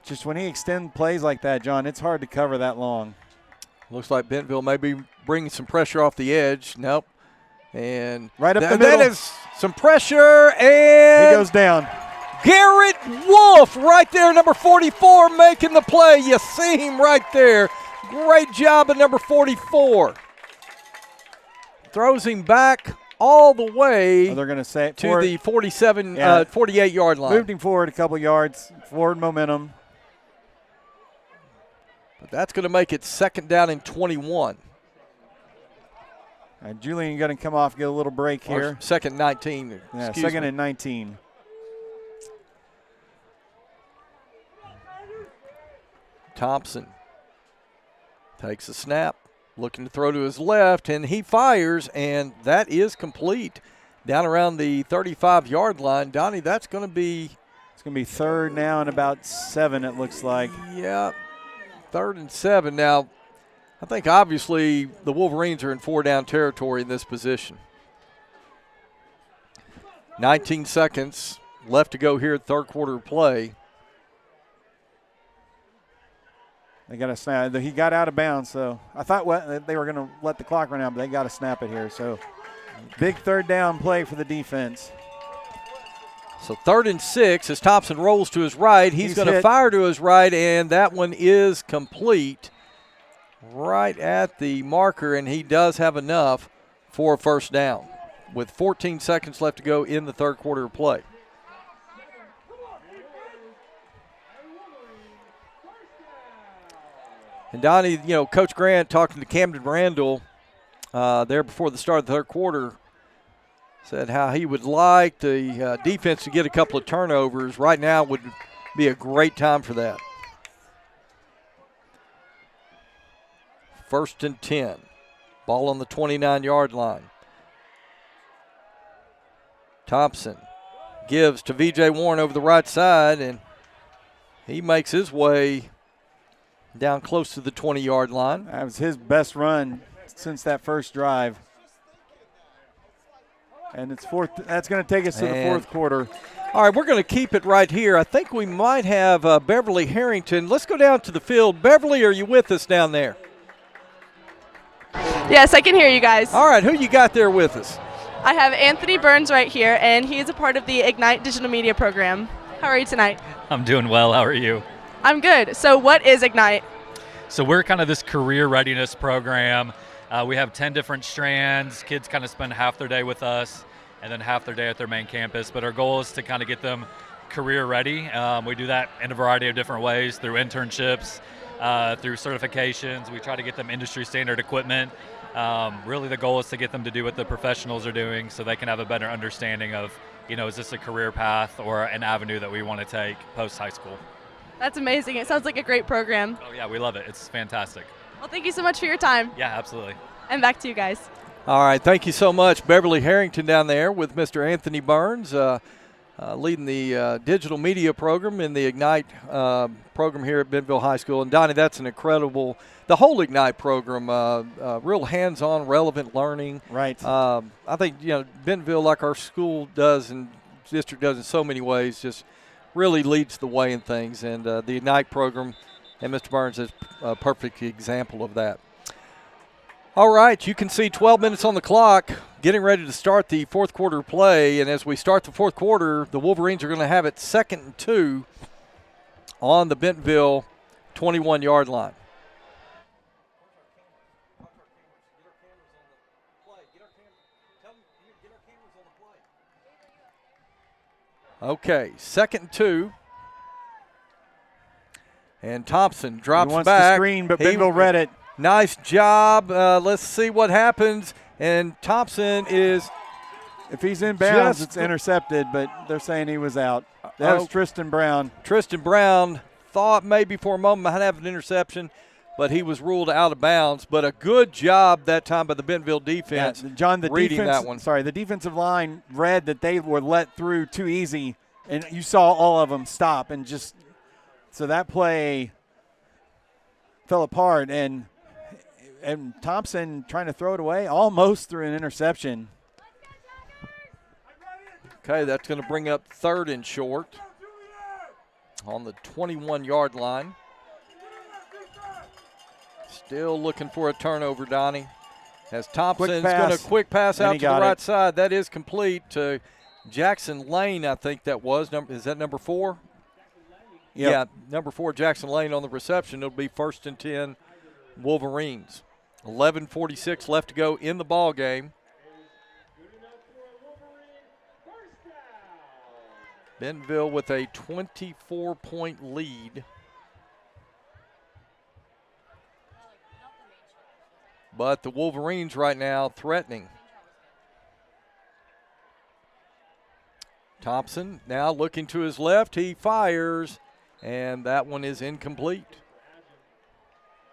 Just when he extends plays like that, John, it's hard to cover that long. Looks like Bentonville may be bringing some pressure off the edge. Nope. And right up the middle. That is some pressure, and he goes down. Garrett Wolf right there, number 44, making the play. You see him right there. Great job of number 44. Throws him back all the way they're going to say to the 48-yard line. Moved him forward a couple yards, forward momentum. But that's going to make it 2nd down and 21. Julian going to come off, get a little break here. Or 2nd 19. Yeah, 2nd and 19. Thompson takes a snap, looking to throw to his left, and he fires, and that is complete. Down around the 35-yard line. Donnie, that's going to be... It's going to be 3rd now and about 7, it looks like. Yeah, 3rd and 7. Now, I think obviously the Wolverines are in 4-down territory in this position. 19 seconds left to go here at 3rd quarter play. They got to snap. He got out of bounds, so I thought they were going to let the clock run out, but they got to snap it here. So big 3rd down play for the defense. So 3rd and 6 as Thompson rolls to his right. He's going to fire to his right, and that one is complete right at the marker, and he does have enough for a 1st down with 14 seconds left to go in the 3rd quarter of play. And Donnie, Coach Grant talking to Camden Randall there before the start of the 3rd quarter said how he would like the defense to get a couple of turnovers. Right now would be a great time for that. 1st and 10. Ball on the 29-yard line. Thompson gives to V.J. Warren over the right side, and he makes his way down close to the 20-yard line. That was his best run since that first drive. And it's 4th. That's going to take us to the 4th quarter. All right, we're going to keep it right here. I think we might have Beverly Harrington. Let's go down to the field. Beverly, are you with us down there? Yes, I can hear you guys. All right, who you got there with us? I have Anthony Burns right here, and he is a part of the Ignite Digital Media Program. How are you tonight? I'm doing well. How are you? I'm good. So what is Ignite? So we're kind of this career readiness program. We have 10 different strands. Kids kind of spend half their day with us and then half their day at their main campus. But our goal is to kind of get them career ready. We do that in a variety of different ways, through internships, through certifications. We try to get them industry standard equipment. Really the goal is to get them to do what the professionals are doing so they can have a better understanding of, is this a career path or an avenue that we want to take post high school. That's amazing. It sounds like a great program. Oh, yeah, we love it. It's fantastic. Well, thank you so much for your time. Yeah, absolutely. And back to you guys. All right, thank you so much. Beverly Harrington down there with Mr. Anthony Burns, leading the digital media program in the Ignite program here at Bentonville High School. And, Donnie, that's an incredible – the whole Ignite program, real hands-on, relevant learning. Right. I think, Bentonville, like our school does and district does in so many ways, just really leads the way in things. And the Ignite program, and Mr. Burns is a perfect example of that. All right, you can see 12 minutes on the clock, getting ready to start the fourth quarter play. And as we start the fourth quarter, the Wolverines are going to have it 2nd and 2 on the Bentonville 21-yard line. Okay, 2nd and 2. And Thompson drops he wants back. The screen, but Bentonville read it. Nice job. Let's see what happens. And Thompson is – if he's in bounds, it's intercepted, but they're saying he was out. That was Tristan Brown. Tristan Brown thought maybe for a moment might have an interception, but he was ruled out of bounds. But a good job that time by the Bentonville defense. Yeah, John, reading that one. Sorry, the defensive line read that they were let through too easy, and you saw all of them stop. And just so that play fell apart, and Thompson trying to throw it away, almost threw an interception. Okay, that's going to bring up 3rd and short on the 21-yard line. Still looking for a turnover, Donnie. As Thompson's going to quick pass out to the right side. That is complete to Jackson Lane, I think that was. Is that number 4? Yep. Yeah, number 4, Jackson Lane on the reception. It'll be 1st and 10, Wolverines. 11:46 left to go in the ball game. Bentonville with a 24-point lead. But the Wolverines right now threatening. Thompson now looking to his left. He fires, and that one is incomplete.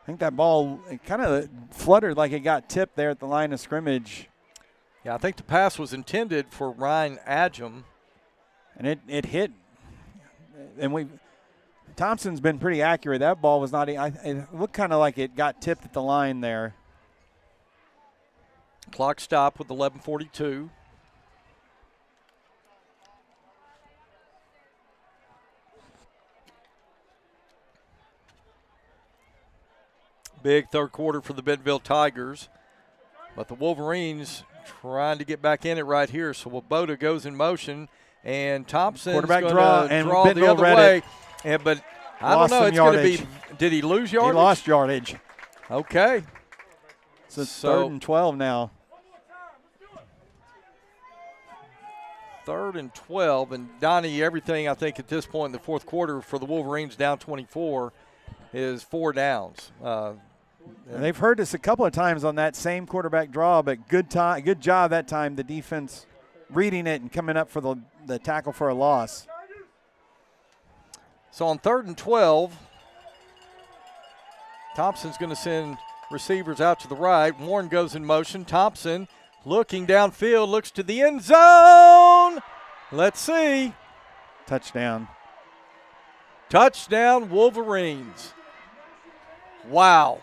I think that ball kind of fluttered like it got tipped there at the line of scrimmage. Yeah, I think the pass was intended for Ryan Adjum. And it hit. And Thompson's been pretty accurate. That ball was not – it looked kind of like it got tipped at the line there. Clock stopped with 11:42. Big third quarter for the Bentonville Tigers. But the Wolverines trying to get back in it right here. So Woboda goes in motion, and Thompson's going to draw the other way. But I don't know. It's going to be – did he lose yardage? He lost yardage. Okay. So 3rd and 12 now. 3rd and 12. And, Donnie, everything I think at this point in the fourth quarter for the Wolverines down 24 is 4 downs. And they've heard this a couple of times on that same quarterback draw, but good job that time, the defense reading it and coming up for the tackle for a loss. So on 3rd and 12, Thompson's going to send receivers out to the right. Warren goes in motion. Thompson looking downfield, looks to the end zone. Let's see. Touchdown. Touchdown, Wolverines. Wow.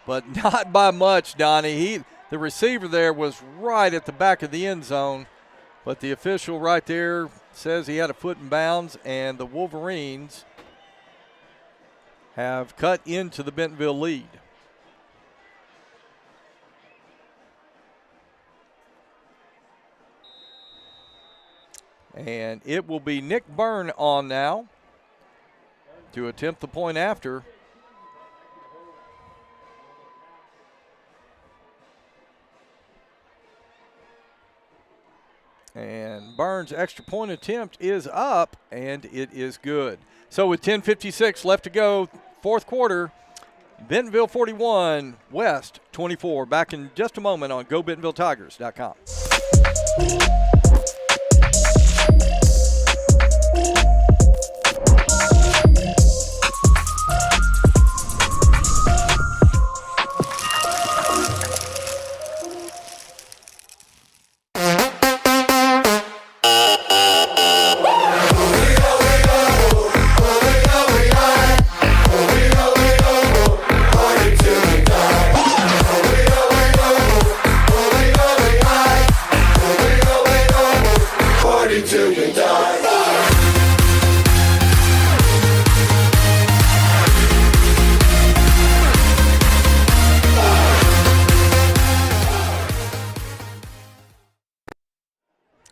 But not by much, Donnie. The receiver there was right at the back of the end zone, but the official right there says he had a foot in bounds, and the Wolverines have cut into the Bentonville lead. And it will be Nick Byrne on now to attempt the point after. And Burns' extra point attempt is up, and it is good. So with 10:56 left to go, fourth quarter, Bentonville 41, West 24. Back in just a moment on GoBentonvilleTigers.com.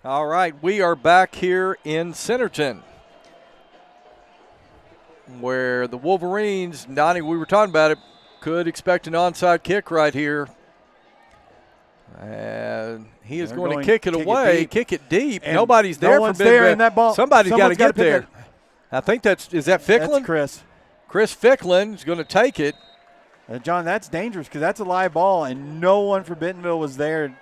All right, we are back here in Centerton, where the Wolverines, Donnie, we were talking about it, could expect an onside kick right here. And he is going to kick it away, kick it deep. And nobody's there for there in that ball. Somebody's got to get there. I think is that Ficklin? That's Chris. Chris Ficklin is going to take it. John, that's dangerous because that's a live ball, and no one for Bentonville was there.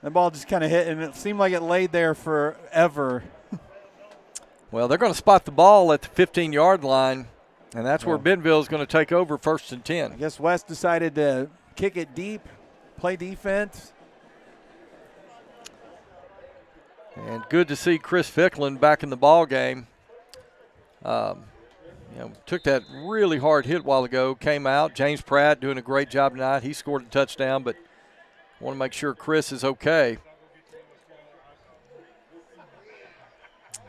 The ball just kind of hit, and it seemed like it laid there forever. Well, they're going to spot the ball at the 15-yard line, and that's where Bentonville is going to take over 1st and 10. I guess West decided to kick it deep, play defense. And good to see Chris Ficklin back in the ball game. Took that really hard hit a while ago, came out. James Pratt doing a great job tonight. He scored a touchdown, but want to make sure Chris is okay.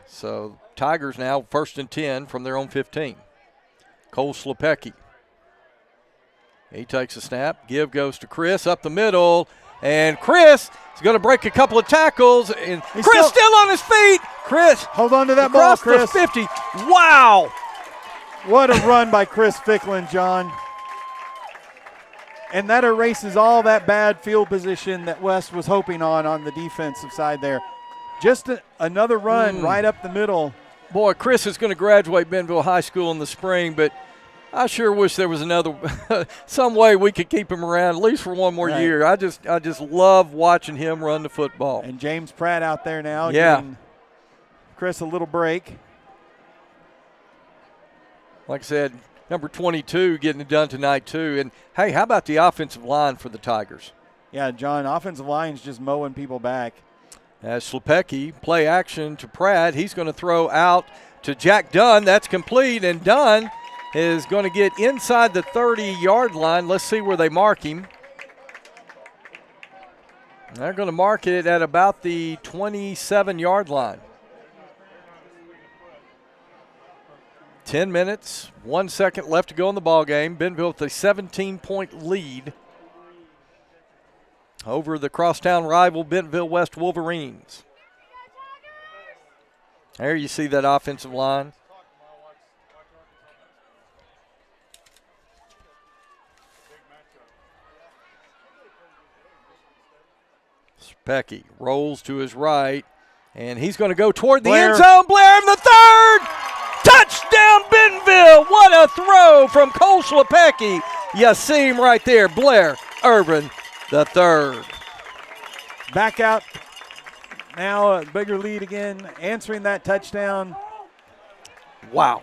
So Tigers now 1st and 10 from their own 15. Cole Slepecki. He takes a snap. Give goes to Chris up the middle. And Chris is going to break a couple of tackles. And Chris still on his feet. Chris. Hold on to that ball, Chris. Across the 50. Wow. What a run by Chris Ficklin, John. And that erases all that bad field position that West was hoping on the defensive side there. Just another run right up the middle. Boy, Chris is going to graduate Bentonville High School in the spring, but I sure wish there was another some way we could keep him around at least for one more year. I just love watching him run the football. And James Pratt out there now giving Chris a little break. Like I said, number 22 getting it done tonight too. And, hey, how about the offensive line for the Tigers? Yeah, John, offensive line's just mowing people back. As Slepecki, play action to Pratt. He's going to throw out to Jack Dunn. That's complete, and Dunn is going to get inside the 30-yard line. Let's see where they mark him. They're going to mark it at about the 27-yard line. 10 minutes, 1 second left to go in the ball game. Bentonville with a 17-point lead over the crosstown rival Bentonville West Wolverines. There you see that offensive line. Specky rolls to his right, and he's going to go toward the end zone. Blair in the third. Touchdown, Bentonville. What a throw from Cole Slepecki. You see him right there, Blair Irvin the third. Back out now, a bigger lead again, answering that touchdown. Wow.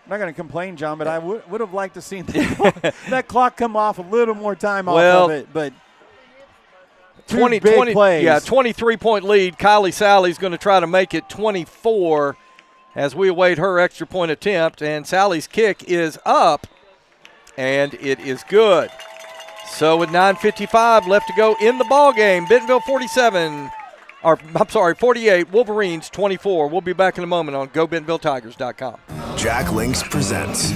I'm not going to complain, John, but I would have liked to see that clock come off a little more time off of it. But 20 plays. Yeah, 23-point lead. Kylie Sally's going to try to make it 24 as we await her extra point attempt. And Sally's kick is up, and it is good. So with 9:55 left to go in the ball game, Bentonville 48, Wolverines 24. We'll be back in a moment on GoBentonvilleTigers.com. Jack Links presents.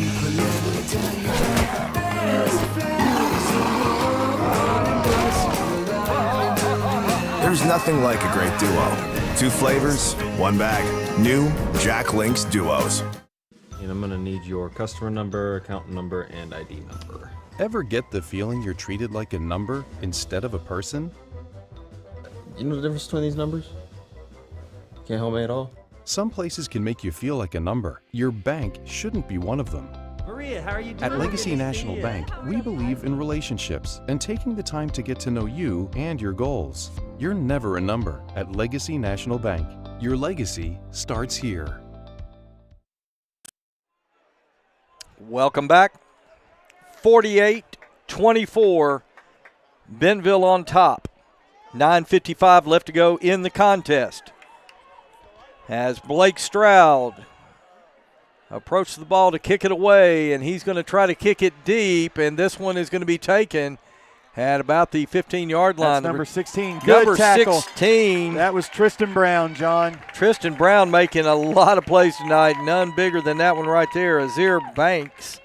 There's nothing like a great duo. 2 flavors, 1 bag. New Jack Links Duos. And I'm gonna need your customer number, account number, and ID number. Ever get the feeling you're treated like a number instead of a person? You know the difference between these numbers? Can't help me at all? Some places can make you feel like a number. Your bank shouldn't be one of them. Maria, how are you doing? At Legacy National Bank, we believe in relationships and taking the time to get to know you and your goals. You're never a number at Legacy National Bank. Your legacy starts here. Welcome back. 48-24, Bentonville on top. 9:55 left to go in the contest. As Blake Stroud approaches the ball to kick it away, and he's going to try to kick it deep, and this one is going to be taken at about the 15-yard line. That's number 16. Good number tackle. 16. That was Tristan Brown, John. Tristan Brown making a lot of plays tonight. None bigger than that one right there. Azir Banks,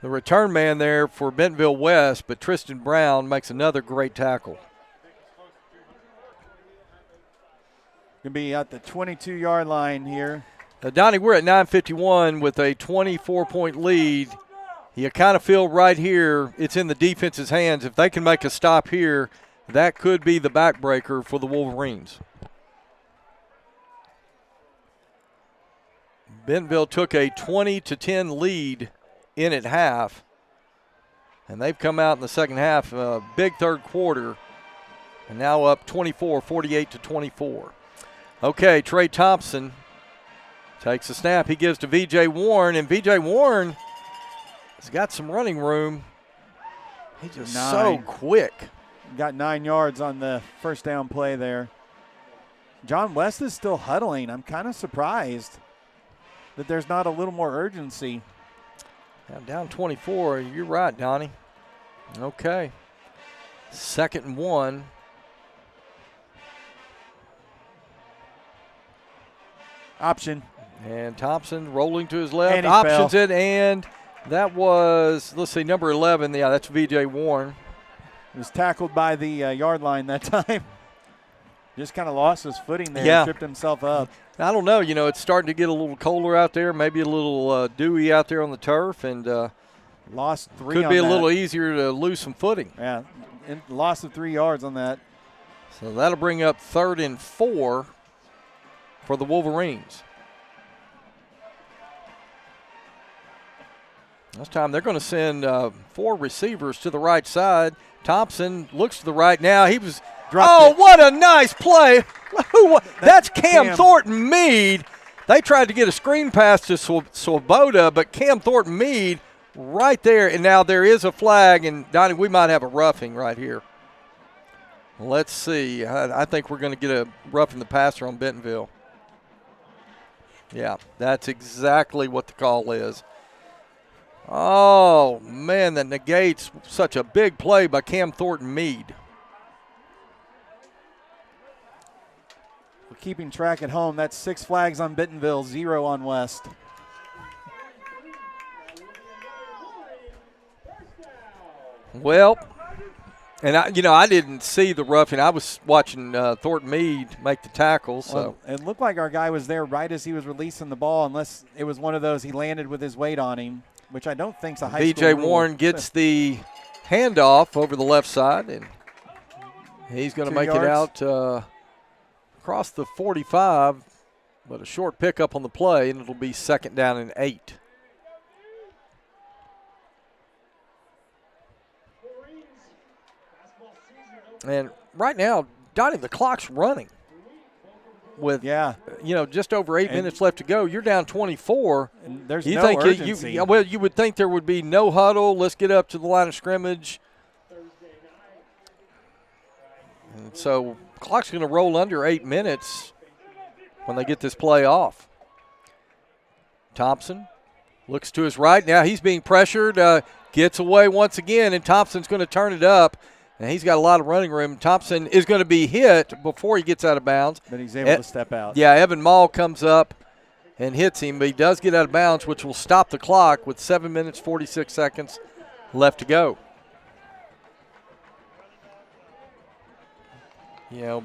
the return man there for Bentonville West, but Tristan Brown makes another great tackle. Going to be at the 22-yard line here. Donnie, we're at 9:51 with a 24-point lead. You kind of feel right here it's in the defense's hands. If they can make a stop here, that could be the backbreaker for the Wolverines. Bentonville took a 20-10 lead in at half, and they've come out in the second half, big third quarter, and now up 48-24. Okay, Trey Thompson takes a snap. He gives to V.J. Warren, and V.J. Warren has got some running room. He's just so quick. Got 9 yards on the first down play there. John West is still huddling. I'm kind of surprised that there's not a little more urgency. Now down 24. You're right, Donnie. Okay. 2nd and 1. Option. And Thompson rolling to his left. And he Options fell. it, and that was, let's see, number 11. Yeah, that's V.J. Warren. He was tackled by the yard line that time. Just kind of lost his footing there. Yeah. Tripped himself up. I don't know. You know, it's starting to get a little colder out there, maybe a little dewy out there on the turf, and lost 3 could on be a that. little easier to lose some footing. Yeah, and loss of 3 yards on that. So that'll bring up 3rd and 4 for the Wolverines. This time they're going to send 4 receivers to the right side. Thompson looks to the right now. He was Dropped it. What a nice play. That's Cam Thornton Meade. They tried to get a screen pass to Swoboda, but Cam Thornton Meade right there. And now there is a flag, and Donnie, we might have a roughing right here. Let's see. I think we're going to get a roughing the passer on Bentonville. Yeah, that's exactly what the call is. Oh, man, that negates such a big play by Cam Thornton Meade. We're keeping track at home. That's 6 flags on Bentonville, 0 on West. Well, and I didn't see the roughing. I was watching Thornton Meade make the tackle. So well, it looked like our guy was there right as he was releasing the ball, unless it was one of those he landed with his weight on him, which I don't think's a high B.J. school rule. Warren gets the handoff over the left side, and he's going to 2 make yards. it out across the 45, but a short pickup on the play, and it'll be 2nd down and 8. And right now, Donnie, the clock's running. With just over 8 minutes left to go, you're down 24. And there's you no think urgency. you would think there would be no huddle. Let's get up to the line of scrimmage. And so clock's going to roll under 8 minutes when they get this play off. Thompson looks to his right. Now he's being pressured, gets away once again, and Thompson's going to turn it up. And he's got a lot of running room. Thompson is going to be hit before he gets out of bounds. But he's able to step out. Yeah, Evan Mall comes up and hits him, but he does get out of bounds, which will stop the clock with 7 minutes, 46 seconds left to go. You know,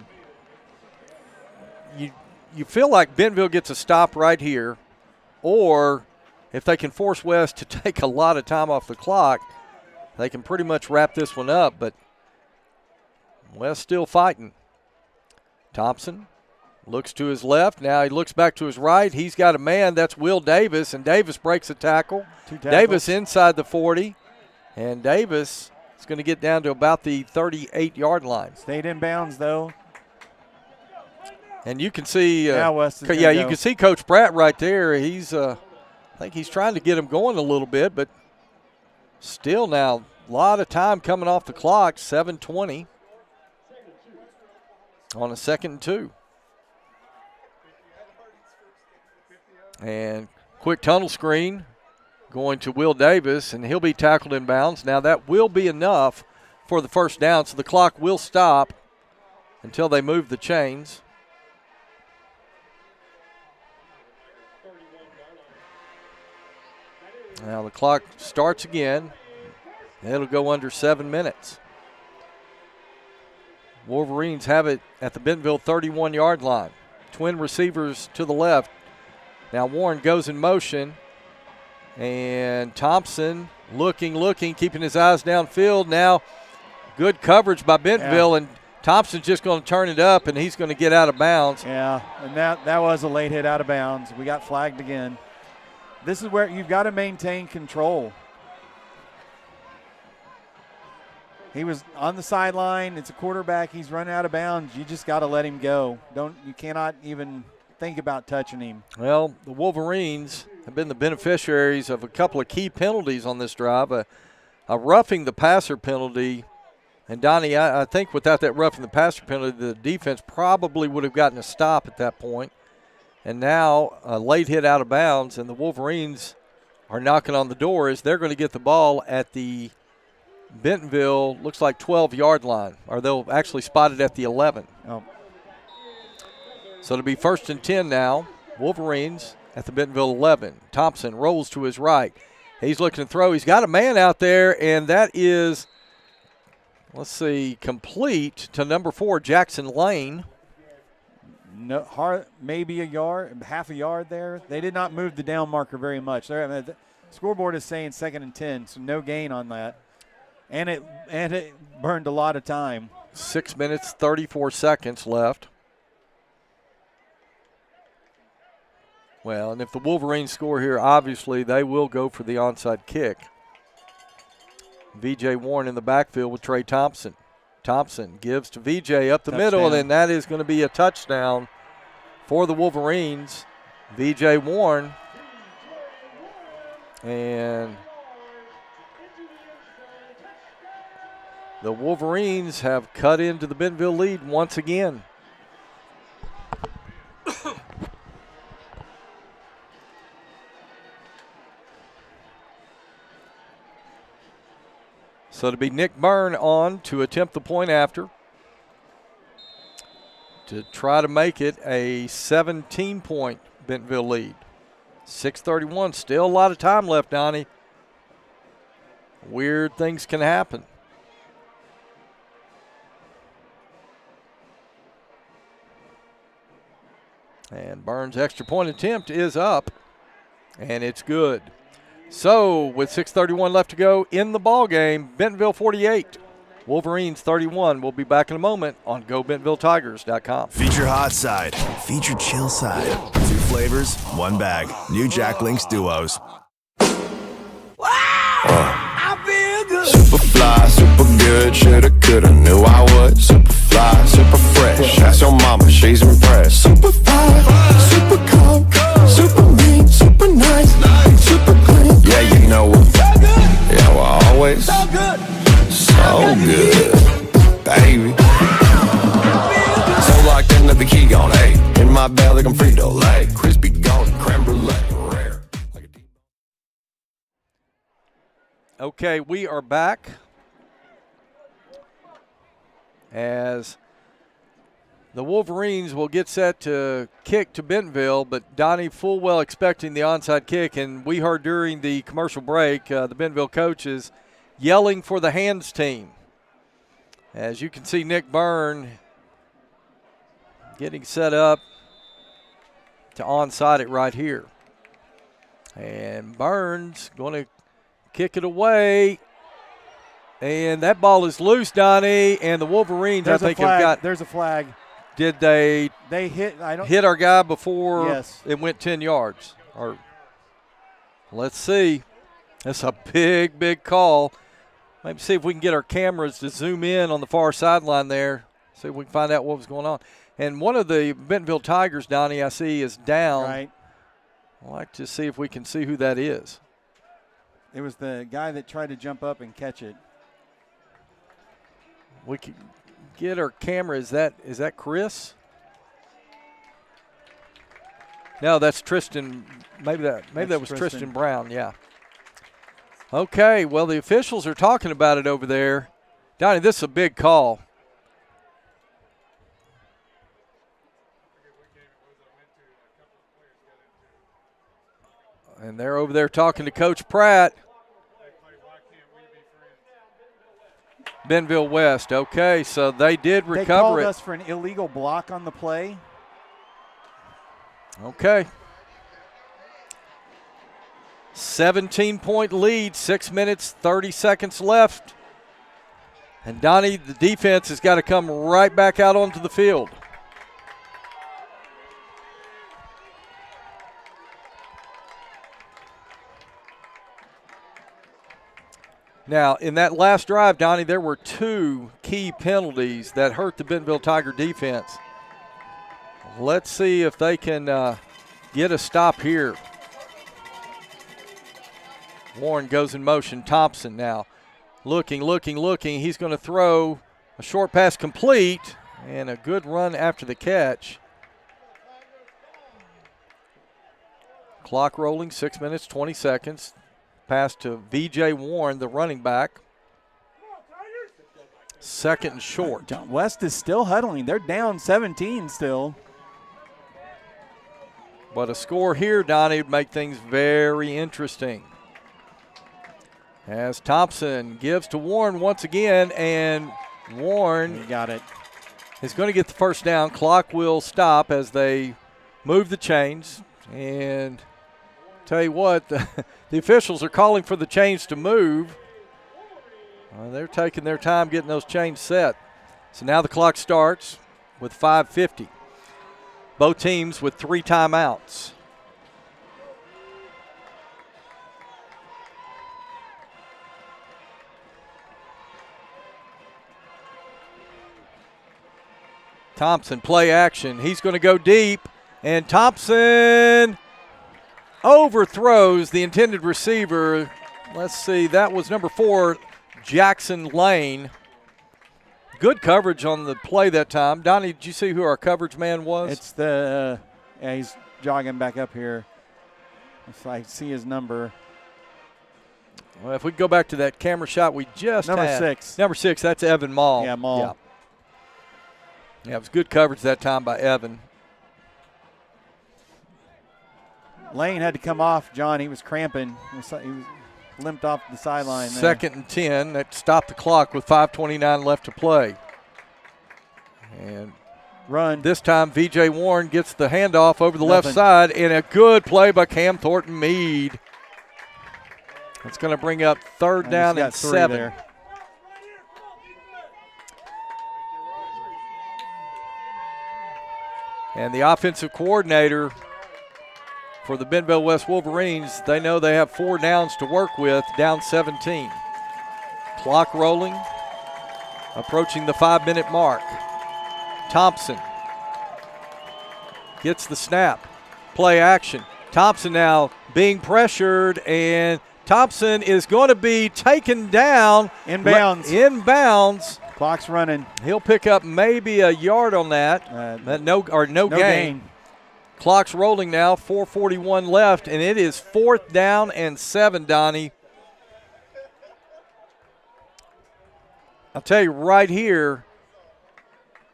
you feel like Bentonville gets a stop right here, or if they can force West to take a lot of time off the clock, they can pretty much wrap this one up, but West still fighting. Thompson looks to his left. Now he looks back to his right. He's got a man. That's Will Davis, and Davis breaks a tackle. Davis inside the 40, and Davis is going to get down to about the 38-yard line. Stayed in bounds, though. And you can see, now West is you can see Coach Pratt right there. He's, I think he's trying to get him going a little bit, but still now a lot of time coming off the clock. 7:20 on a 2nd and 2. And quick tunnel screen going to Will Davis, and he'll be tackled in bounds. Now that will be enough for the first down, so the clock will stop until they move the chains. Now the clock starts again. It'll go under 7 minutes. Wolverines have it at the Bentonville 31-yard line. twin receivers to the left. Now Warren goes in motion, and Thompson looking, keeping his eyes downfield. Now good coverage by Bentonville, and Thompson's just going to turn it up, and he's going to get out of bounds. Yeah, and that was a late hit out of bounds. We got flagged again. This is where you've got to maintain control. He was on the sideline. It's a quarterback. He's running out of bounds. You just got to let him go. You cannot even think about touching him. Well, the Wolverines have been the beneficiaries of a couple of key penalties on this drive. A roughing the passer penalty. And, Donnie, I think without that roughing the passer penalty, the defense probably would have gotten a stop at that point. And now a late hit out of bounds, and the Wolverines are knocking on the door as they're going to get the ball at the Bentonville, looks like 12-yard line, or they'll actually spot it at the 11. Oh. So it'll be 1st and 10 now. Wolverines at the Bentonville 11. Thompson rolls to his right. He's looking to throw. He's got a man out there, and that is, let's see, complete to number 4, Jackson Lane. No, maybe a yard, half a yard there. They did not move the down marker very much. The scoreboard is saying 2nd and 10, so no gain on that. And it burned a lot of time. 6 minutes, 34 seconds left. Well, and if the Wolverines score here, obviously they will go for the onside kick. VJ Warren in the backfield with Trey Thompson. Thompson gives to VJ up the middle, and that is going to be a touchdown for the Wolverines. VJ Warren. And the Wolverines have cut into the Bentonville lead once again. So it'll be Nick Byrne on to attempt the point after to try to make it a 17-point Bentonville lead. 6:31, still a lot of time left, Donnie. Weird things can happen. And Burns' extra point attempt is up, and it's good. So with 6:31 left to go in the ball game, Bentonville 48, Wolverines 31. We'll be back in a moment on GoBentonvilleTigers.com. Feature hot side, feature chill side. 2 flavors, 1 bag. New Jack Links Duos. I feel good. Super fly, super good, shoulda, coulda, knew I would. Super fly, super fresh, ask your mama, she's impressed. Super fly, super calm, super mean, super nice, super clean. Yeah, you know what? Yeah, well, always so good, baby. So locked into the key on A, in my belly, I'm Frito-Lay, crispy golden creme brulee, rare. Okay, we are back as the Wolverines will get set to kick to Bentonville, but Donnie full well expecting the onside kick, and we heard during the commercial break the Bentonville coaches yelling for the hands team. As you can see, Nick Byrne getting set up to onside it right here. And Burns going to kick it away, and that ball is loose, Donnie, and the Wolverines, I think, have got. There's a flag. Did they hit our guy before Yes. it went 10 yards? Or let's see. That's a big, big call. Maybe see if we can get our cameras to zoom in on the far sideline there, see if we can find out what was going on. And one of the Bentonville Tigers, Donnie, I see is down. Right. I'd like to see if we can see who that is. It was the guy that tried to jump up and catch it. We can get our camera. Is that Chris? No, that's Tristan. Maybe that was Tristan Brown. Yeah. Okay. Well, the officials are talking about it over there. Donnie, this is a big call. And they're over there talking to Coach Pratt. Bentonville West. Okay, so they did recover it. They called us for an illegal block on the play. Okay. 17-point lead, 6 minutes, 30 seconds left. And Donnie, the defense has got to come right back out onto the field. Now, in that last drive, Donnie, there were 2 key penalties that hurt the Bentonville Tiger defense. Let's see if they can get a stop here. Warren goes in motion. Thompson now looking. He's going to throw a short pass complete and a good run after the catch. Clock rolling, 6 minutes, 20 seconds. Pass to V.J. Warren, the running back. Second and short. West is still huddling. They're down 17 still. But a score here, Donnie, would make things very interesting. As Thompson gives to Warren once again, and Warren got it. Is going to get the first down. Clock will stop as they move the chains. And tell you what, the officials are calling for the chains to move. They're taking their time getting those chains set. So now the clock starts with 5:50. Both teams with 3 timeouts. Thompson, play action. He's going to go deep, and Thompson overthrows the intended receiver. Let's see, that was number 4, Jackson Lane. Good coverage on the play that time. Donnie, did you see who our coverage man was? It's the, yeah, he's jogging back up here. If I see his number. Well, if we go back to that camera shot we just Number had. 6. Number 6, that's Evan Mall. Yeah, Mall. Yeah, it was good coverage that time by Evan. Lane had to come off, John. He was cramping. He was limped off the sideline. Second and 10. That stopped the clock with 5:29 left to play. And run. This time, V.J. Warren gets the handoff over the left side, and a good play by Cam Thornton Meade. It's going to bring up third down and 7. There. And the offensive coordinator for the Bentonville West Wolverines, they know they have 4 downs to work with, down 17. Clock rolling, approaching the 5-minute mark. Thompson gets the snap. Play action. Thompson now being pressured, and Thompson is going to be taken down. Inbounds. Inbounds. Clock's running. He'll pick up maybe a yard on that. No gain. Clock's rolling now, 4:41 left, and it is 4th down and 7, Donnie. I'll tell you right here,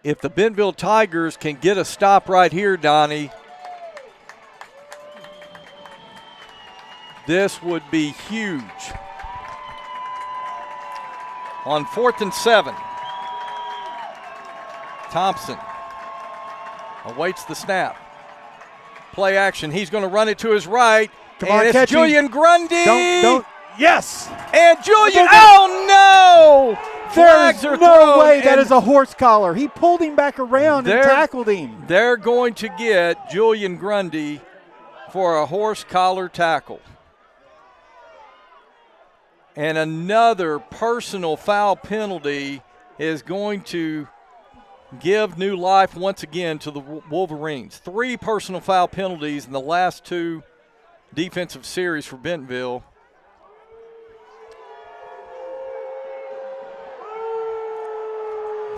if the Bentonville Tigers can get a stop right here, Donnie, this would be huge. On 4th and 7. Thompson awaits the snap. Play action. He's going to run it to his right. Come on, it's Julian Grundy. Don't. Yes. And Julian. Oh, no. There's no way that is a horse collar. He pulled him back around and tackled him. They're going to get Julian Grundy for a horse collar tackle. And another personal foul penalty is going to give new life once again to the Wolverines. 3 personal foul penalties in the last 2 defensive series for Bentonville.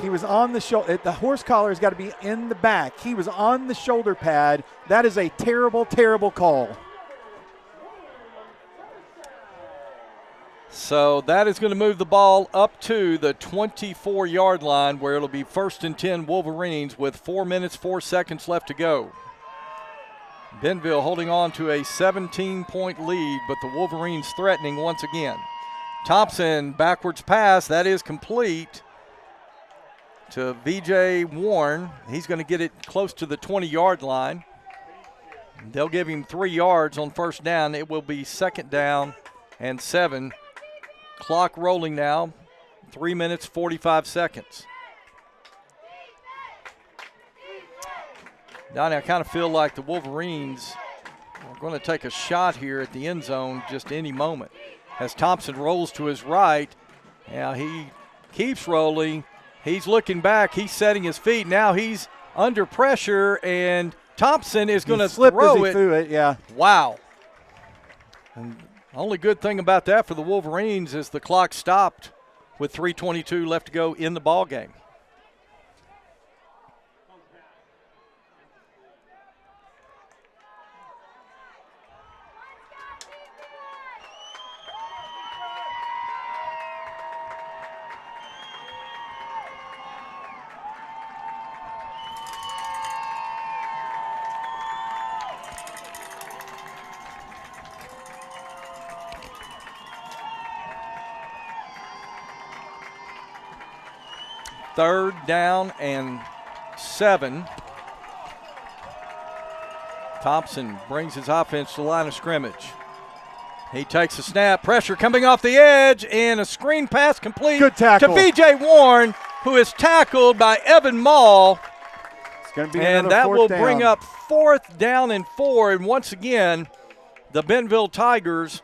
He was on the shoulder. The horse collar has got to be in the back. He was on the shoulder pad. That is a terrible, terrible call. So that is going to move the ball up to the 24-yard line, where it'll be 1st and 10 Wolverines with 4 minutes, 4 seconds left to go. Bentonville holding on to a 17-point lead, but the Wolverines threatening once again. Thompson, backwards pass, that is complete to V.J. Warren. He's going to get it close to the 20-yard line. They'll give him 3 yards on first down. It will be 2nd down and 7. Clock rolling now, 3 minutes, 45 seconds. Donnie, I kind of feel like the Wolverines are going to take a shot here at the end zone just any moment. As Thompson rolls to his right, now he keeps rolling. He's looking back. He's setting his feet. Now he's under pressure, and Thompson is going to throw it. Threw it, yeah. Wow. And the only good thing about that for the Wolverines is the clock stopped with 3:22 left to go in the ball game. Third down and 7. Thompson brings his offense to the line of scrimmage. He takes a snap, pressure coming off the edge, and a screen pass complete Good tackle to B.J. Warren, who is tackled by Evan Mall. It's going to be and that will bring up 4th down and 4. And once again, the Bentonville Tigers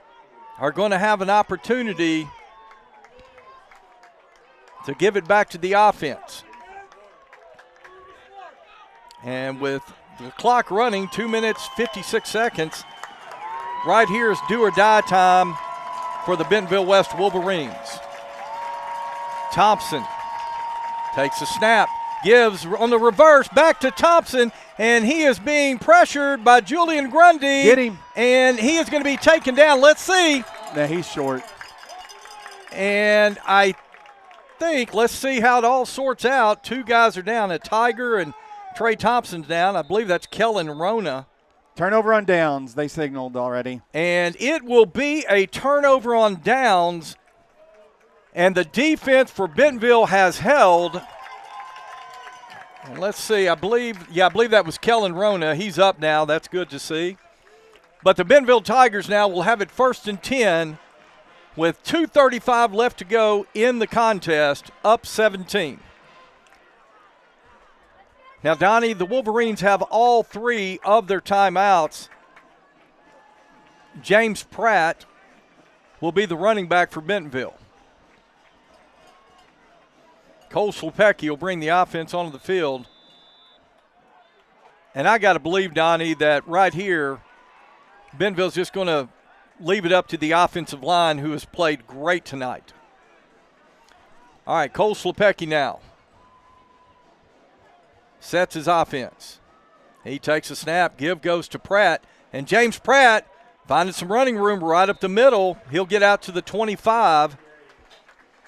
are going to have an opportunity to give it back to the offense. And with the clock running, 2 minutes, 56 seconds, right here is do or die time for the Bentonville West Wolverines. Thompson takes a snap, gives on the reverse back to Thompson, and he is being pressured by Julian Grundy. Get him. And he is going to be taken down. Let's see. No, he's short. And let's see how it all sorts out. 2 guys are down, a Tiger and Trey Thompson's down. I believe that's Kellen Rona. Turnover on downs, they signaled already. And it will be a turnover on downs. And the defense for Bentonville has held. And let's see, I believe that was Kellen Rona. He's up now. That's good to see. But the Bentonville Tigers now will have it 1st and 10 with 2:35 left to go in the contest, up 17. Now, Donnie, the Wolverines have all 3 of their timeouts. James Pratt will be the running back for Bentonville. Cole Slepecki will bring the offense onto the field. And I got to believe, Donnie, that right here, Bentonville's just going to leave it up to the offensive line, who has played great tonight. All right, Cole Slepecki now sets his offense. He takes a snap, give goes to Pratt, and James Pratt finding some running room right up the middle. He'll get out to the 25.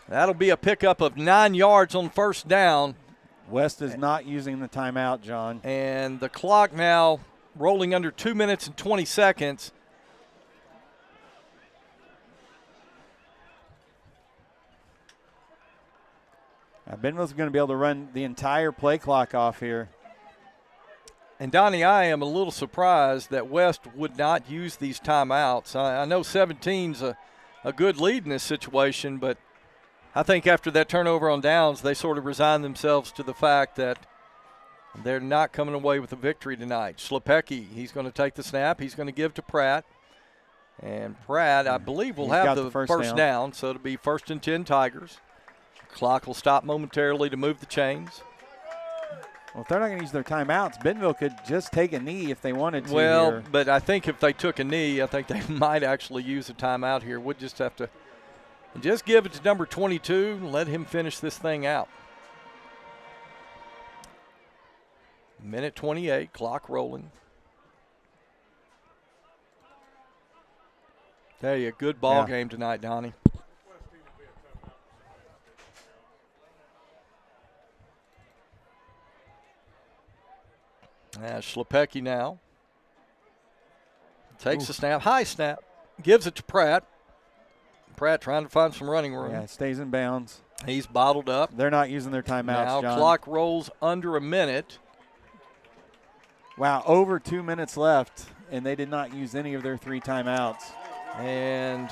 That'll be a pickup of 9 yards on first down. West is not using the timeout, John. And the clock now rolling under 2 minutes and 20 seconds. Bentonville's going to be able to run the entire play clock off here. And, Donnie, I am a little surprised that West would not use these timeouts. I know 17's a good lead in this situation, but I think after that turnover on downs, they sort of resigned themselves to the fact that they're not coming away with a victory tonight. Slepecki, he's going to take the snap. He's going to give to Pratt. And Pratt, I believe, will have the first down, so it'll be 1st and 10 Tigers. Clock will stop momentarily to move the chains. Well, if they're not going to use their timeouts, Bentonville could just take a knee if they wanted to. Well, here. But I think if they took a knee, I think they might actually use a timeout here. We'd just have to just give it to number 22 and let him finish this thing out. Minute 28, clock rolling. Tell you, a good ball game tonight, Donnie. Slepecki now takes the snap, high snap, gives it to Pratt. Pratt trying to find some running room. Yeah, it stays in bounds. He's bottled up. They're not using their timeouts, now John. Clock rolls under a minute. Wow, over 2 minutes left. and they did not use any of their 3 timeouts. And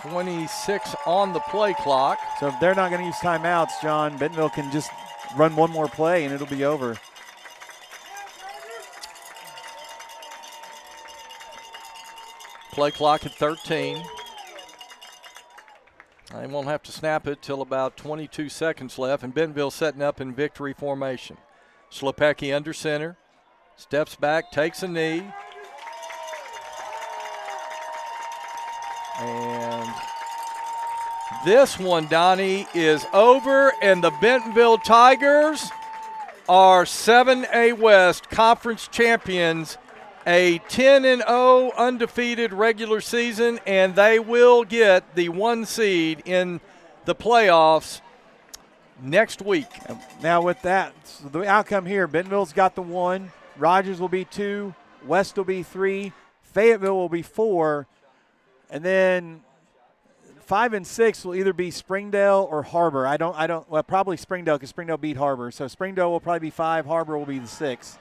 26 on the play clock. So if they're not going to use timeouts, John, Bentonville can just run one more play and it'll be over. Play clock at 13. They won't have to snap it till about 22 seconds left, and Bentonville setting up in victory formation. Slepecki under center, steps back, takes a knee. And this one, Donnie, is over, and the Bentonville Tigers are 7A West Conference champions, a 10-0 undefeated regular season, and they will get the 1 seed in the playoffs next week. Now with that, so the outcome here, Bentonville's got the 1, Rogers will be 2, West will be 3, Fayetteville will be 4, and then 5 and 6 will either be Springdale or Harbor. Well, probably Springdale because Springdale beat Harbor. So Springdale will probably be 5, Harbor will be the 6.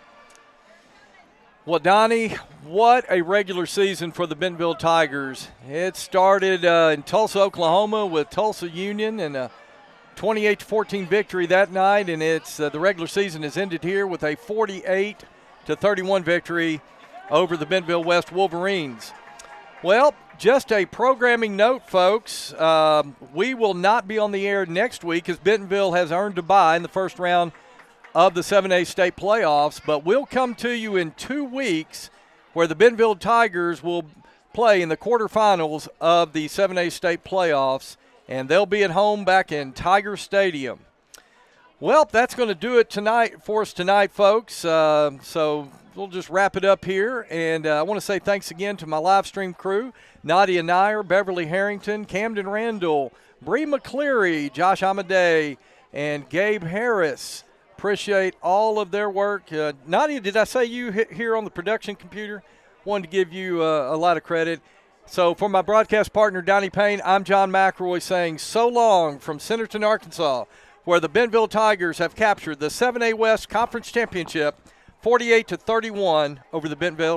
Well, Donnie, what a regular season for the Bentonville Tigers. It started in Tulsa, Oklahoma with Tulsa Union and a 28-14 victory that night, and it's the regular season has ended here with a 48-31 victory over the Bentonville West Wolverines. Well, just a programming note, folks. We will not be on the air next week as Bentonville has earned a bye in the first round of the 7A state playoffs, but we'll come to you in 2 weeks where the Bentonville Tigers will play in the quarterfinals of the 7A state playoffs, and they'll be at home back in Tiger Stadium. Well, that's going to do it tonight for us tonight, folks. So we'll just wrap it up here, and I want to say thanks again to my live stream crew, Nadia Nair, Beverly Harrington, Camden Randall, Bree McCleary, Josh Amadei, and Gabe Harris. Appreciate all of their work. Nadia, did I say you here on the production computer? Wanted to give you a lot of credit. So for my broadcast partner, Donnie Payne, I'm John McElroy saying so long from Centerton, Arkansas, where the Bentonville Tigers have captured the 7A West Conference Championship 48-31 over the Bentonville